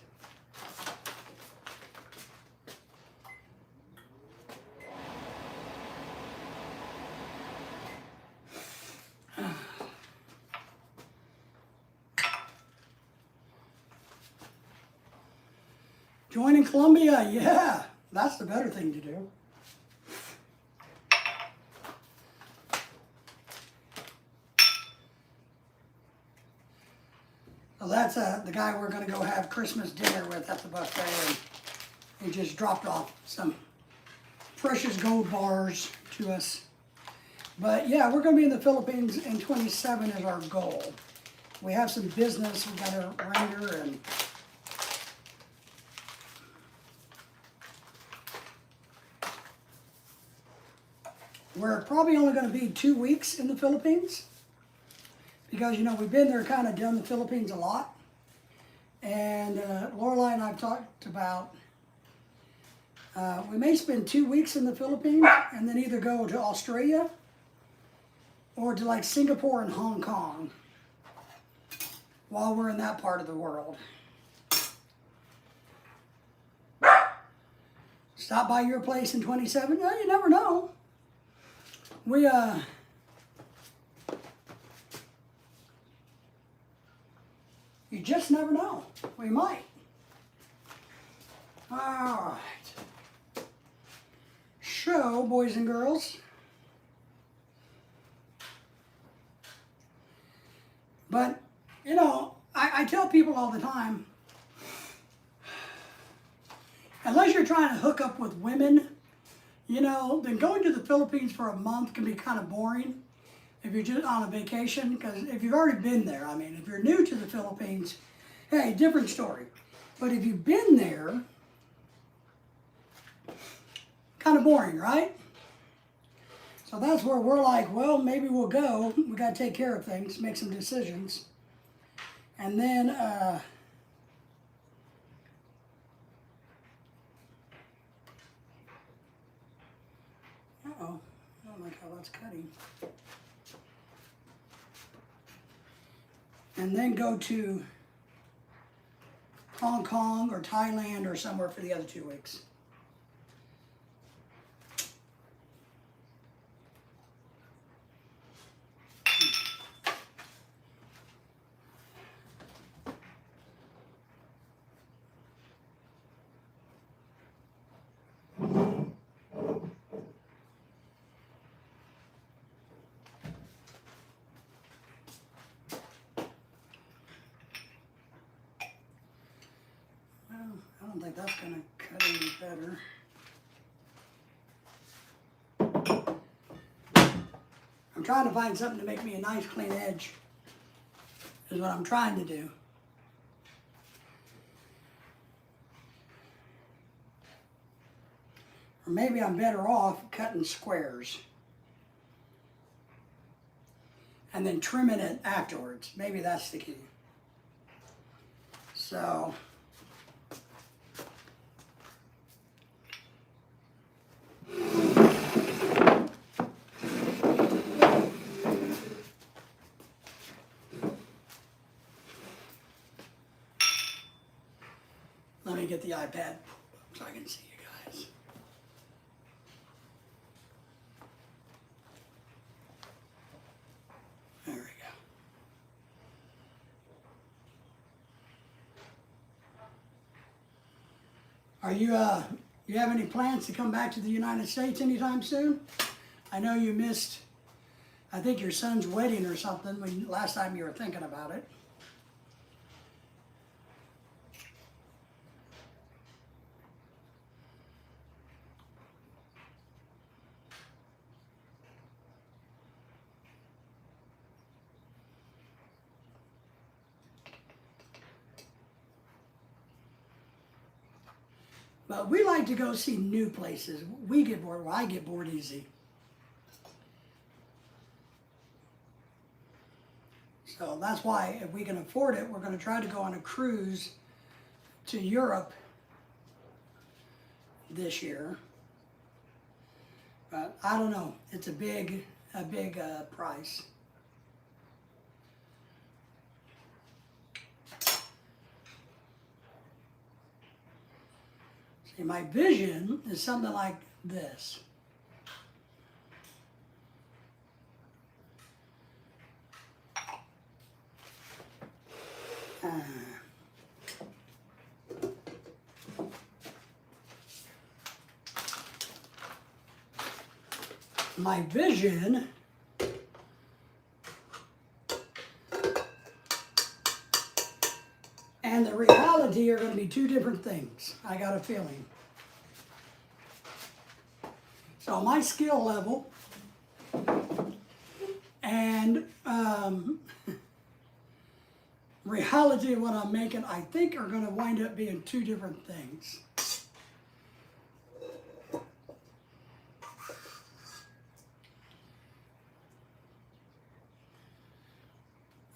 Join in Colombia, yeah. That's the better thing to do. So that's the guy we're going to go have Christmas dinner with at the buffet. And he just dropped off some precious gold bars to us. But yeah, we're going to be in the Philippines in 27 is our goal. We have some business we got to render, and we're probably only going to be 2 weeks in the Philippines because, you know, we've been there, kind of done the Philippines a lot. And Lorelai and I have talked about we may spend 2 weeks in the Philippines and then either go to Australia or to like Singapore and Hong Kong while we're in that part of the world. Stop by your place in 27? Well, you never know. We, you just never know. We might. All right. So, boys and girls. But, you know, I tell people all the time, unless you're trying to hook up with women, you know, then going to the Philippines for a month can be kind of boring if you're just on a vacation, because if you've already been there, I mean, if you're new to the Philippines, hey, different story. But if you've been there, kind of boring, right? So that's where we're like, well, maybe we'll go. We got to take care of things, make some decisions. And then, uh-oh, I don't like how that's cutting. And then go to Hong Kong or Thailand or somewhere for the other 2 weeks. I don't think that's going to cut any better. I'm trying to find something to make me a nice clean edge, is what I'm trying to do. Or maybe I'm better off cutting squares and then trimming it afterwards. Maybe that's the key. So, let me get the iPad so I can see you guys. There we go. Are you have any plans to come back to the United States anytime soon? I know you missed, I think, your son's wedding or something when last time you were thinking about it. But we like to go see new places. We get bored. Well, I get bored easy. So that's why, if we can afford it, we're going to try to go on a cruise to Europe this year. But I don't know. It's a big price. See, my vision is something like this. my vision and the reality are going to be two different things. I got a feeling. So my skill level and reality of what I'm making, I think, are going to wind up being two different things.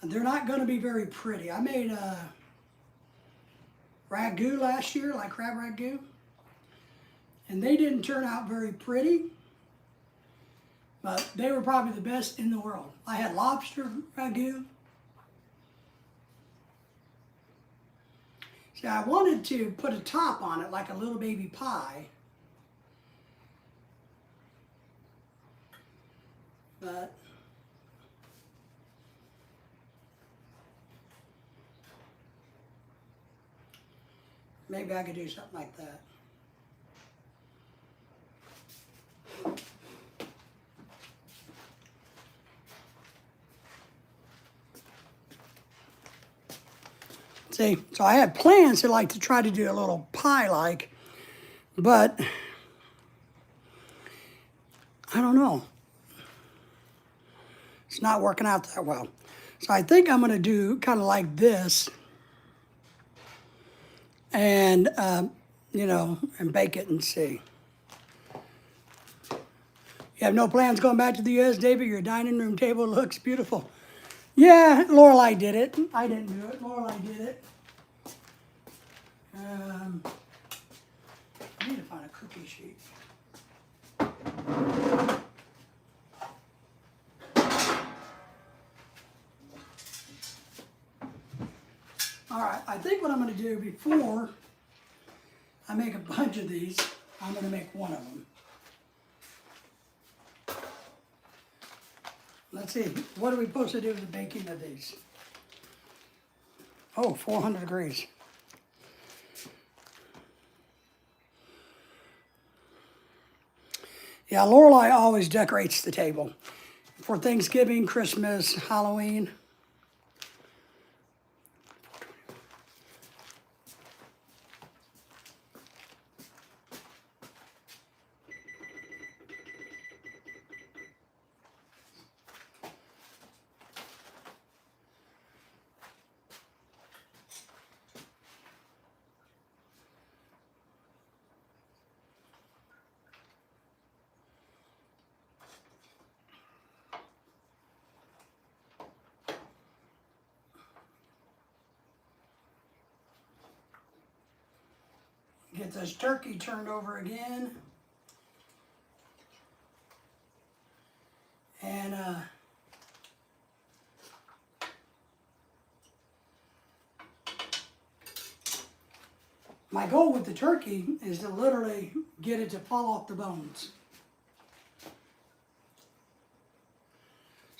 They're not going to be very pretty. I made a ragu last year, like crab ragu, and they didn't turn out very pretty, but they were probably the best in the world. I had lobster ragu. See, I wanted to put a top on it like a little baby pie, but maybe I could do something like that. See, so I had plans to like to try to do a little pie-like, but I don't know. It's not working out that well. So I think I'm going to do kind of like this and, you know, and bake it and see. You have no plans going back to the U.S., David? Your dining room table looks beautiful. Yeah, Lorelai did it. I didn't do it. Lorelai did it. I need to find a cookie sheet. All right, I think what I'm going to do before I make a bunch of these, I'm going to make one of them. Let's see, what are we supposed to do with the baking of these? Oh, 400 degrees. Yeah, Lorelai always decorates the table for Thanksgiving, Christmas, Halloween. Get this turkey turned over again. And my goal with the turkey is to literally get it to fall off the bones.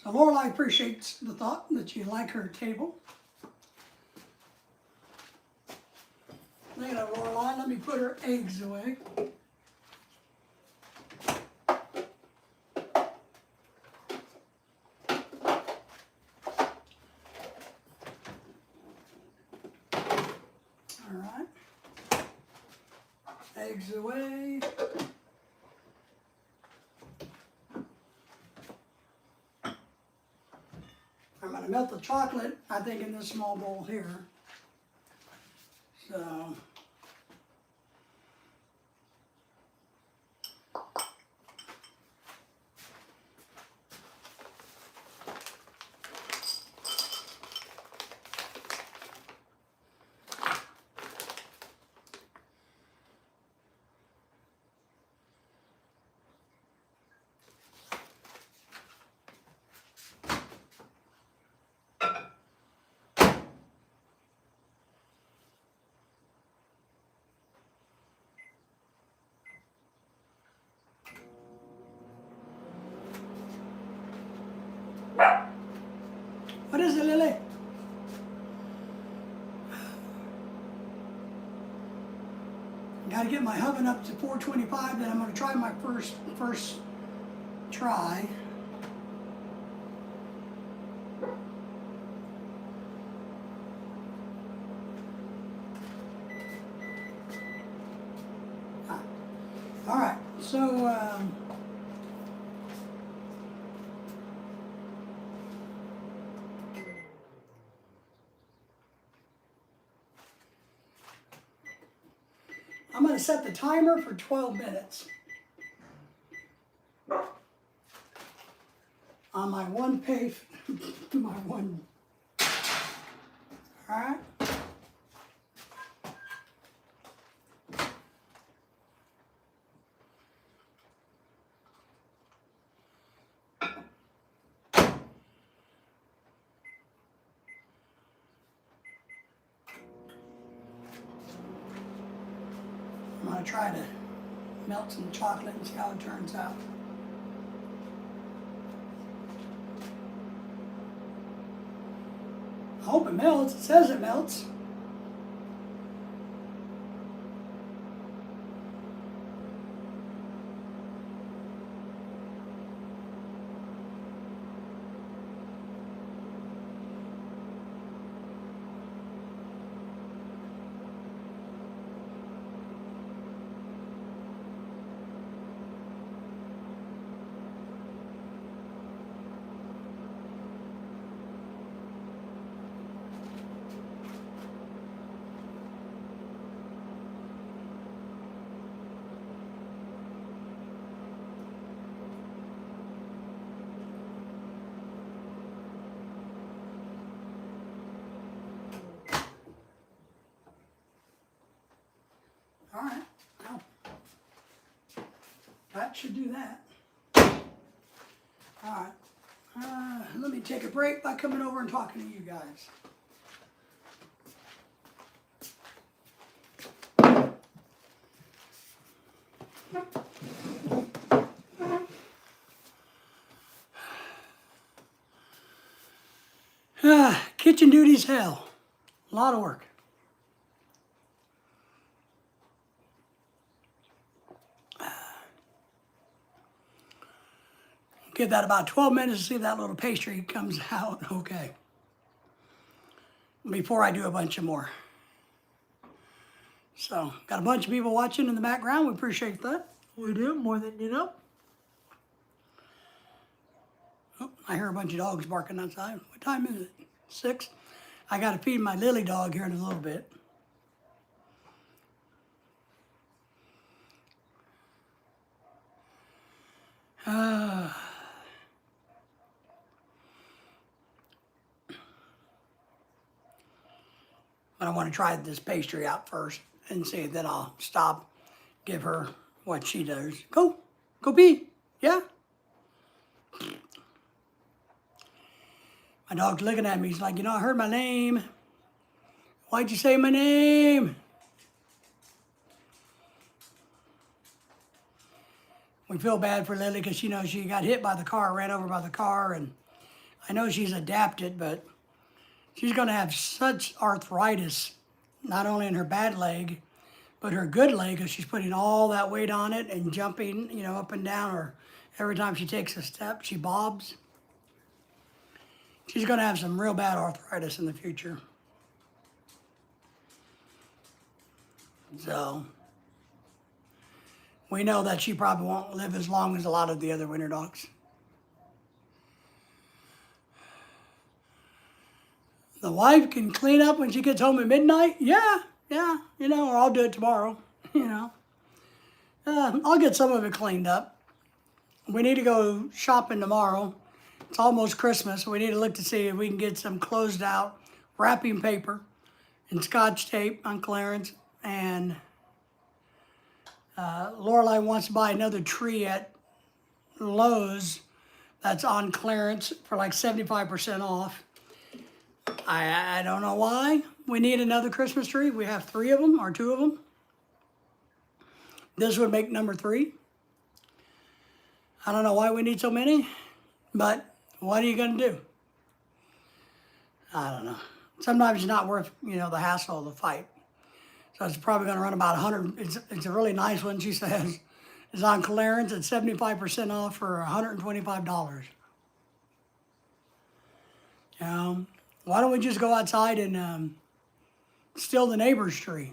So Lorelai appreciates the thought that you like her table. Look at that, Lorelai. Let me put her eggs away. All right. Eggs away. I'm going to melt the chocolate, I think, in this small bowl here. So, what is it, Lily? Got to get my oven up to 425, then I'm going to try my first try. All right, so I'm going to set the timer for 12 minutes on my one page, my one. All right. I'm going to try to melt some chocolate and see how it turns out. I hope it melts. It says it melts. All right, well, that should do that. All right, let me take a break by coming over and talking to you guys. Kitchen duty's hell. A lot of work. Give that about 12 minutes to see if that little pastry comes out okay. Before I do a bunch of more. So, got a bunch of people watching in the background. We appreciate that. We do, more than you know. Oh, I hear a bunch of dogs barking outside. What time is it? 6? I got to feed my Lily dog here in a little bit. But I want to try this pastry out first and see, then I'll stop, give her what she does. Go pee, yeah? My dog's looking at me, he's like, I heard my name. Why'd you say my name? We feel bad for Lily because, she got hit by the car, ran over by the car, and I know she's adapted, but she's going to have such arthritis, not only in her bad leg, but her good leg, because she's putting all that weight on it and jumping, up and down, or every time she takes a step, she bobs. She's going to have some real bad arthritis in the future. So, we know that she probably won't live as long as a lot of the other winter dogs. The wife can clean up when she gets home at midnight? Yeah, or I'll do it tomorrow, I'll get some of it cleaned up. We need to go shopping tomorrow. It's almost Christmas. We need to look to see if we can get some closed out wrapping paper and Scotch tape on clearance. And Lorelai wants to buy another tree at Lowe's that's on clearance for like 75% off. I don't know why we need another Christmas tree. We have 3 of them or 2 of them. This would make number 3. I don't know why we need so many, but what are you going to do? I don't know. Sometimes it's not worth, the hassle of the fight. So it's probably going to run about 100. It's a really nice one, she says. is on clearance at 75% off for $125. Why don't we just go outside and steal the neighbor's tree?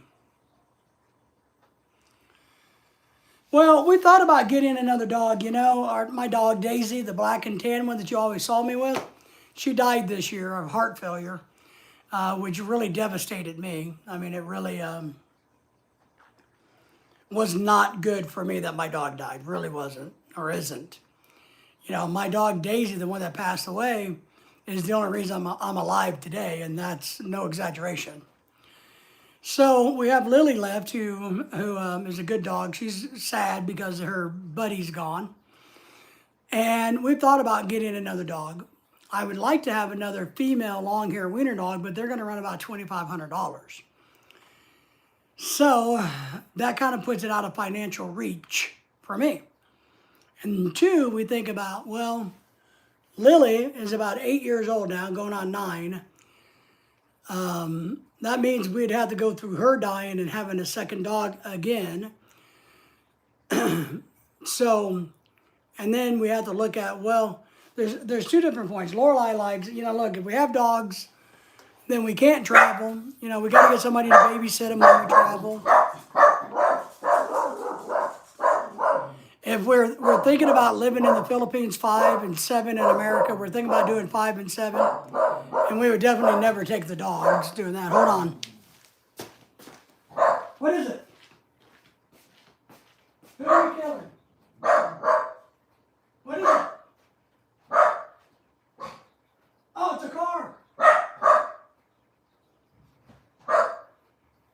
Well, we thought about getting another dog. My dog Daisy, the black and tan one that you always saw me with, she died this year of heart failure, which really devastated me. I mean, it really was not good for me that my dog died. Really wasn't, or isn't. My dog Daisy, the one that passed away, is the only reason I'm alive today, and that's no exaggeration. So we have Lily left, who is a good dog. She's sad because her buddy's gone. And we've thought about getting another dog. I would like to have another female long-hair wiener dog, but they're going to run about $2,500. So that kind of puts it out of financial reach for me. And two, we think about, well, Lily is about 8 years old now, going on 9. That means we'd have to go through her dying and having a second dog again. So, and then we have to look at, well, there's 2 different points. Lorelei likes, look, if we have dogs, then we can't travel. We got to get somebody to babysit them when we travel. If we're thinking about living in the Philippines 5 and 7 in America, we're thinking about doing 5 and 7. And we would definitely never take the dogs doing that. Hold on. What is it? Who are you killing? What is it? Oh, it's a car.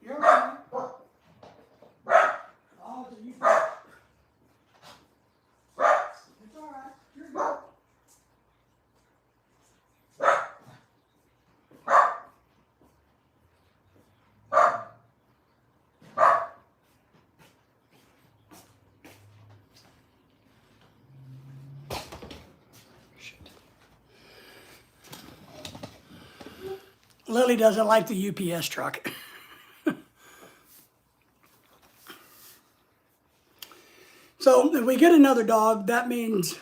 You're right. Oh, it's a you. It's all right. You're good. Lily doesn't like the UPS truck. So if we get another dog, that means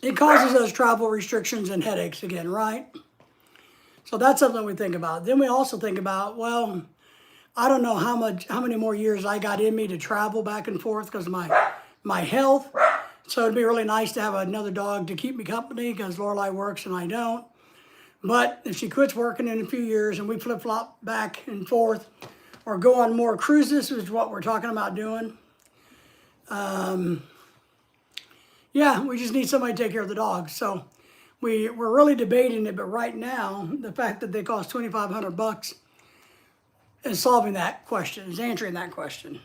it causes us travel restrictions and headaches again, right? So that's something we think about. Then we also think about, well, I don't know how many more years I got in me to travel back and forth because of my health. So it'd be really nice to have another dog to keep me company because Lorelei works and I don't. But if she quits working in a few years and we flip-flop back and forth or go on more cruises, which is what we're talking about doing, yeah, we just need somebody to take care of the dogs. So we're really debating it, but right now, the fact that they cost $2,500 is solving that question, is answering that question.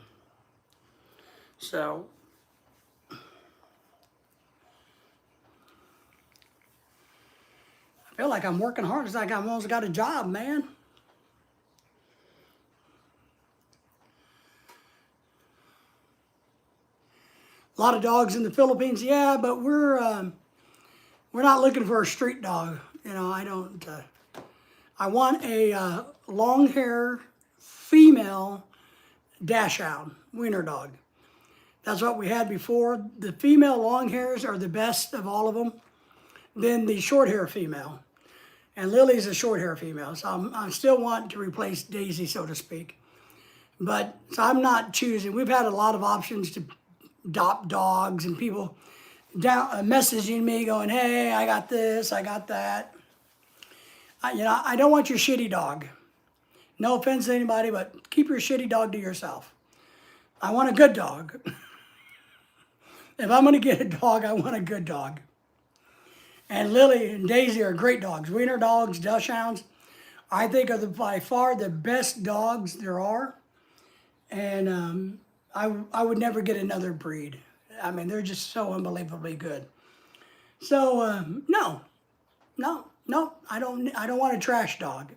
So I feel like I'm working hard. It's like I've almost got a job, man. A lot of dogs in the Philippines, yeah, but we're not looking for a street dog. I don't. I want a long hair female dachshund wiener dog. That's what we had before. The female long hairs are the best of all of them. Then the short hair female. And Lily's a short hair female, so I still want to replace Daisy, so to speak. But, so I'm not choosing. We've had a lot of options to adopt dogs and people messaging me going, hey, I got this, I got that. I don't want your shitty dog. No offense to anybody, but keep your shitty dog to yourself. I want a good dog. If I'm going to get a dog, I want a good dog. And Lily and Daisy are great dogs. Wiener dogs, dachshunds, I think are by far the best dogs there are. And I would never get another breed. I mean, they're just so unbelievably good. So no, I don't want a trash dog.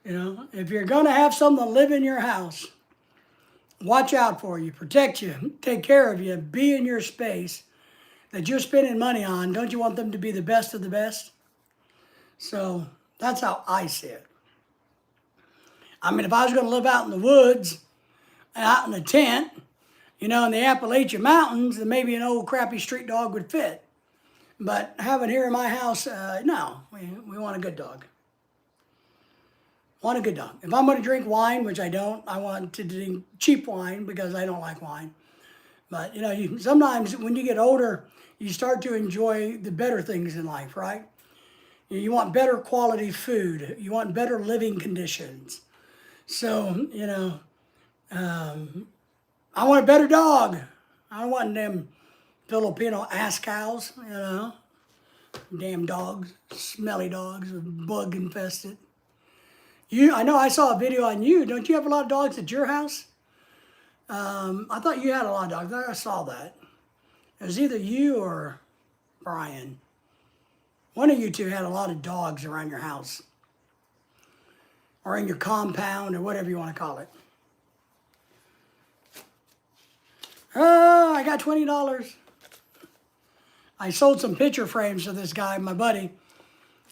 If you're gonna have someone live in your house, watch out for you, protect you, take care of you, be in your space that you're spending money on. Don't you want them to be the best of the best? So that's how I see it. I mean, if I was going to live out in the woods, out in a tent, you know, in the Appalachian Mountains, then maybe an old crappy street dog would fit. But having here in my house, no, we want a good dog. Want a good dog. If I'm going to drink wine, which I don't, I want to drink cheap wine because I don't like wine. But, you know, sometimes when you get older, you start to enjoy the better things in life, right? You want better quality food. You want better living conditions. So, you know, I want a better dog. I don't want them Filipino ass cows, you know. Damn dogs, smelly dogs, bug infested. I know I saw a video on you. Don't you have a lot of dogs at your house? I thought you had a lot of dogs. I saw that. It was either you or Brian. One of you two had a lot of dogs around your house. Or in your compound, or whatever you want to call it. Oh, I got $20. I sold some picture frames to this guy, my buddy,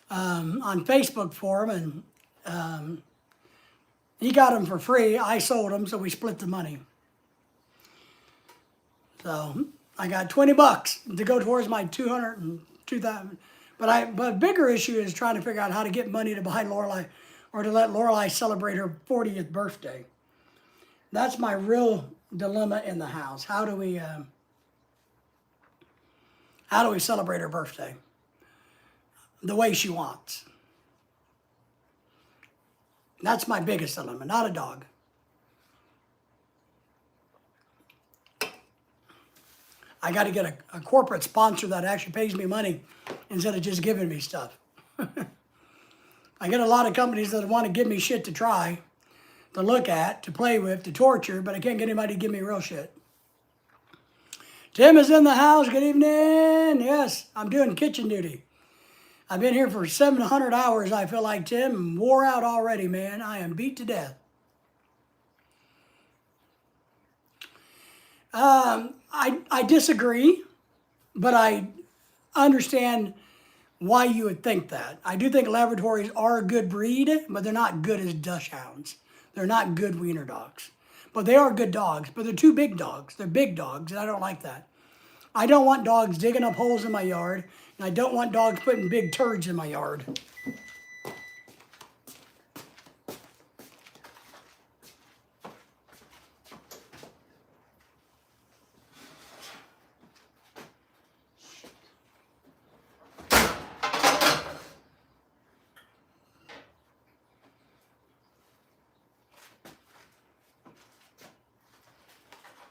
on Facebook for him, and he got them for free. I sold them, so we split the money. So I got $20 to go towards my 200 and 2,000. But bigger issue is trying to figure out how to get money to buy Lorelai, or to let Lorelai celebrate her 40th birthday. That's my real dilemma in the house. How do we celebrate her birthday the way she wants? That's my biggest dilemma, not a dog. I got to get a corporate sponsor that actually pays me money instead of just giving me stuff. I get a lot of companies that want to give me shit to try, to look at, to play with, to torture, but I can't get anybody to give me real shit. Tim is in the house. Good evening. Yes, I'm doing kitchen duty. I've been here for 700 hours, I feel like, Tim. I'm wore out already, man. I am beat to death. I disagree, but I understand why you would think that. I do think Labradors are a good breed, but they're not good as Dachshunds. They're not good wiener dogs. But they are good dogs, but they're too big dogs. They're big dogs, and I don't like that. I don't want dogs digging up holes in my yard, and I don't want dogs putting big turds in my yard.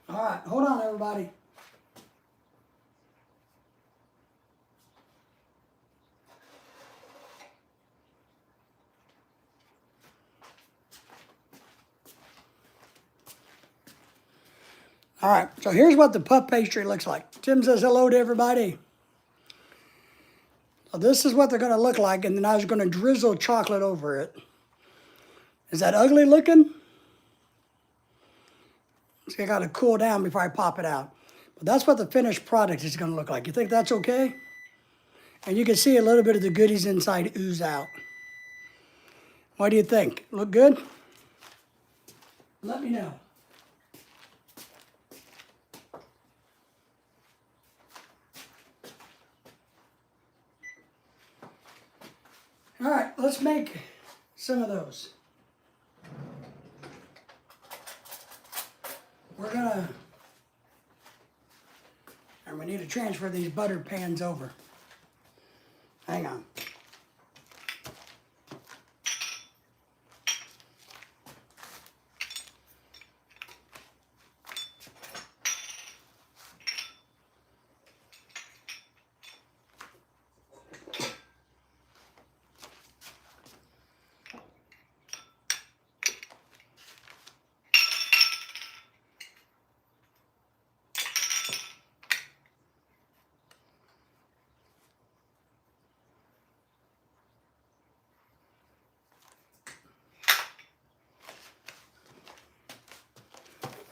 All right, hold on, everybody. All right, so here's what the puff pastry looks like. Tim says hello to everybody. So this is what they're going to look like, and then I was going to drizzle chocolate over it. Is that ugly looking? So I got to cool down before I pop it out. But that's what the finished product is going to look like. You think that's okay? And you can see a little bit of the goodies inside ooze out. What do you think? Look good? Let me know. All right, let's make some of those. And we need to transfer these butter pans over. Hang on.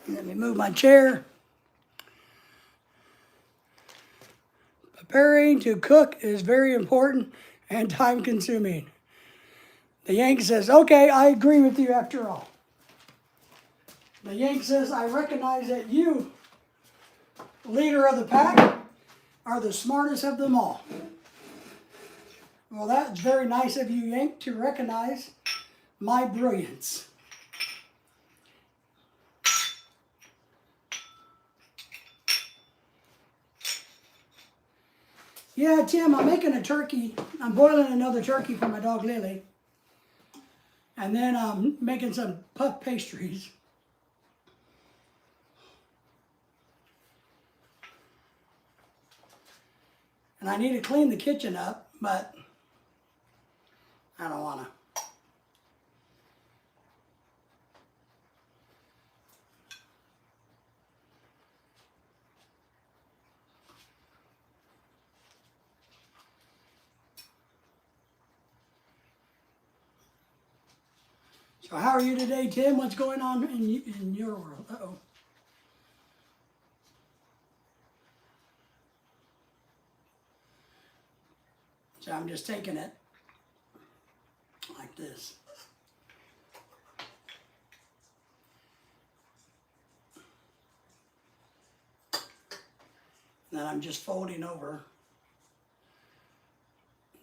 Let me move my chair. Preparing to cook is very important and time consuming. The Yank says, okay, I agree with you after all. The Yank says, I recognize that you, leader of the pack, are the smartest of them all. Well, that's very nice of you, Yank, to recognize my brilliance. Yeah, Tim, I'm making a turkey. I'm boiling another turkey for my dog Lily. And then I'm making some puff pastries. And I need to clean the kitchen up, but I don't want to. So how are you today, Tim? What's going on in your world? Uh-oh. So I'm just taking it like this. And then I'm just folding over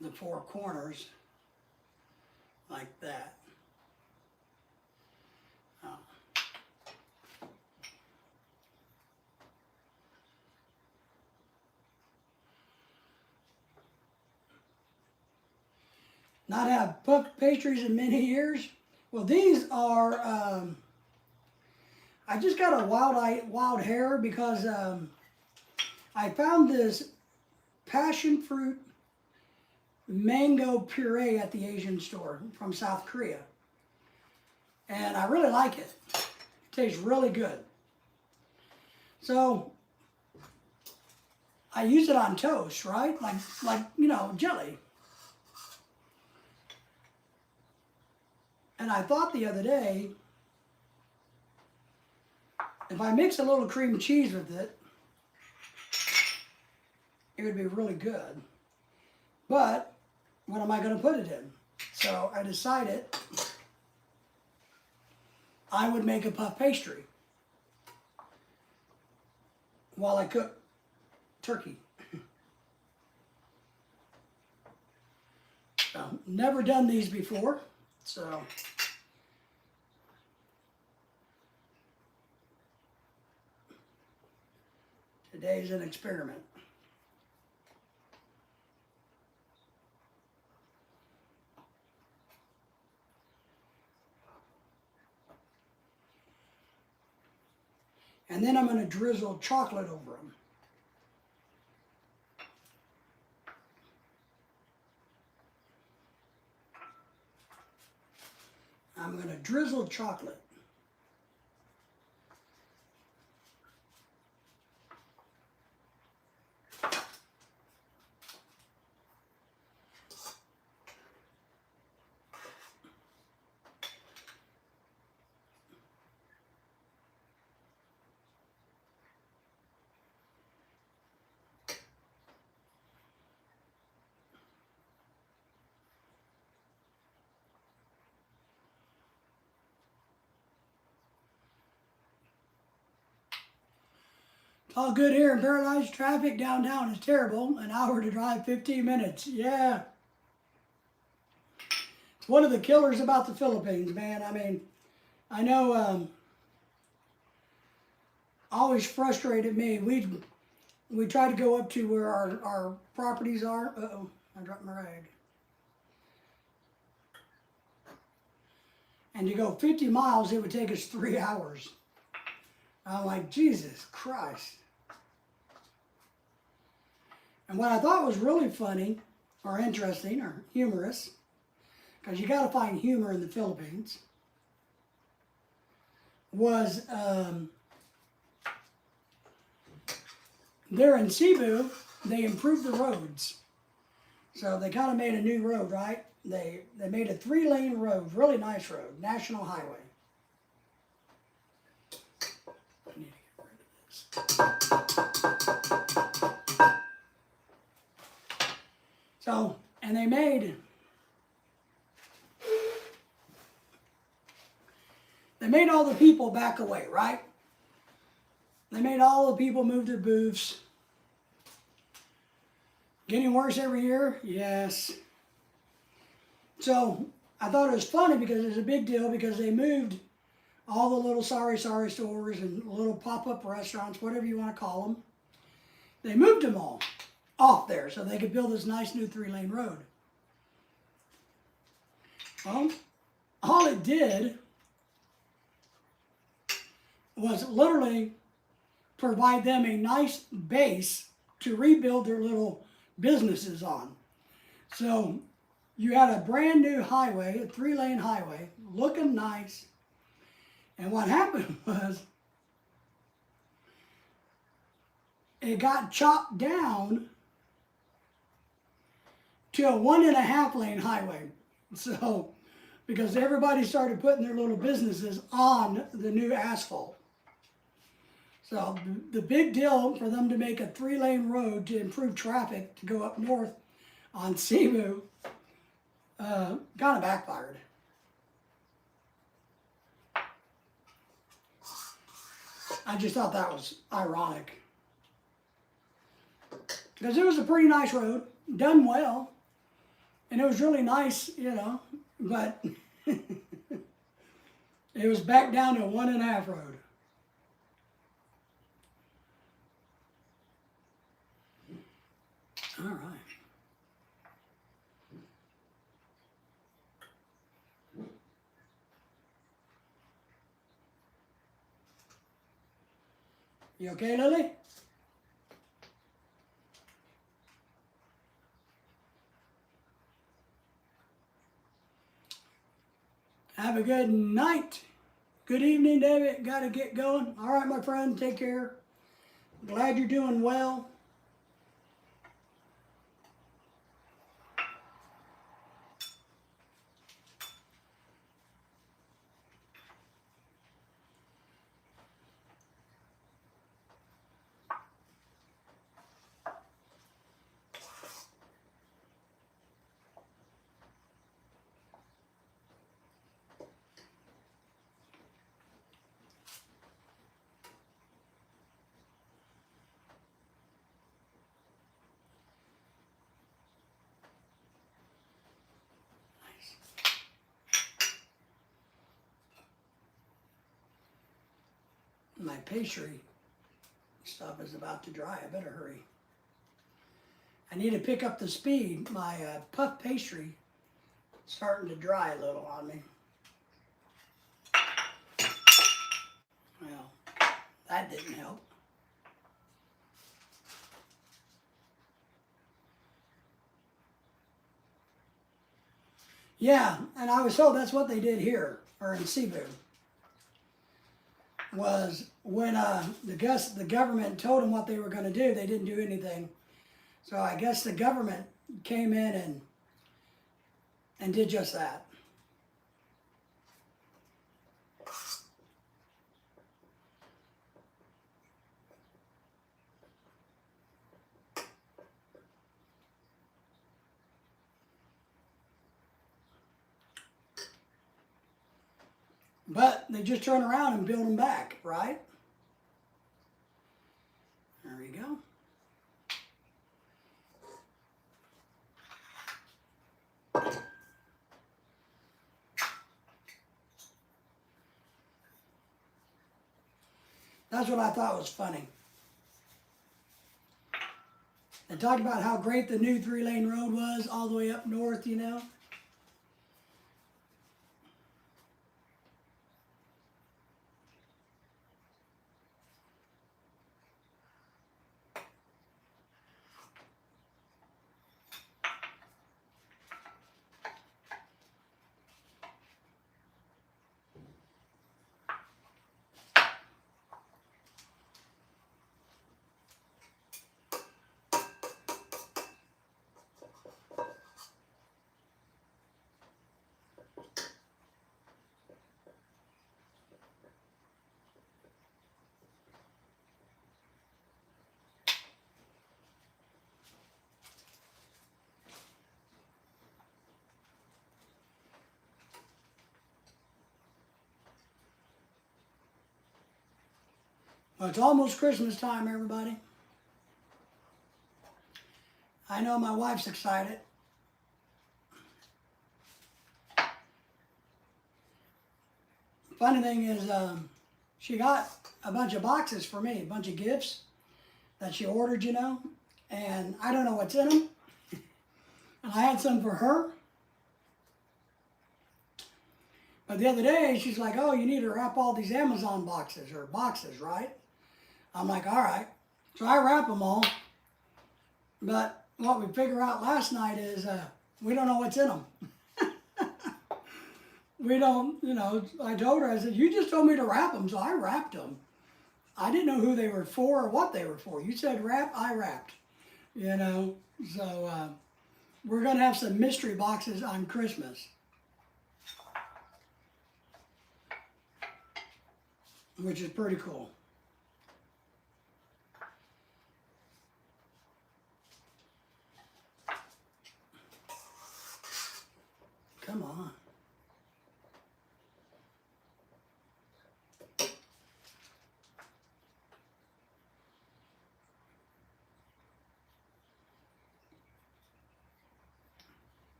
the four corners like that. Oh. Not have puff pastries in many years. Well, these are, I just got a wild hair because I found this passion fruit mango puree at the Asian store from South Korea. And I really like it. It tastes really good. So I use it on toast, right? Like you know, jelly. And I thought the other day, if I mix a little cream cheese with it, it would be really good. But what am I going to put it in? So I decided I would make a puff pastry while I cook turkey. So, never done these before, so today's an experiment. And then I'm going to drizzle chocolate over them. I'm going to drizzle chocolate. All good here in Paradise. Traffic downtown is terrible. An hour to drive, 15 minutes. Yeah. It's one of the killers about the Philippines, man. I mean, I know always frustrated me. We try to go up to where our properties are. Uh-oh, I dropped my rag. And to go 50 miles, it would take us 3 hours. I'm like, Jesus Christ. And what I thought was really funny, or interesting, or humorous, because you got to find humor in the Philippines, was there in Cebu, they improved the roads. So they kind of made a new road, right? They made a 3-lane road, really nice road, national highway. I need to get rid of this. So, and they made they made all the people back away, right? They made all the people move their booths. Getting worse every year? Yes. So I thought it was funny because it was a big deal because they moved all the little sorry stores and little pop-up restaurants, whatever you want to call them. They moved them all off there so they could build this nice new 3-lane road. Well, all it did was literally provide them a nice base to rebuild their little businesses on. So you had a brand new highway, a 3-lane highway, looking nice. And what happened was it got chopped down to a 1.5-lane highway. So, because everybody started putting their little businesses on the new asphalt. So the big deal for them to make a 3-lane road to improve traffic to go up north on Cebu kind of backfired. I just thought that was ironic. Because it was a pretty nice road, done well, and it was really nice, you know, but it was back down to a 1.5 road. All right. You okay, Lily? Have a good night. Good evening, David. Got to get going. All right, my friend. Take care. Glad you're doing well. My pastry stuff is about to dry. I better hurry. I need to pick up the speed. My puff pastry is starting to dry a little on me. Well, that didn't help. Yeah, and I was told that's what they did here, or in Cebu. Was when the government told them what they were going to do, they didn't do anything. So I guess the government came in and did just that. But they just turn around and build them back, right? There we go. That's what I thought was funny. They talked about how great the new 3-lane road was all the way up north, you know. Well, it's almost Christmas time, everybody. I know my wife's excited. Funny thing is, she got a bunch of boxes for me, a bunch of gifts that she ordered, you know, and I don't know what's in them. And I had some for her. But the other day, she's like, oh, you need to wrap all these Amazon boxes, right? I'm like, all right. So I wrap them all. But what we figured out last night is we don't know what's in them. We don't, you know, I told her, I said, you just told me to wrap them, so I wrapped them. I didn't know who they were for or what they were for. You said wrap, I wrapped, you know. So we're going to have some mystery boxes on Christmas, which is pretty cool. Come on.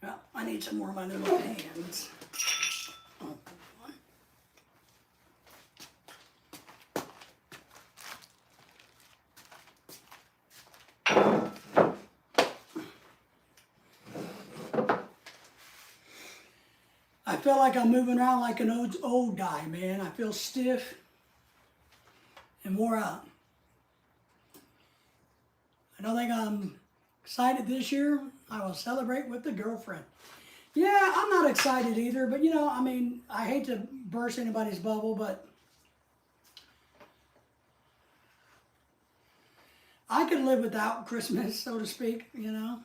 Well, I need some more of my little hands. Oh, I feel like I'm moving around like an old guy, man. I feel stiff and wore out. I don't think I'm excited this year. I will celebrate with the girlfriend. Yeah, I'm not excited either, but you know, I mean, I hate to burst anybody's bubble, but I could live without Christmas, so to speak, you know.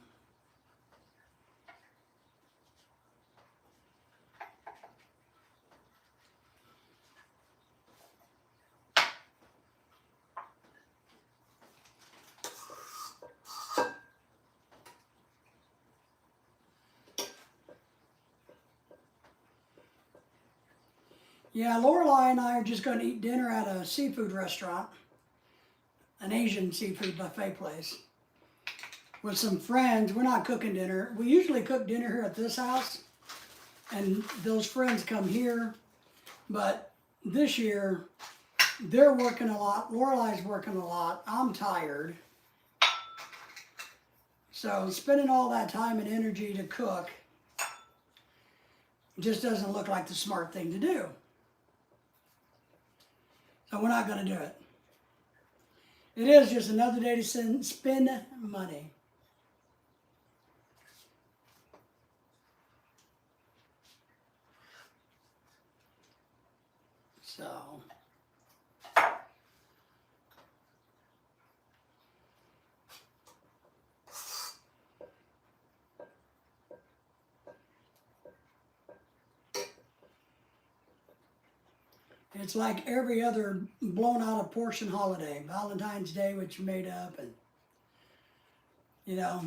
Yeah, Lorelai and I are just going to eat dinner at a seafood restaurant, an Asian seafood buffet place, with some friends. We're not cooking dinner. We usually cook dinner here at this house, and those friends come here. But this year, they're working a lot. Lorelai's working a lot. I'm tired. So spending all that time and energy to cook just doesn't look like the smart thing to do. So we're not going to do it. It is just another day to spend money. So, it's like every other blown out of portion holiday. Valentine's Day, which you made up, and you know,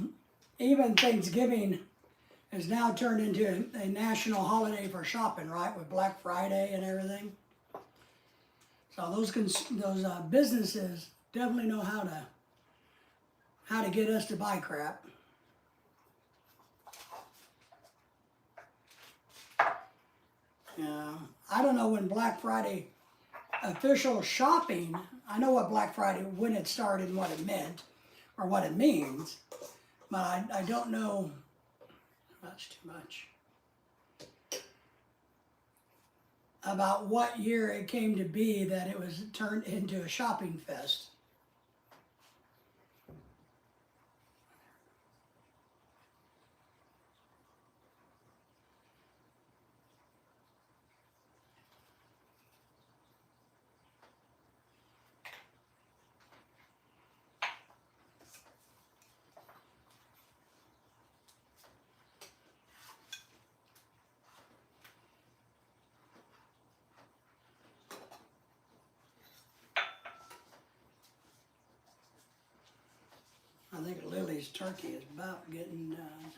even Thanksgiving has now turned into a national holiday for shopping, right? With Black Friday and everything. So those businesses definitely know how to get us to buy crap. Yeah, I don't know when Black Friday official shopping. I know what Black Friday, when it started and what it meant or what it means, but I don't know. That's too much. About what year it came to be that it was turned into a shopping fest. I think Lily's turkey is about getting done.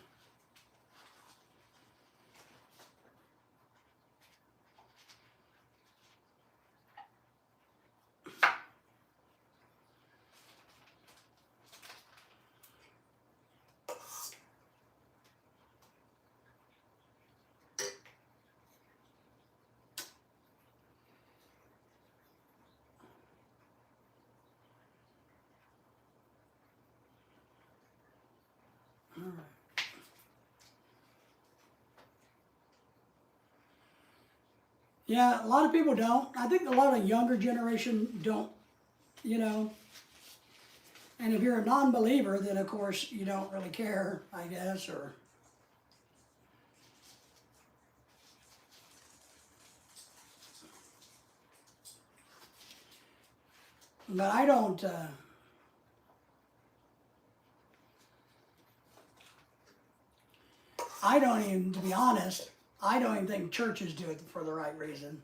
Yeah, a lot of people don't. I think a lot of younger generation don't, you know. And if you're a non-believer, then of course you don't really care, I guess, or. But I don't. I don't even, to be honest, I don't even think churches do it for the right reason.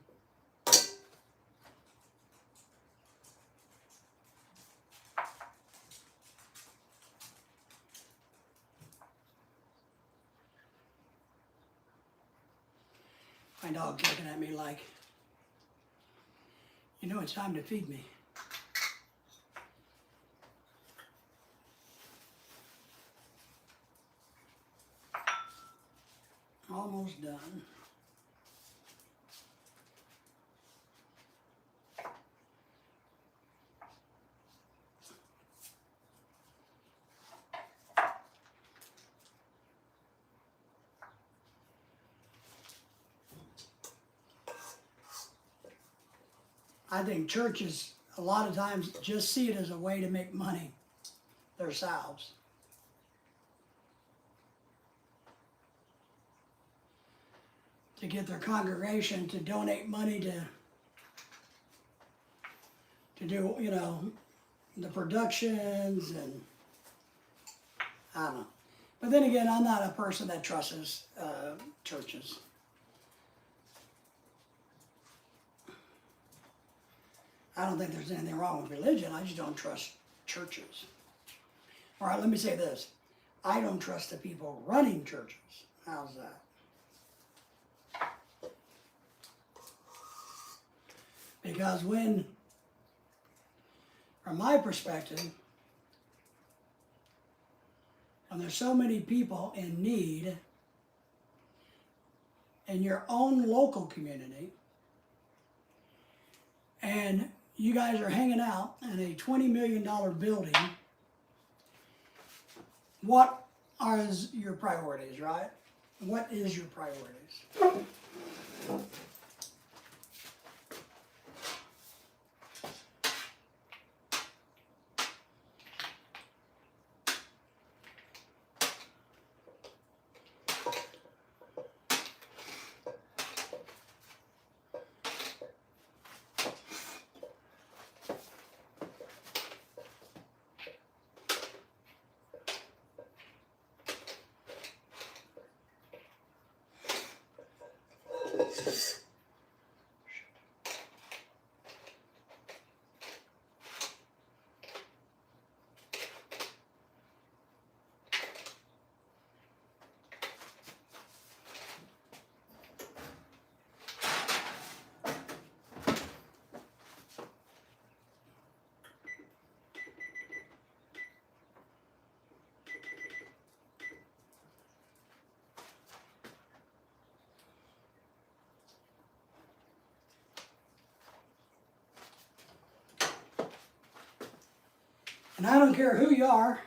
My dog's looking at me like, you know, it's time to feed me. Almost done. I think churches, a lot of times, just see it as a way to make money themselves. To get their congregation to donate money to do, you know, the productions and I don't know. But then again, I'm not a person that trusts churches. I don't think there's anything wrong with religion. I just don't trust churches. All right, let me say this. I don't trust the people running churches. How's that? Because when, from my perspective, when there's so many people in need in your own local community, and you guys are hanging out in a $20 million building, what are your priorities, right? What is your priorities? And I don't care who you are,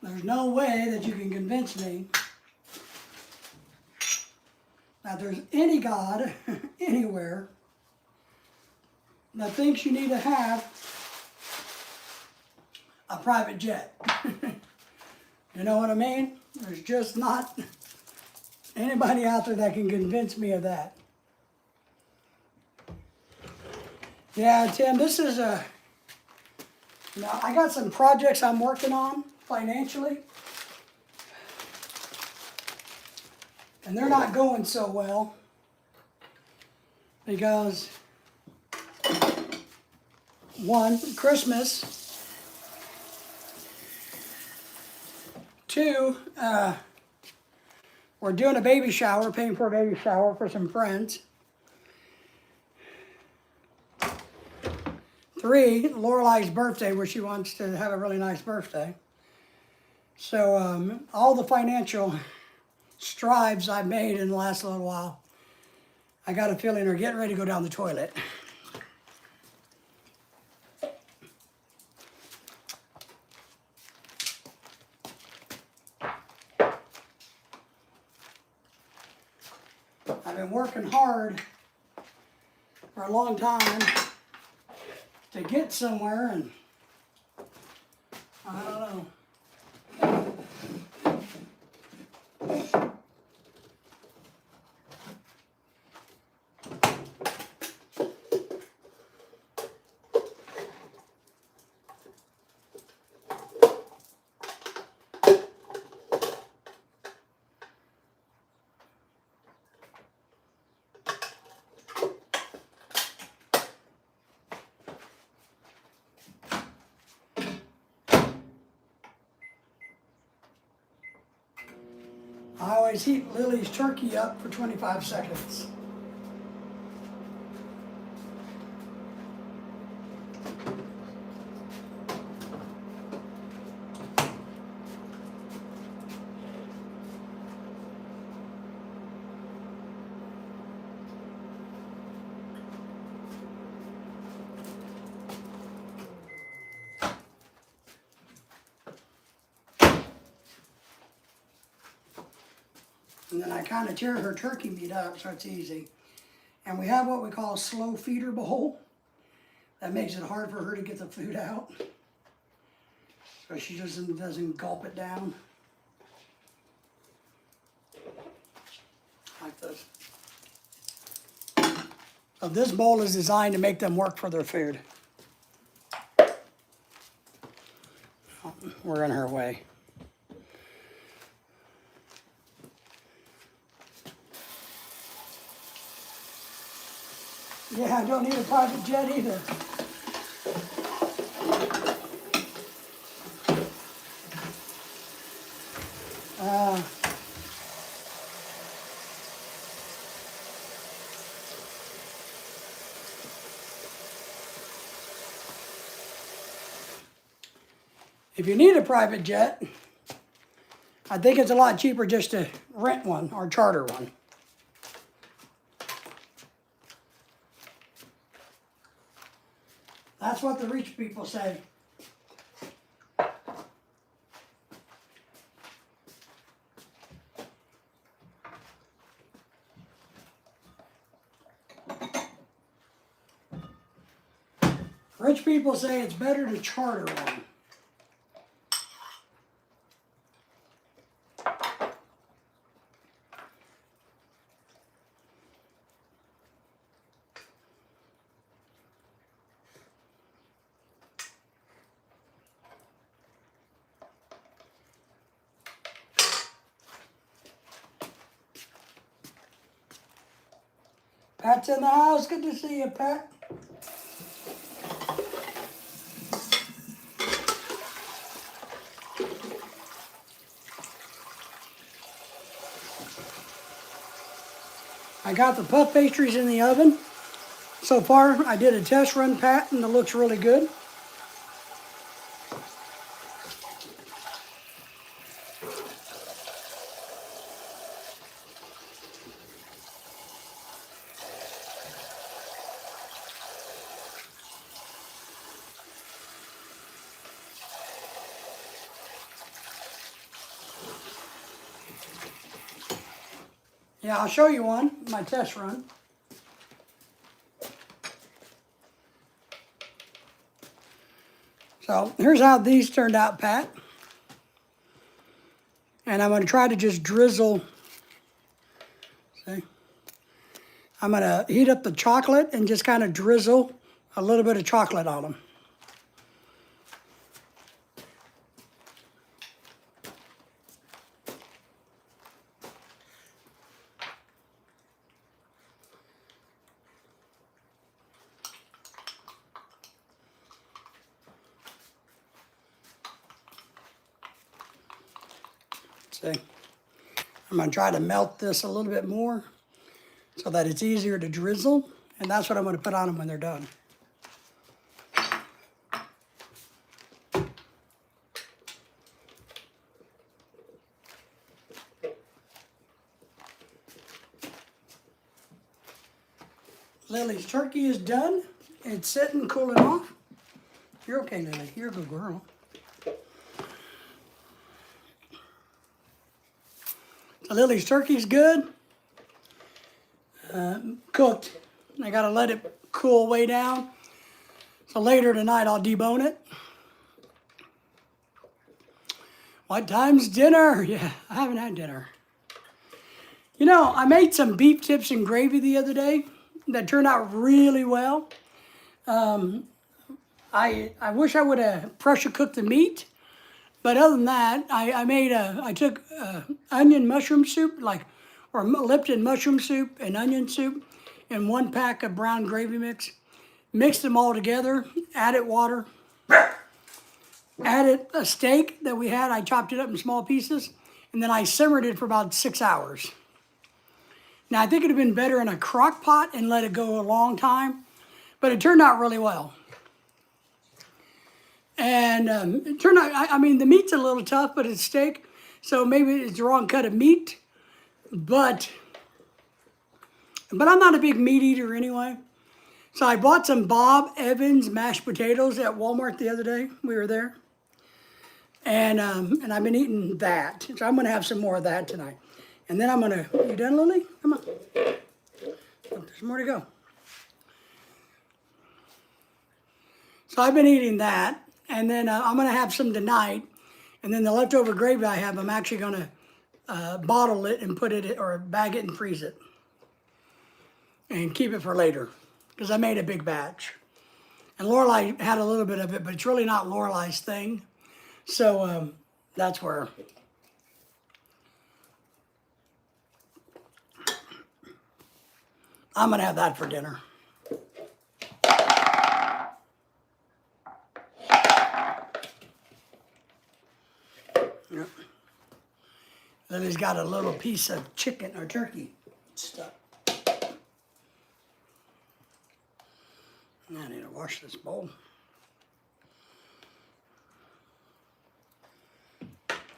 there's no way that you can convince me that there's any God anywhere that thinks you need to have a private jet. You know what I mean? There's just not anybody out there that can convince me of that. Yeah, Tim, this is a, you know, I got some projects I'm working on financially, and they're not going so well because, one, Christmas, two, we're doing a baby shower, paying for a baby shower for some friends. 3, Lorelai's birthday, where she wants to have a really nice birthday. So all the financial strides I've made in the last little while, I got a feeling are getting ready to go down the toilet. I've been working hard for a long time to get somewhere, and I don't know. I always heat Lily's turkey up for 25 seconds. And then I kind of tear her turkey meat up so it's easy. And we have what we call a slow feeder bowl. That makes it hard for her to get the food out. So she doesn't gulp it down. Like this. So this bowl is designed to make them work for their food. Oh, we're in her way. Yeah, I don't need a private jet either. If you need a private jet, I think it's a lot cheaper just to rent one or charter one. That's what the rich people say. Rich people say it's better to charter one. Pat's in the house. Good to see you, Pat. I got the puff pastries in the oven. So far, I did a test run, Pat, and it looks really good. Yeah, I'll show you one, my test run. So here's how these turned out, Pat. And I'm going to try to just drizzle. See? I'm going to heat up the chocolate and just kind of drizzle a little bit of chocolate on them. See, I'm going to try to melt this a little bit more so that it's easier to drizzle, and that's what I'm going to put on them when they're done. Lily's turkey is done. It's sitting, cooling off. You're okay, Lily. You're a good girl. Lily's turkey's good. cooked. I gotta let it cool way down. So later tonight I'll debone it. What time's dinner? Yeah, I haven't had dinner. You know, I made some beef tips and gravy the other day that turned out really well. I wish I would have pressure cooked the meat, but other than that, I took onion mushroom soup, or Lipton mushroom soup and onion soup, and 1 pack of brown gravy mix. Mixed them all together, added water, added a steak that we had. I chopped it up in small pieces, and then I simmered it for about 6 hours. Now, I think it would have been better in a crock pot and let it go a long time, but it turned out really well. And it turned out, I mean, the meat's a little tough, but it's steak, so maybe it's the wrong cut of meat, but I'm not a big meat eater anyway. So I bought some Bob Evans mashed potatoes at Walmart the other day. We were there. And I've been eating that. So I'm going to have some more of that tonight. And then I'm going to, you done, Lily? Come on. There's more to go. So I've been eating that. And then I'm going to have some tonight. And then the leftover gravy I have, I'm actually going to bottle it and put it, or bag it and freeze it. And keep it for later. Because I made a big batch. And Lorelai had a little bit of it, but it's really not Lorelai's thing. So that's where. I'm going to have that for dinner. Yep. Lily's got a little piece of chicken or turkey stuff. I need to wash this bowl.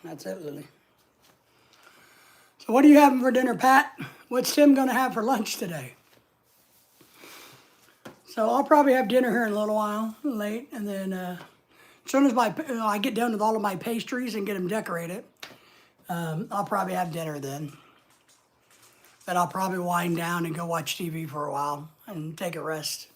That's it, Lily. So what are you having for dinner, Pat? What's Tim going to have for lunch today? So I'll probably have dinner here in a little while, late, and then as soon as I get done with all of my pastries and get them decorated, I'll probably have dinner then. Then I'll probably wind down and go watch TV for a while and take a rest.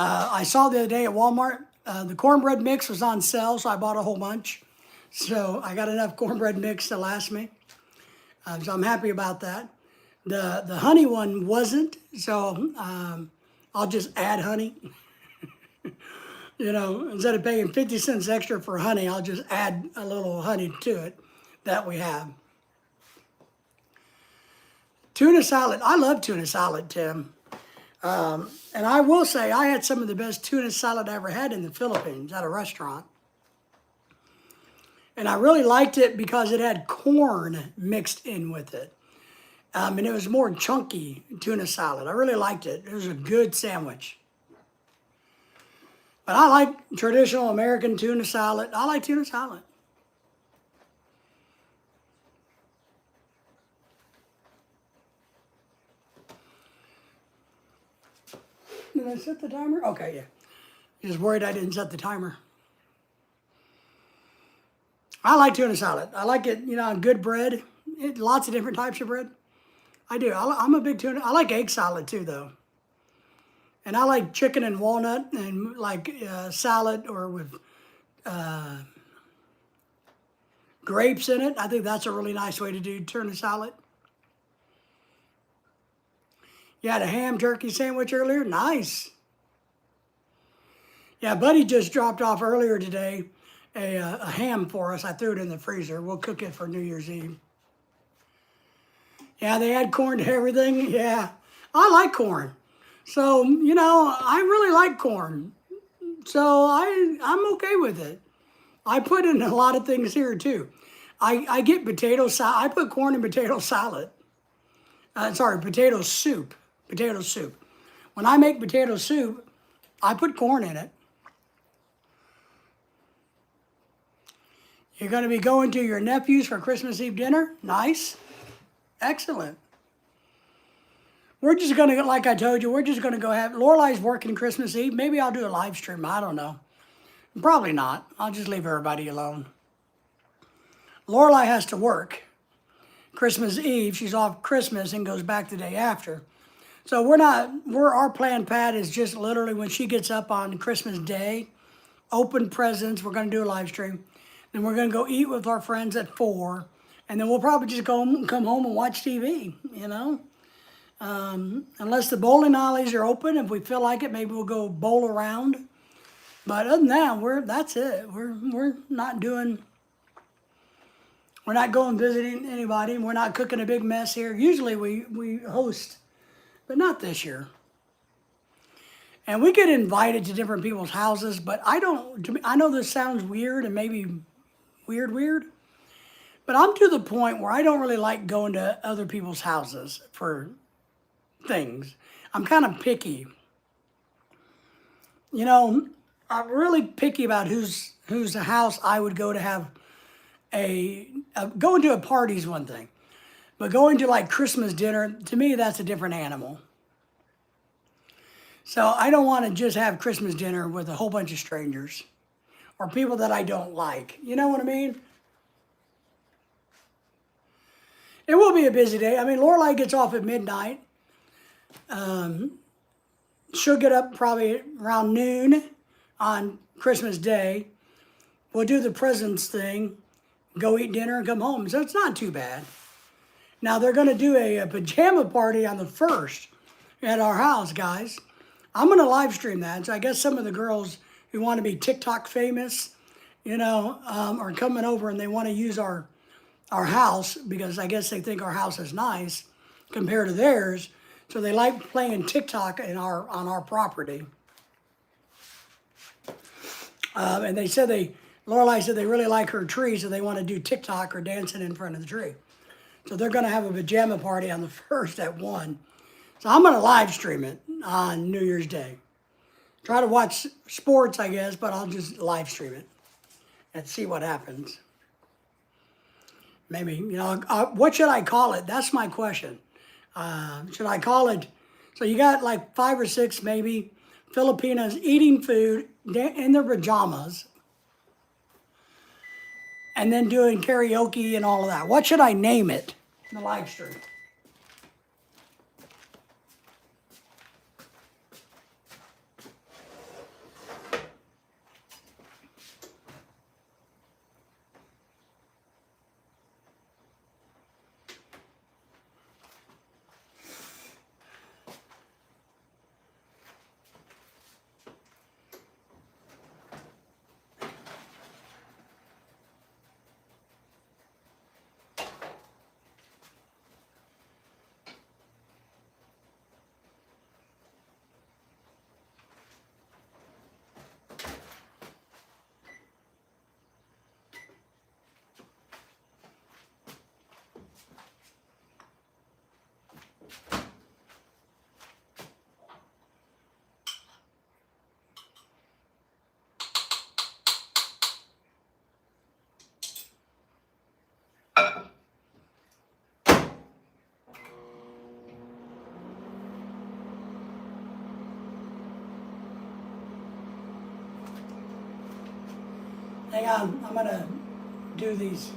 I saw the other day at Walmart, the cornbread mix was on sale, so I bought a whole bunch. So I got enough cornbread mix to last me. So I'm happy about that. The honey one wasn't, so I'll just add honey. You know, instead of paying 50 cents extra for honey, I'll just add a little honey to it that we have. Tuna salad. I love tuna salad, Tim. And I will say, I had some of the best tuna salad I ever had in the Philippines at a restaurant. And I really liked it because it had corn mixed in with it. And it was more chunky tuna salad. I really liked it. It was a good sandwich. But I like traditional American tuna salad. I like tuna salad. Did I set the timer? Okay, yeah. Just worried I didn't set the timer. I like tuna salad. I like it, you know, on good bread. Lots of different types of bread. I do. I'm a big tuna. I like egg salad too, though. And I like chicken and walnut and like salad or with grapes in it. I think that's a really nice way to do tuna salad. You had a ham turkey sandwich earlier? Nice. Yeah, Buddy just dropped off earlier today a ham for us. I threw it in the freezer. We'll cook it for New Year's Eve. Yeah, they add corn to everything. Yeah, I like corn. So, you know, I really like corn. So I'm okay with it. I put in a lot of things here too. I get potato salad. I put corn in potato salad. Potato soup. Potato soup. When I make potato soup, I put corn in it. You're going to be going to your nephew's for Christmas Eve dinner? Nice. Excellent. We're just going to, like I told you, we're just going to go have, Lorelai's working Christmas Eve. Maybe I'll do a live stream. I don't know. Probably not. I'll just leave everybody alone. Lorelai has to work Christmas Eve. She's off Christmas and goes back the day after. So our plan, Pat, is just literally when she gets up on Christmas Day, open presents. We're going to do a live stream. Then we're going to go eat with our friends at 4. And then we'll probably just come home and watch TV, you know. Unless the bowling alleys are open, if we feel like it, maybe we'll go bowl around. But other than that, that's it. We're not going visiting anybody. We're not cooking a big mess here. Usually we host, but not this year. And we get invited to different people's houses, but I know this sounds weird and maybe weird, but I'm to the point where I don't really like going to other people's houses for things. I'm kind of picky. You know, I'm really picky about whose house I would go to have going to a party is one thing, but going to like Christmas dinner, to me, that's a different animal. So I don't want to just have Christmas dinner with a whole bunch of strangers or people that I don't like. You know what I mean? It will be a busy day. I mean, Lorelai gets off at midnight. She'll get up probably around noon on Christmas Day. We'll do the presents thing, go eat dinner, and come home. So it's not too bad. Now, they're going to do a pajama party on the 1st at our house, guys. I'm going to live stream that. So I guess some of the girls who want to be TikTok famous, you know, are coming over and they want to use our house because I guess they think our house is nice compared to theirs. So they like playing TikTok on our property. And Lorelai said they really like her tree, so they want to do TikTok or dancing in front of the tree. So they're going to have a pajama party on the 1st at 1. So I'm going to live stream it on New Year's Day. Try to watch sports, I guess, but I'll just live stream it and see what happens. Maybe, you know, what should I call it? That's my question. Should I call it, so you got like 5 or 6 maybe Filipinas eating food in their pajamas and then doing karaoke and all of that. What should I name it in the live stream? Hang on, I'm gonna do these.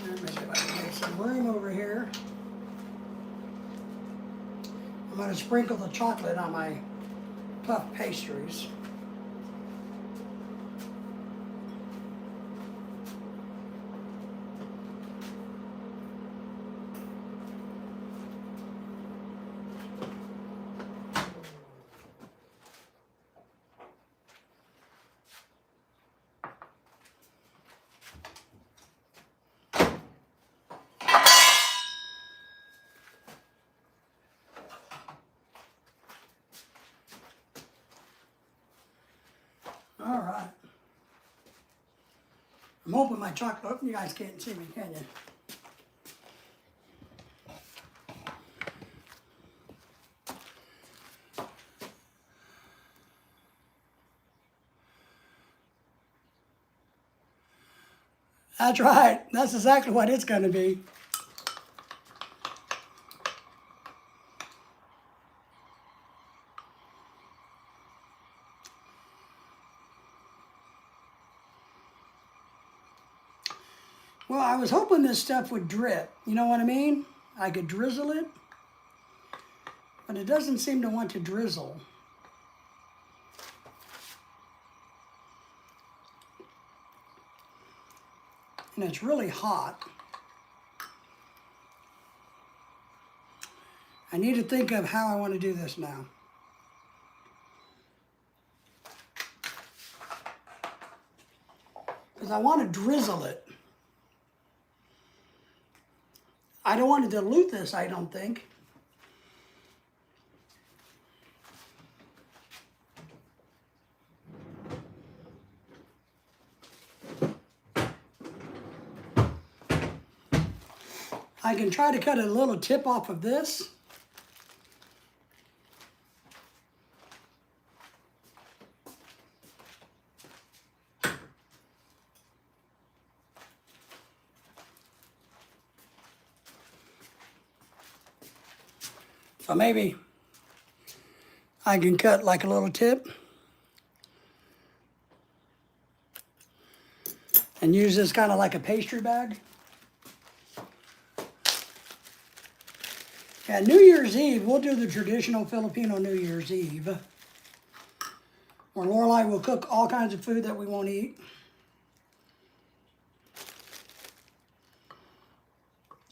Let me see if I can make some room over here. I'm going to sprinkle the chocolate on my puff pastries. All right. I'm hoping my chocolate, you guys can't see me, can you? That's right. That's exactly what it's going to be. Well, I was hoping this stuff would drip. You know what I mean? I could drizzle it, but it doesn't seem to want to drizzle. And it's really hot. I need to think of how I want to do this now. Because I want to drizzle it. I don't want to dilute this, I don't think. I can try to cut a little tip off of this. So maybe I can cut like a little tip and use this kind of like a pastry bag. Yeah, New Year's Eve, we'll do the traditional Filipino New Year's Eve, where Lorelai will cook all kinds of food that we won't eat.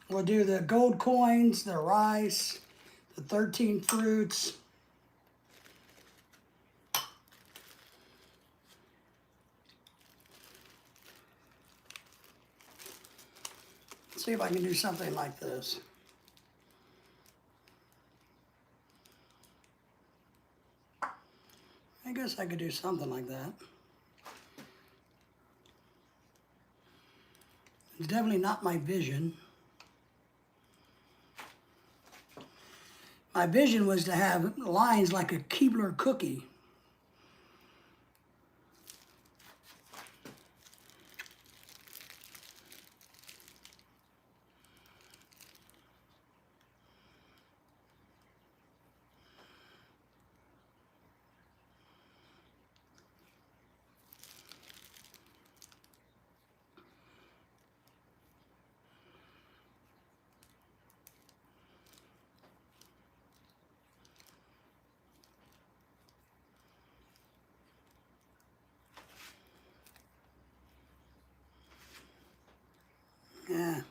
We'll do the gold coins, the rice, the 13 fruits. Let's see if I can do something like this. I guess I could do something like that. It's definitely not my vision. My vision was to have lines like a Keebler cookie. Yeah,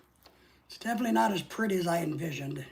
it's definitely not as pretty as I envisioned.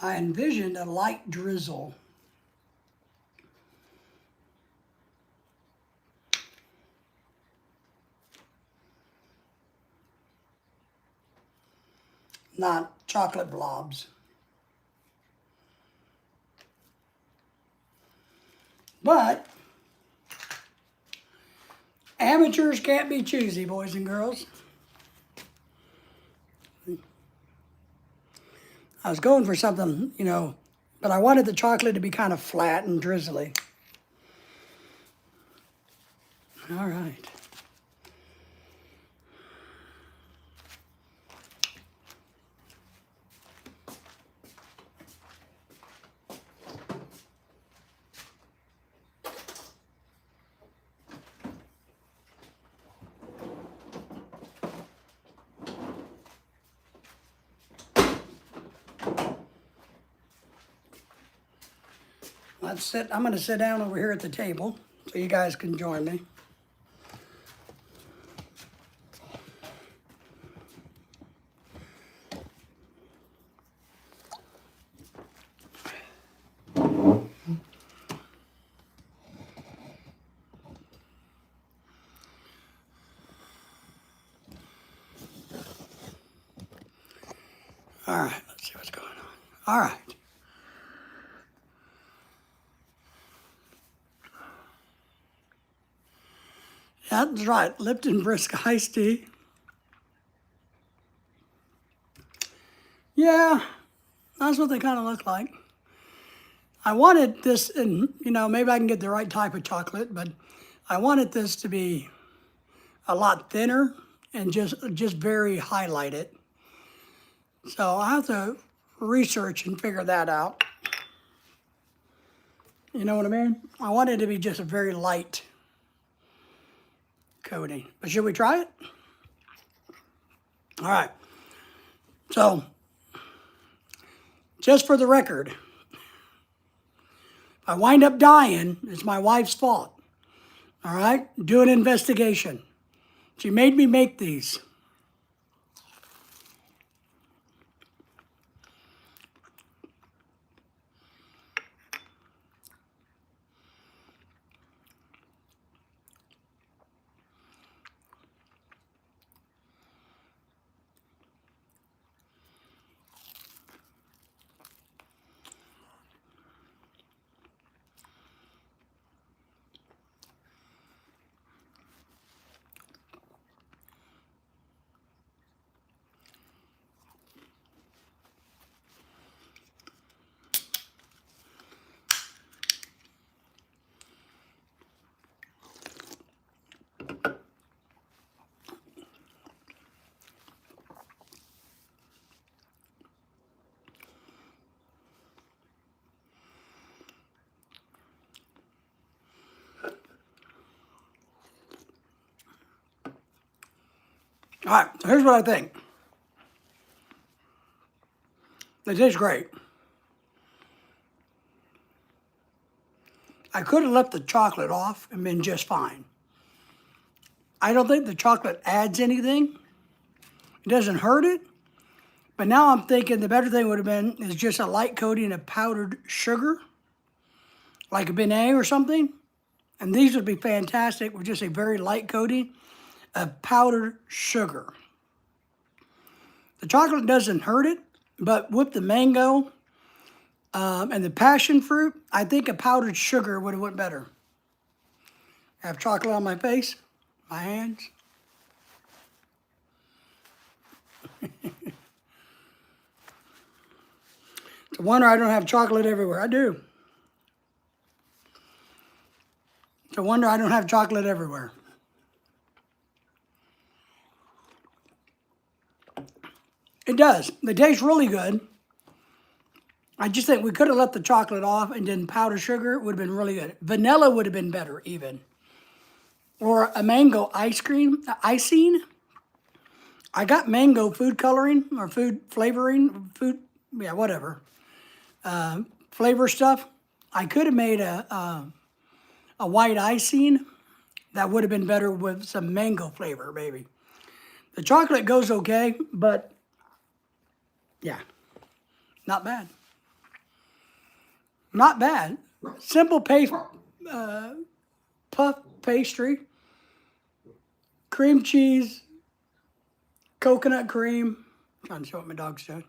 I envisioned a light drizzle. Not chocolate blobs. But amateurs can't be choosy, boys and girls. I was going for something, you know, but I wanted the chocolate to be kind of flat and drizzly. All right. Let's sit. I'm going to sit down over here at the table so you guys can join me. All right, let's see what's going on. All right. Yeah, that's right. Lipton Brisk iced tea. Yeah, that's what they kind of look like. I wanted this, and maybe I can get the right type of chocolate, but I wanted this to be a lot thinner and just very highlighted. So I have to research and figure that out. You know what I mean? I want it to be just a very light coating. But should we try it? All right. So, just for the record, if I wind up dying, it's my wife's fault. All right? Do an investigation. She made me make these. All right, so here's what I think. They taste great. I could have left the chocolate off and been just fine. I don't think the chocolate adds anything. It doesn't hurt it. But now I'm thinking the better thing would have been is just a light coating of powdered sugar, like a beignet or something. And these would be fantastic with just a very light coating of powdered sugar. The chocolate doesn't hurt it, but with the mango and the passion fruit, I think a powdered sugar would have went better. I have chocolate on my face, my hands. It's a wonder I don't have chocolate everywhere. I do. It's a wonder I don't have chocolate everywhere. It does. They taste really good. I just think we could have let the chocolate off and then powdered sugar would have been really good. Vanilla would have been better even. Or a mango icing. I got mango food coloring or food flavoring, whatever. Flavor stuff. I could have made a white icing. That would have been better with some mango flavor, maybe. The chocolate goes okay, but yeah, not bad. Not bad. Simple puff pastry, cream cheese, coconut cream. I'm trying to show what my dog's doing.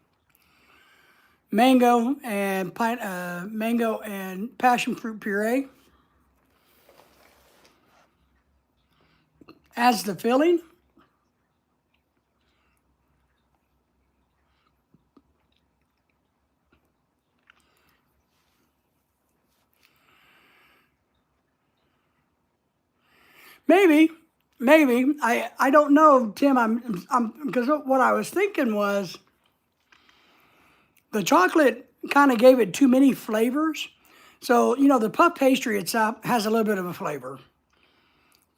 Mango and passion fruit puree as the filling. Maybe. I don't know, Tim. I'm because what I was thinking was the chocolate kind of gave it too many flavors. So, the puff pastry itself has a little bit of a flavor,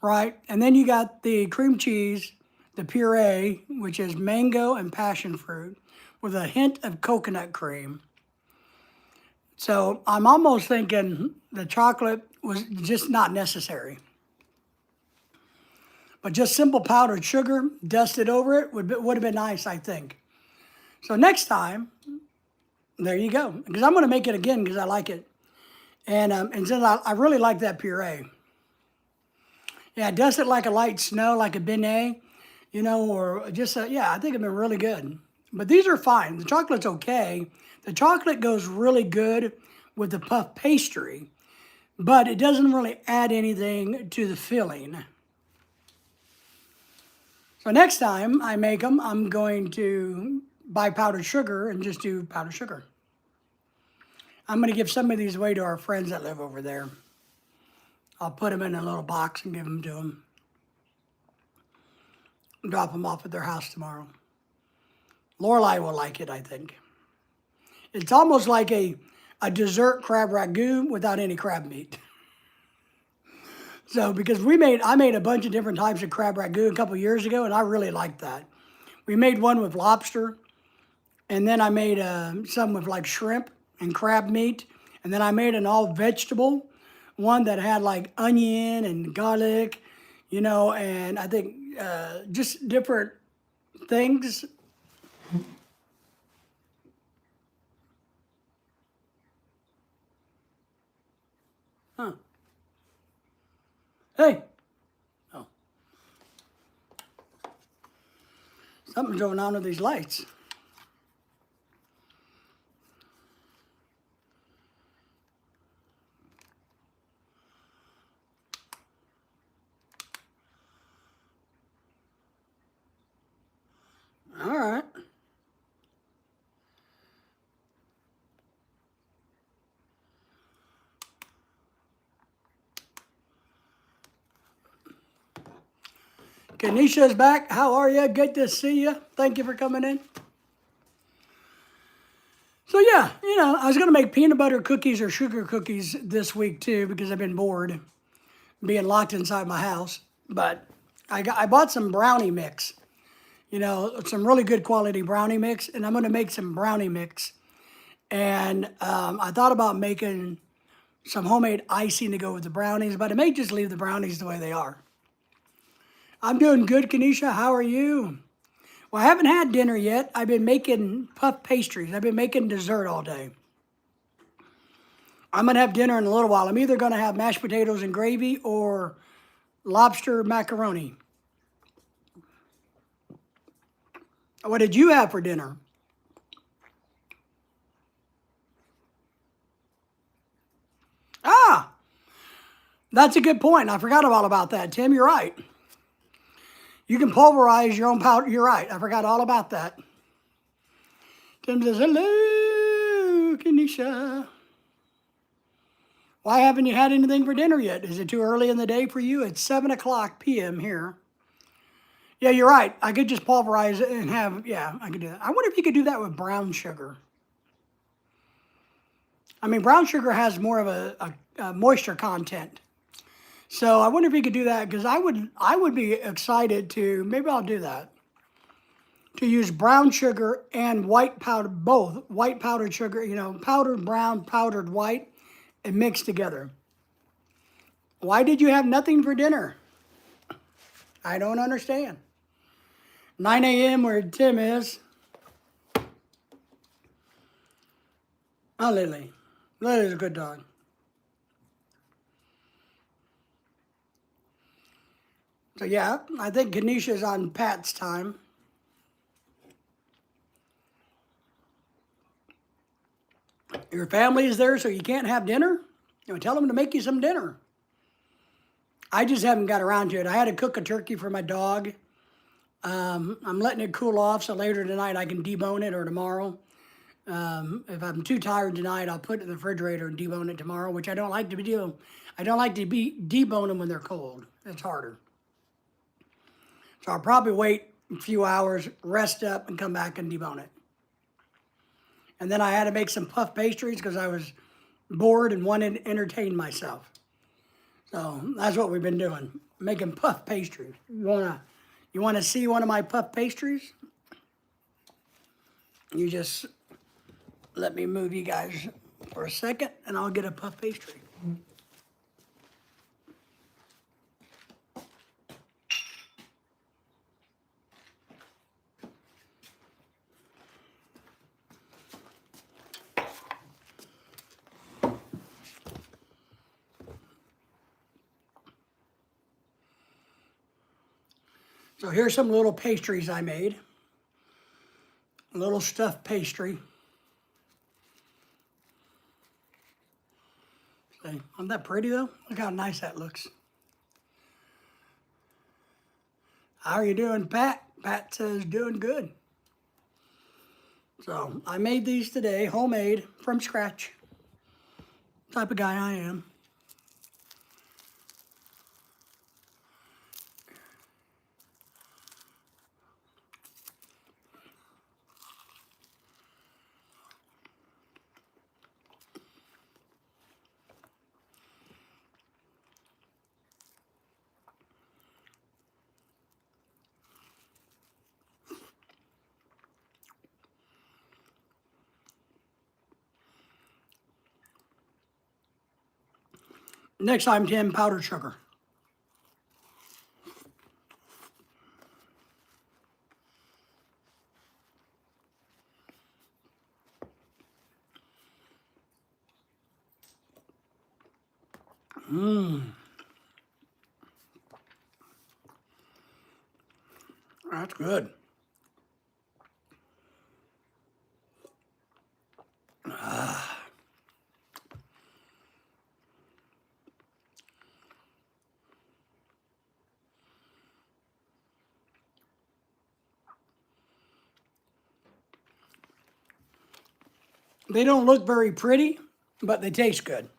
right? And then you got the cream cheese, the puree, which is mango and passion fruit, with a hint of coconut cream. So I'm almost thinking the chocolate was just not necessary. But just simple powdered sugar dusted over it would have been nice, I think. So next time, there you go. Because I'm going to make it again because I like it. And since I really like that puree. Yeah, dust it like a light snow, like a beignet, or just, I think it'd been really good. But these are fine. The chocolate's okay. The chocolate goes really good with the puff pastry, but it doesn't really add anything to the filling. So next time I make them, I'm going to buy powdered sugar and just do powdered sugar. I'm going to give some of these away to our friends that live over there. I'll put them in a little box and give them to them. Drop them off at their house tomorrow. Lorelai will like it, I think. It's almost like a dessert crab ragout without any crab meat. So, because I made a bunch of different types of crab ragout a couple years ago, and I really liked that. We made one with lobster, and then I made some with like shrimp and crab meat, and then I made an all vegetable one that had like onion and garlic, and I think just different things. Huh. Hey. Oh. Something's going on with these lights. All right. Kenisha's back. How are you? Good to see you. Thank you for coming in. So yeah, I was going to make peanut butter cookies or sugar cookies this week too because I've been bored being locked inside my house. But I bought some brownie mix, some really good quality brownie mix, and I'm going to make some brownie mix. And I thought about making some homemade icing to go with the brownies, but I may just leave the brownies the way they are. I'm doing good, Kenisha. How are you? Well, I haven't had dinner yet. I've been making puff pastries. I've been making dessert all day. I'm going to have dinner in a little while. I'm either going to have mashed potatoes and gravy or lobster macaroni. What did you have for dinner? Ah, that's a good point. I forgot all about that, Tim. You're right. You can pulverize your own powder. You're right. I forgot all about that. Tim says, hello, Kenisha. Why haven't you had anything for dinner yet? Is it too early in the day for you? It's 7 o'clock p.m. here. Yeah, you're right. I could just pulverize it and I could do that. I wonder if you could do that with brown sugar. I mean, brown sugar has more of a moisture content. So I wonder if you could do that because I would be excited to, maybe I'll do that, to use brown sugar and white powder, both white powdered sugar, powdered brown, powdered white, and mixed together. Why did you have nothing for dinner? I don't understand. 9 a.m. where Tim is. Oh, Lily. Lily's a good dog. So yeah, I think Kenisha's on Pat's time. Your family is there so you can't have dinner? Tell them to make you some dinner. I just haven't got around to it. I had to cook a turkey for my dog. I'm letting it cool off so later tonight I can debone it or tomorrow. If I'm too tired tonight, I'll put it in the refrigerator and debone it tomorrow, which I don't like to do. I don't like to debone them when they're cold. It's harder. So I'll probably wait a few hours, rest up, and come back and debone it. And then I had to make some puff pastries because I was bored and wanted to entertain myself. So that's what we've been doing, making puff pastries. You wanna see one of my puff pastries? You just let me move you guys for a second and I'll get a puff pastry. So here's some little pastries I made. A little stuffed pastry. See, isn't that pretty though? Look how nice that looks. How are you doing, Pat? Pat says doing good. So I made these today, homemade, from scratch. Type of guy I am. Next time, Tim, powdered sugar. That's good. They don't look very pretty, but they taste good.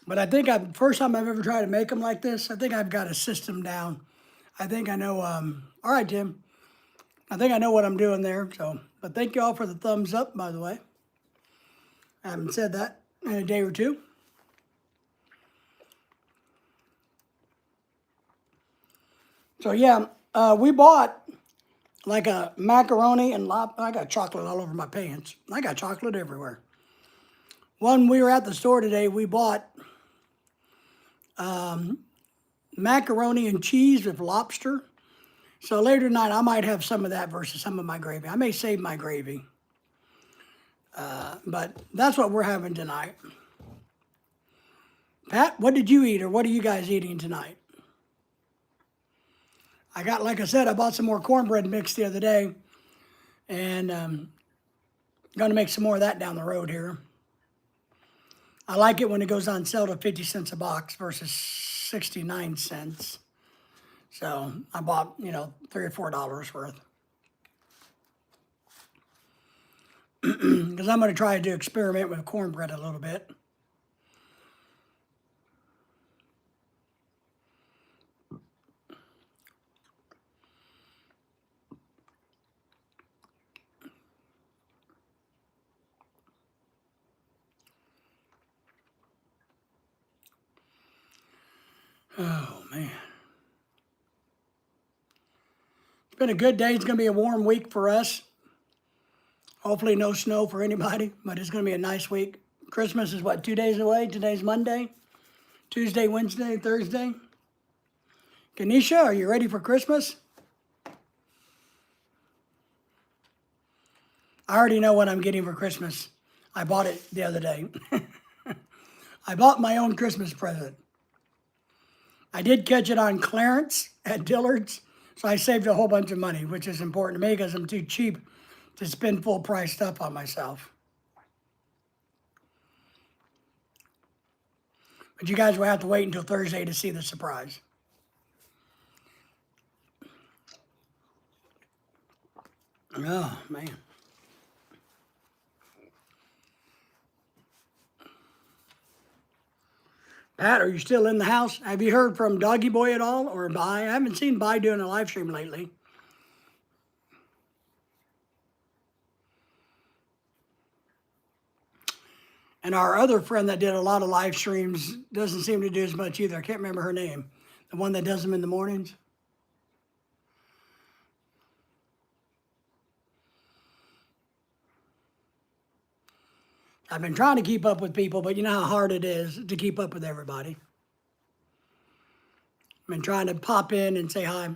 But I think first time I've ever tried to make them like this, I think I've got a system down. I think I know, all right, Tim. I think I know what I'm doing there. So, but thank you all for the thumbs up, by the way. I haven't said that in a day or two. So yeah, we bought like a macaroni and I got chocolate all over my pants. I got chocolate everywhere. When we were at the store today, we bought macaroni and cheese with lobster. So later tonight, I might have some of that versus some of my gravy. I may save my gravy. But that's what we're having tonight. Pat, what did you eat or what are you guys eating tonight? I got, like I said, I bought some more cornbread mix the other day. And going to make some more of that down the road here. I like it when it goes on sale to 50 cents a box versus 69 cents. So I bought, $3 or $4 worth. Because I'm going to try to experiment with cornbread a little bit. Oh, man. It's been a good day. It's going to be a warm week for us. Hopefully no snow for anybody, but it's going to be a nice week. Christmas is what, 2 days away? Today's Monday. Tuesday, Wednesday, Thursday. Kenesha, are you ready for Christmas? I already know what I'm getting for Christmas. I bought it the other day. I bought my own Christmas present. I did catch it on clearance at Dillard's, so I saved a whole bunch of money, which is important to me because I'm too cheap to spend full price stuff on myself. But you guys will have to wait until Thursday to see the surprise. Oh, man. Pat, are you still in the house? Have you heard from Doggy Boy at all, or Bai? I haven't seen Bai doing a live stream lately. And our other friend that did a lot of live streams doesn't seem to do as much either. I can't remember her name. The one that does them in the mornings. I've been trying to keep up with people, but you know how hard it is to keep up with everybody. I've been trying to pop in and say hi.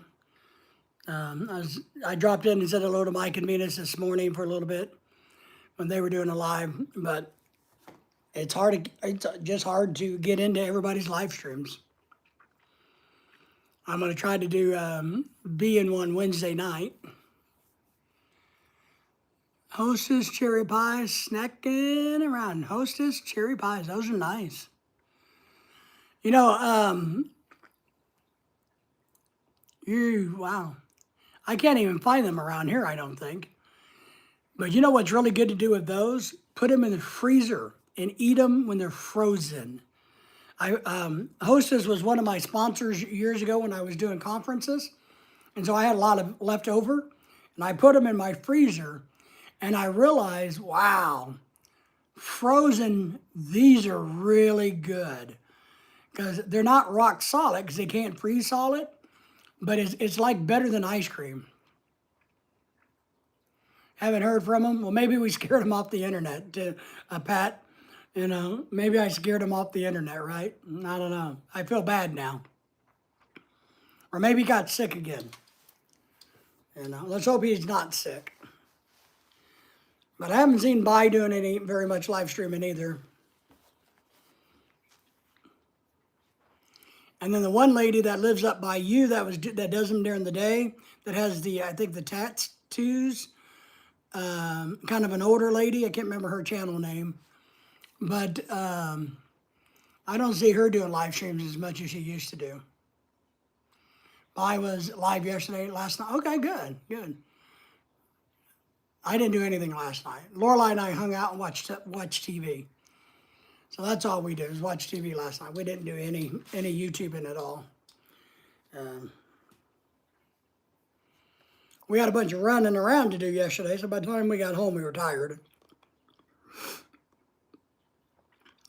I dropped in and said hello to Mike and Venus this morning for a little bit when they were doing a live, but it's just hard to get into everybody's live streams. I'm going to try to do be in one Wednesday night. Hostess cherry pies, snacking around. Hostess cherry pies, those are nice. You know, wow. I can't even find them around here, I don't think. But you know what's really good to do with those? Put them in the freezer and eat them when they're frozen. Hostess was one of my sponsors years ago when I was doing conferences. And so I had a lot of left over. And I put them in my freezer. And I realized, wow, frozen, these are really good. Because they're not rock solid because they can't freeze solid. But it's like better than ice cream. Haven't heard from them? Well, maybe we scared them off the internet, Pat. You know, maybe I scared him off the internet, right? I don't know. I feel bad now. Or maybe he got sick again. You know, let's hope he's not sick. But I haven't seen Bai doing any very much live streaming either. And then the one lady that lives up by you that does them during the day, that has I think the tattoos, kind of an older lady. I can't remember her channel name. But I don't see her doing live streams as much as she used to do. I was live last night. Okay, good. I didn't do anything last night. Lorelai and I hung out and watched TV. So that's all we did, was watch TV last night. We didn't do any YouTubing at all. We had a bunch of running around to do yesterday, so by the time we got home, we were tired.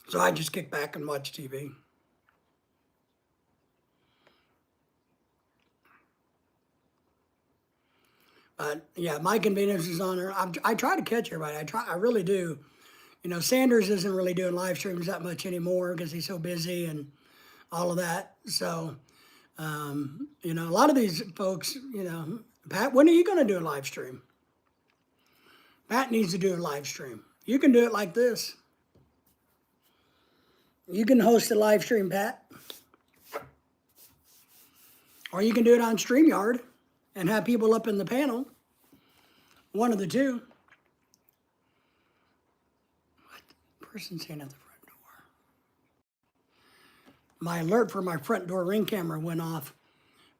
So I just kicked back and watched TV. But yeah, my convenience is on her. I try to catch everybody. I really do. You know, Sanders isn't really doing live streams that much anymore because he's so busy and all of that. So, you know, a lot of these folks, you know, Pat, when are you going to do a live stream? Pat needs to do a live stream. You can do it like this. You can host a live stream, Pat. Or you can do it on StreamYard and have people up in the panel. One of the two. What? Person saying at the front door. My alert for my front door ring camera went off,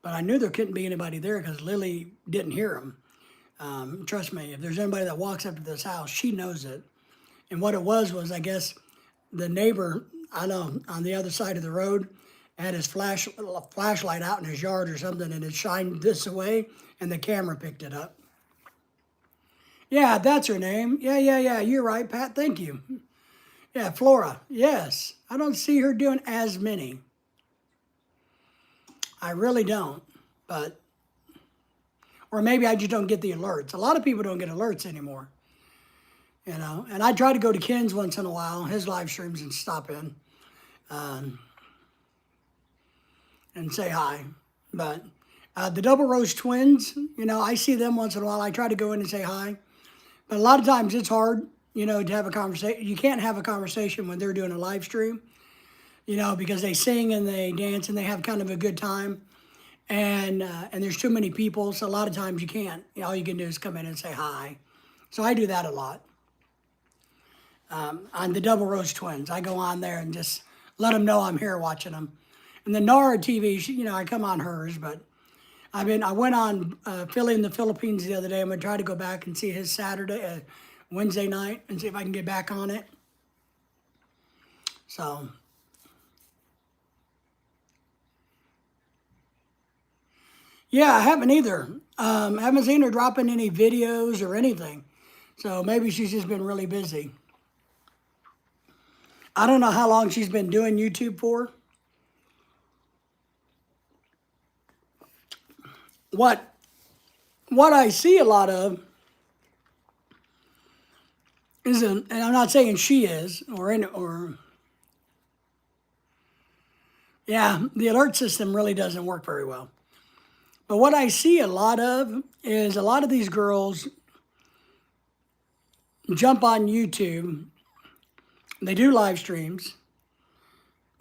but I knew there couldn't be anybody there because Lily didn't hear him. Trust me, if there's anybody that walks up to this house, she knows it. And what it was I guess the neighbor, I know, on the other side of the road, had his flashlight out in his yard or something, and it shined this away, and the camera picked it up. Yeah, that's her name. Yeah, you're right, Pat, thank you. Yeah, Flora, yes. I don't see her doing as many. I really don't, but, or maybe I just don't get the alerts. A lot of people don't get alerts anymore, you know, and I try to go to Ken's once in a while, his live streams, and stop in. And say hi. But the Double Rose twins, you know, I see them once in a while. I try to go in and say hi. But a lot of times it's hard, you know, to have a conversation. You can't have a conversation when they're doing a live stream, you know, because they sing and they dance and they have kind of a good time. And there's too many people, so a lot of times you can't. You know, all you can do is come in and say hi. So I do that a lot. On the Double Rose twins, I go on there and just let them know I'm here watching them. And the Nara TV, you know, I come on hers, but I went on Philly in the Philippines the other day. I'm going to try to go back and see his Wednesday night, and see if I can get back on it. So, yeah, I haven't either. I haven't seen her dropping any videos or anything. So maybe she's just been really busy. I don't know how long she's been doing YouTube for. What I see a lot of isn't, and I'm not saying she is, yeah, the alert system really doesn't work very well. But what I see a lot of is a lot of these girls jump on YouTube, they do live streams,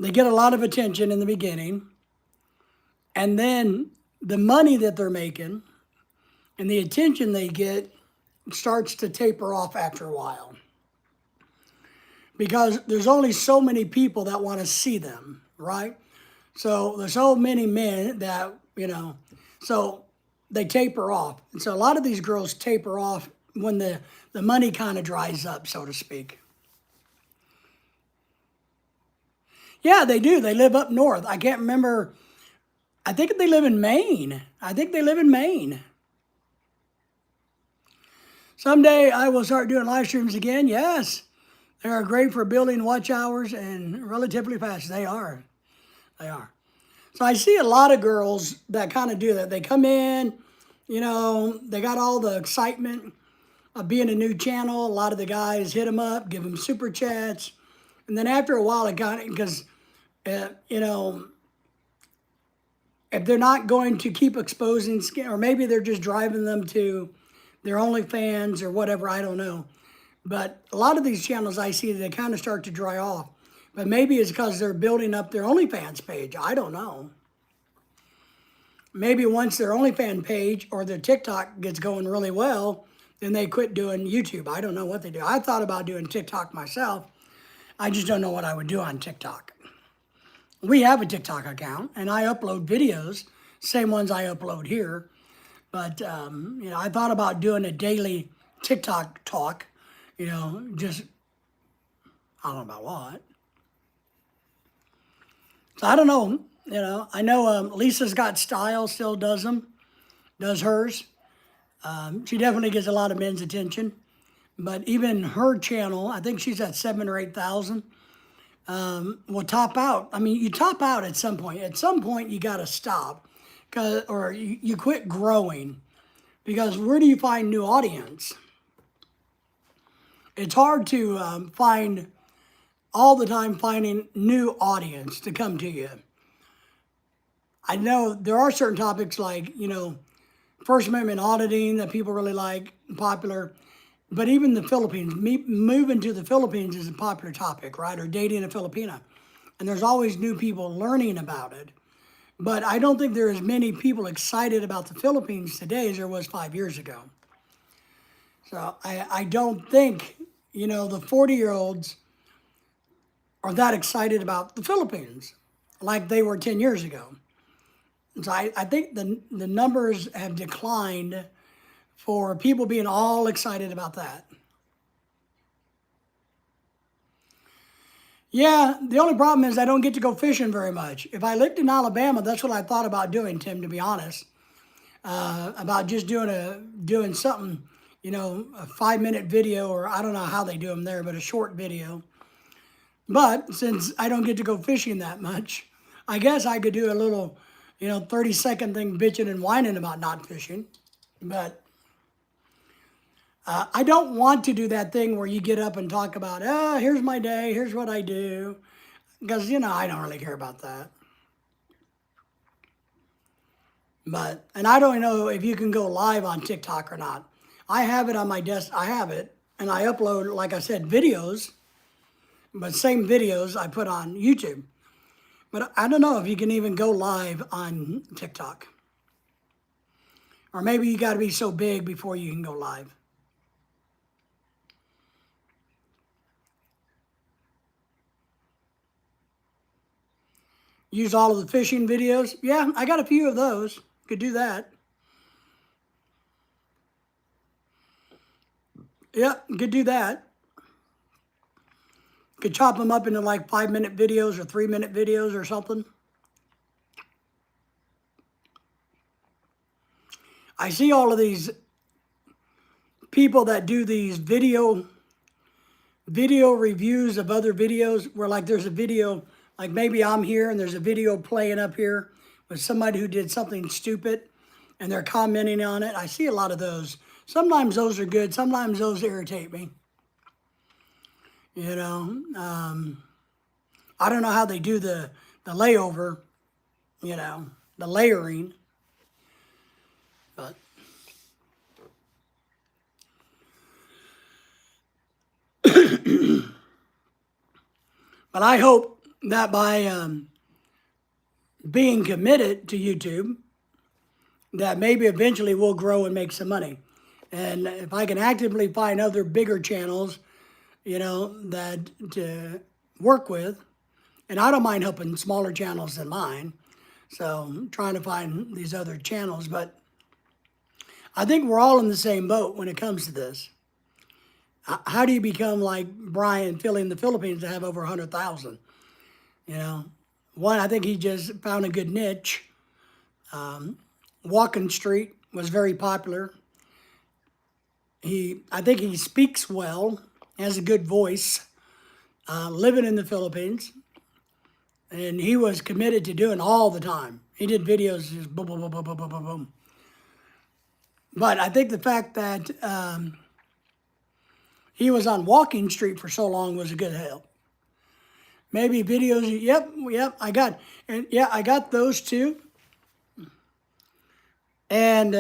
they get a lot of attention in the beginning, and then the money that they're making and the attention they get starts to taper off after a while. Because there's only so many people that want to see them, right? So there's so many men that, so they taper off. And so a lot of these girls taper off when the money kind of dries up, so to speak. Yeah, they do. They live up north. I can't remember. I think they live in Maine. Someday I will start doing live streams again. Yes, they are great for building watch hours and relatively fast. They are. So I see a lot of girls that kind of do that. They come in, they got all the excitement of being a new channel. A lot of the guys hit them up, give them super chats. And then after a while, it got, because, if they're not going to keep exposing skin, or maybe they're just driving them to their OnlyFans or whatever, I don't know. But a lot of these channels I see, they kind of start to dry off. But maybe it's because they're building up their OnlyFans page. I don't know. Maybe once their OnlyFans page or their TikTok gets going really well, then they quit doing YouTube. I don't know what they do. I thought about doing TikTok myself. I just don't know what I would do on TikTok. We have a TikTok account, and I upload videos, same ones I upload here. But, I thought about doing a daily TikTok talk, just, I don't know about what. So I don't know, I know Lisa's Got Style still does hers. She definitely gets a lot of men's attention. But even her channel, I think she's at 7,000 or 8,000, will top out. I mean, you top out at some point. At some point, you got to stop, or you quit growing, because where do you find new audience? It's hard to find all the time finding new audience to come to you. I know there are certain topics like, First Amendment auditing that people really like, popular. But even the Philippines, moving to the Philippines is a popular topic, right? Or dating a Filipina. And there's always new people learning about it. But I don't think there are as many people excited about the Philippines today as there was 5 years ago. So I don't think, the 40-year-olds are that excited about the Philippines like they were 10 years ago. So I think the numbers have declined for people being all excited about that. Yeah, the only problem is I don't get to go fishing very much. If I lived in Alabama, that's what I thought about doing, Tim, to be honest. About just doing something, a 5-minute video, or I don't know how they do them there, but a short video. But since I don't get to go fishing that much, I guess I could do a little, 30-second thing bitching and whining about not fishing. But I don't want to do that thing where you get up and talk about, here's my day, here's what I do. Because, I don't really care about that. But, and I don't know if you can go live on TikTok or not. I have it on my desk, I have it, and I upload, like I said, videos. But same videos I put on YouTube. But I don't know if you can even go live on TikTok. Or maybe you got to be so big before you can go live. Use all of the fishing videos. Yeah, I got a few of those. Could do that. Yeah, could do that. Could chop them up into like 5-minute videos or 3-minute videos or something. I see all of these people that do these video reviews of other videos where like there's a video, like maybe I'm here and there's a video playing up here with somebody who did something stupid and they're commenting on it. I see a lot of those. Sometimes those are good. Sometimes those irritate me. I don't know how they do the layover, the layering. But but I hope that by being committed to YouTube, that maybe eventually we'll grow and make some money. And if I can actively find other bigger channels, that to work with, and I don't mind helping smaller channels than mine. So I'm trying to find these other channels, but I think we're all in the same boat when it comes to this. How do you become like Brian filling the Philippines to have over 100,000? One, I think he just found a good niche. Walking Street was very popular. I think he speaks well, has a good voice, living in the Philippines, and he was committed to doing all the time. He did videos, just boom, boom, boom, boom, boom, boom, boom, boom. But I think the fact that he was on Walking Street for so long was a good help. Maybe videos, yep, I got those too. And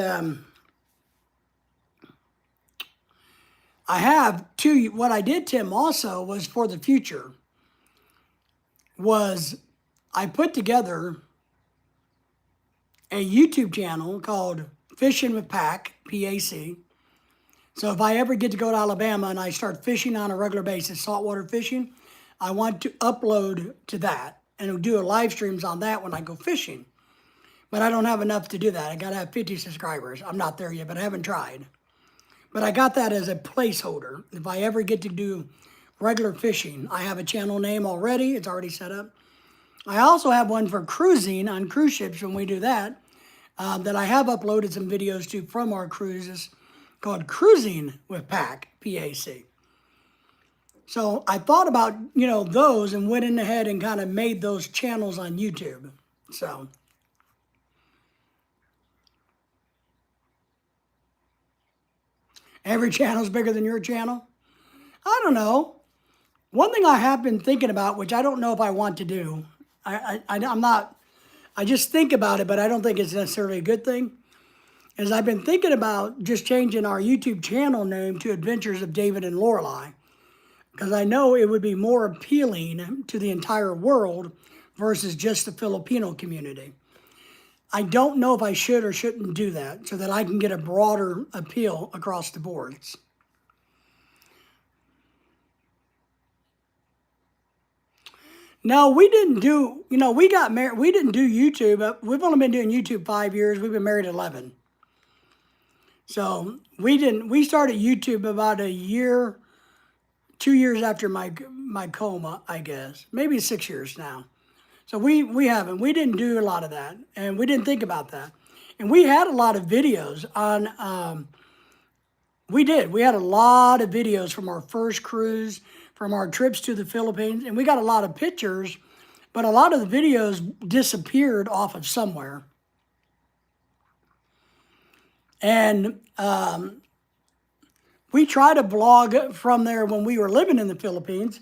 I have two, what I did, Tim, also was for the future, was I put together a YouTube channel called Fishing with PAC, PAC. So if I ever get to go to Alabama and I start fishing on a regular basis, saltwater fishing, I want to upload to that and do a live streams on that when I go fishing. But I don't have enough to do that. I gotta have 50 subscribers. I'm not there yet, but I haven't tried. But I got that as a placeholder. If I ever get to do regular fishing, I have a channel name already. It's already set up. I also have one for cruising on cruise ships when we do that, that I have uploaded some videos to from our cruises called Cruising with PAC, PAC. So I thought about, those and went in ahead and kind of made those channels on YouTube. So every channel's bigger than your channel? I don't know. One thing I have been thinking about, which I don't know if I want to do, I'm not, I just think about it, but I don't think it's necessarily a good thing, is I've been thinking about just changing our YouTube channel name to Adventures of David and Lorelei, because I know it would be more appealing to the entire world versus just the Filipino community. I don't know if I should or shouldn't do that so that I can get a broader appeal across the boards. No, we didn't do, we got married, we didn't do YouTube. We've only been doing YouTube 5 years. We've been married 11. So we started YouTube about a year, 2 years after my coma, I guess. Maybe 6 years now. So we didn't do a lot of that, and we didn't think about that. And we had a lot of videos on, we had a lot of videos from our first cruise, from our trips to the Philippines, and we got a lot of pictures, but a lot of the videos disappeared off of somewhere. And we tried to blog from there when we were living in the Philippines,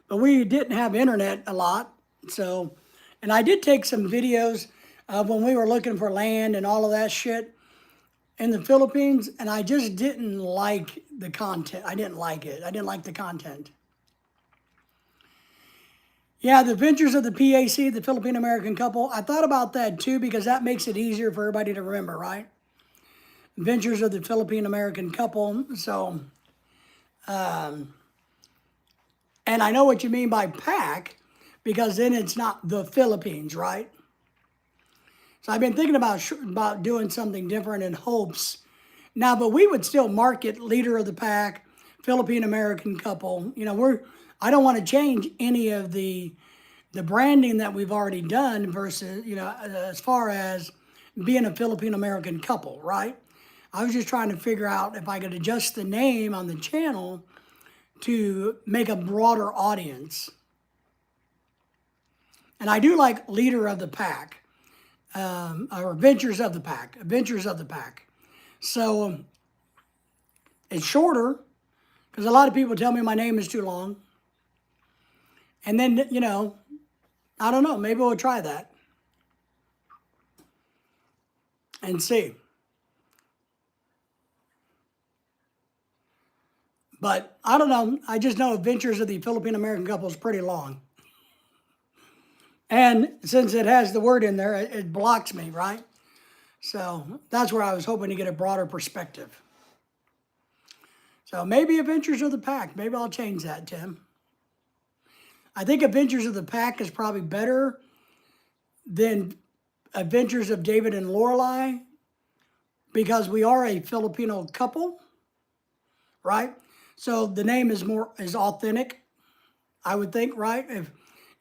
but we didn't have internet a lot. So, and I did take some videos when we were looking for land and all of that shit in the Philippines, and I just didn't like the content. I didn't like it. I didn't like the content. Yeah, the Adventures of the PAC, the Philippine-American couple, I thought about that too because that makes it easier for everybody to remember, right? Adventures of the Philippine-American couple. So, and I know what you mean by PAC because then it's not the Philippines, right? So I've been thinking about doing something different in hopes. Now, but we would still market Leader of the PAC, Philippine-American couple. I don't want to change any of the branding that we've already done versus, as far as being a Philippine-American couple, right? I was just trying to figure out if I could adjust the name on the channel to make a broader audience. And I do like Leader of the PAC, or Adventures of the PAC. So it's shorter because a lot of people tell me my name is too long. And then, I don't know, maybe we'll try that and see. But I don't know. I just know Adventures of the Philippine-American couple is pretty long. And since it has the word in there, it blocks me, right? So that's where I was hoping to get a broader perspective. So maybe Adventures of the PAC. Maybe I'll change that, Tim. I think Adventures of the PAC is probably better than Adventures of David and Lorelai because we are a Filipino couple, right? So the name is authentic, I would think, right? If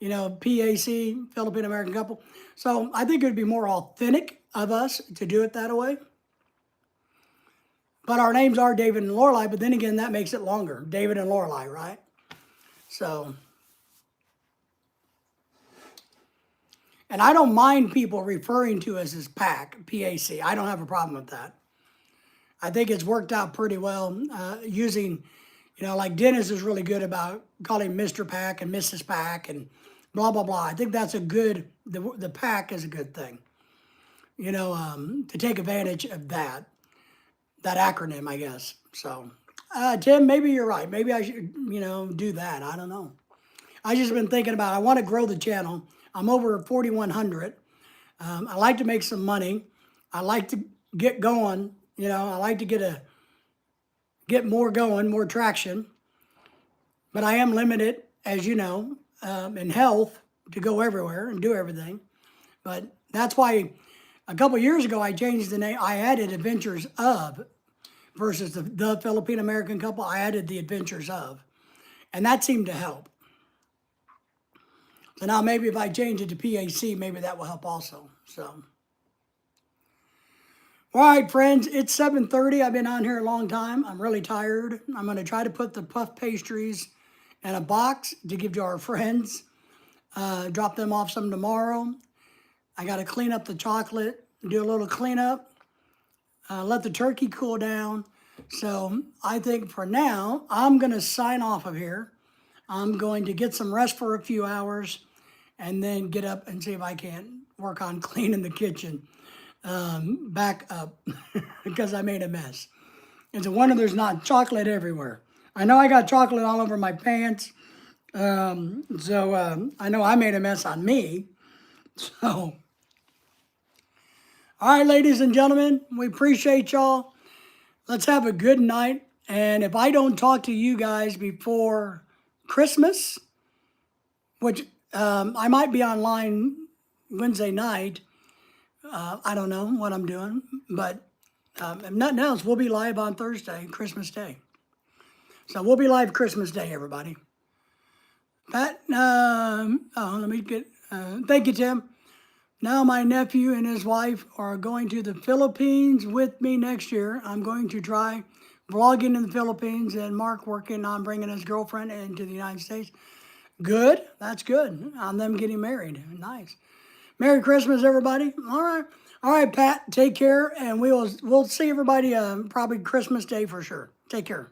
PAC, Filipino American couple. So I think it would be more authentic of us to do it that way. But our names are David and Lorelai, but then again, that makes it longer. David and Lorelai, right? So, and I don't mind people referring to us as PAC, PAC. I don't have a problem with that. I think it's worked out pretty well using, like Dennis is really good about calling Mr. PAC and Mrs. PAC and blah, blah, blah. I think that's a good, the PAC is a good thing, to take advantage of that acronym, I guess. So, Tim, maybe you're right. Maybe I should, do that. I don't know. I just been thinking about, I want to grow the channel. I'm over 4,100. I like to make some money. I like to get going. I like to get more going, more traction. But I am limited, as you know, in health to go everywhere and do everything. But that's why a couple years ago I changed the name. I added Adventures of versus the Filipino American couple. I added the Adventures of, and that seemed to help. So now maybe if I change it to PAC, maybe that will help also. So, all right, friends, it's 7:30. I've been on here a long time. I'm really tired. I'm going to try to put the puff pastries in a box to give to our friends. Drop them off some tomorrow. I got to clean up the chocolate, do a little cleanup, let the turkey cool down. So I think for now, I'm going to sign off of here. I'm going to get some rest for a few hours and then get up and see if I can work on cleaning the kitchen back up because I made a mess. It's a wonder there's not chocolate everywhere. I know I got chocolate all over my pants. So I know I made a mess on me. So, all right, ladies and gentlemen, we appreciate y'all. Let's have a good night. And if I don't talk to you guys before Christmas, which I might be online Wednesday night. I don't know what I'm doing, but if nothing else, we'll be live on Thursday, Christmas Day. So we'll be live Christmas Day, everybody. Let me get, thank you, Tim. Now my nephew and his wife are going to the Philippines with me next year. I'm going to try vlogging in the Philippines and Mark working on bringing his girlfriend into the United States. Good, that's good. On them getting married, nice. Merry Christmas, everybody. All right, Pat, take care, and we'll see everybody probably Christmas Day for sure. Take care.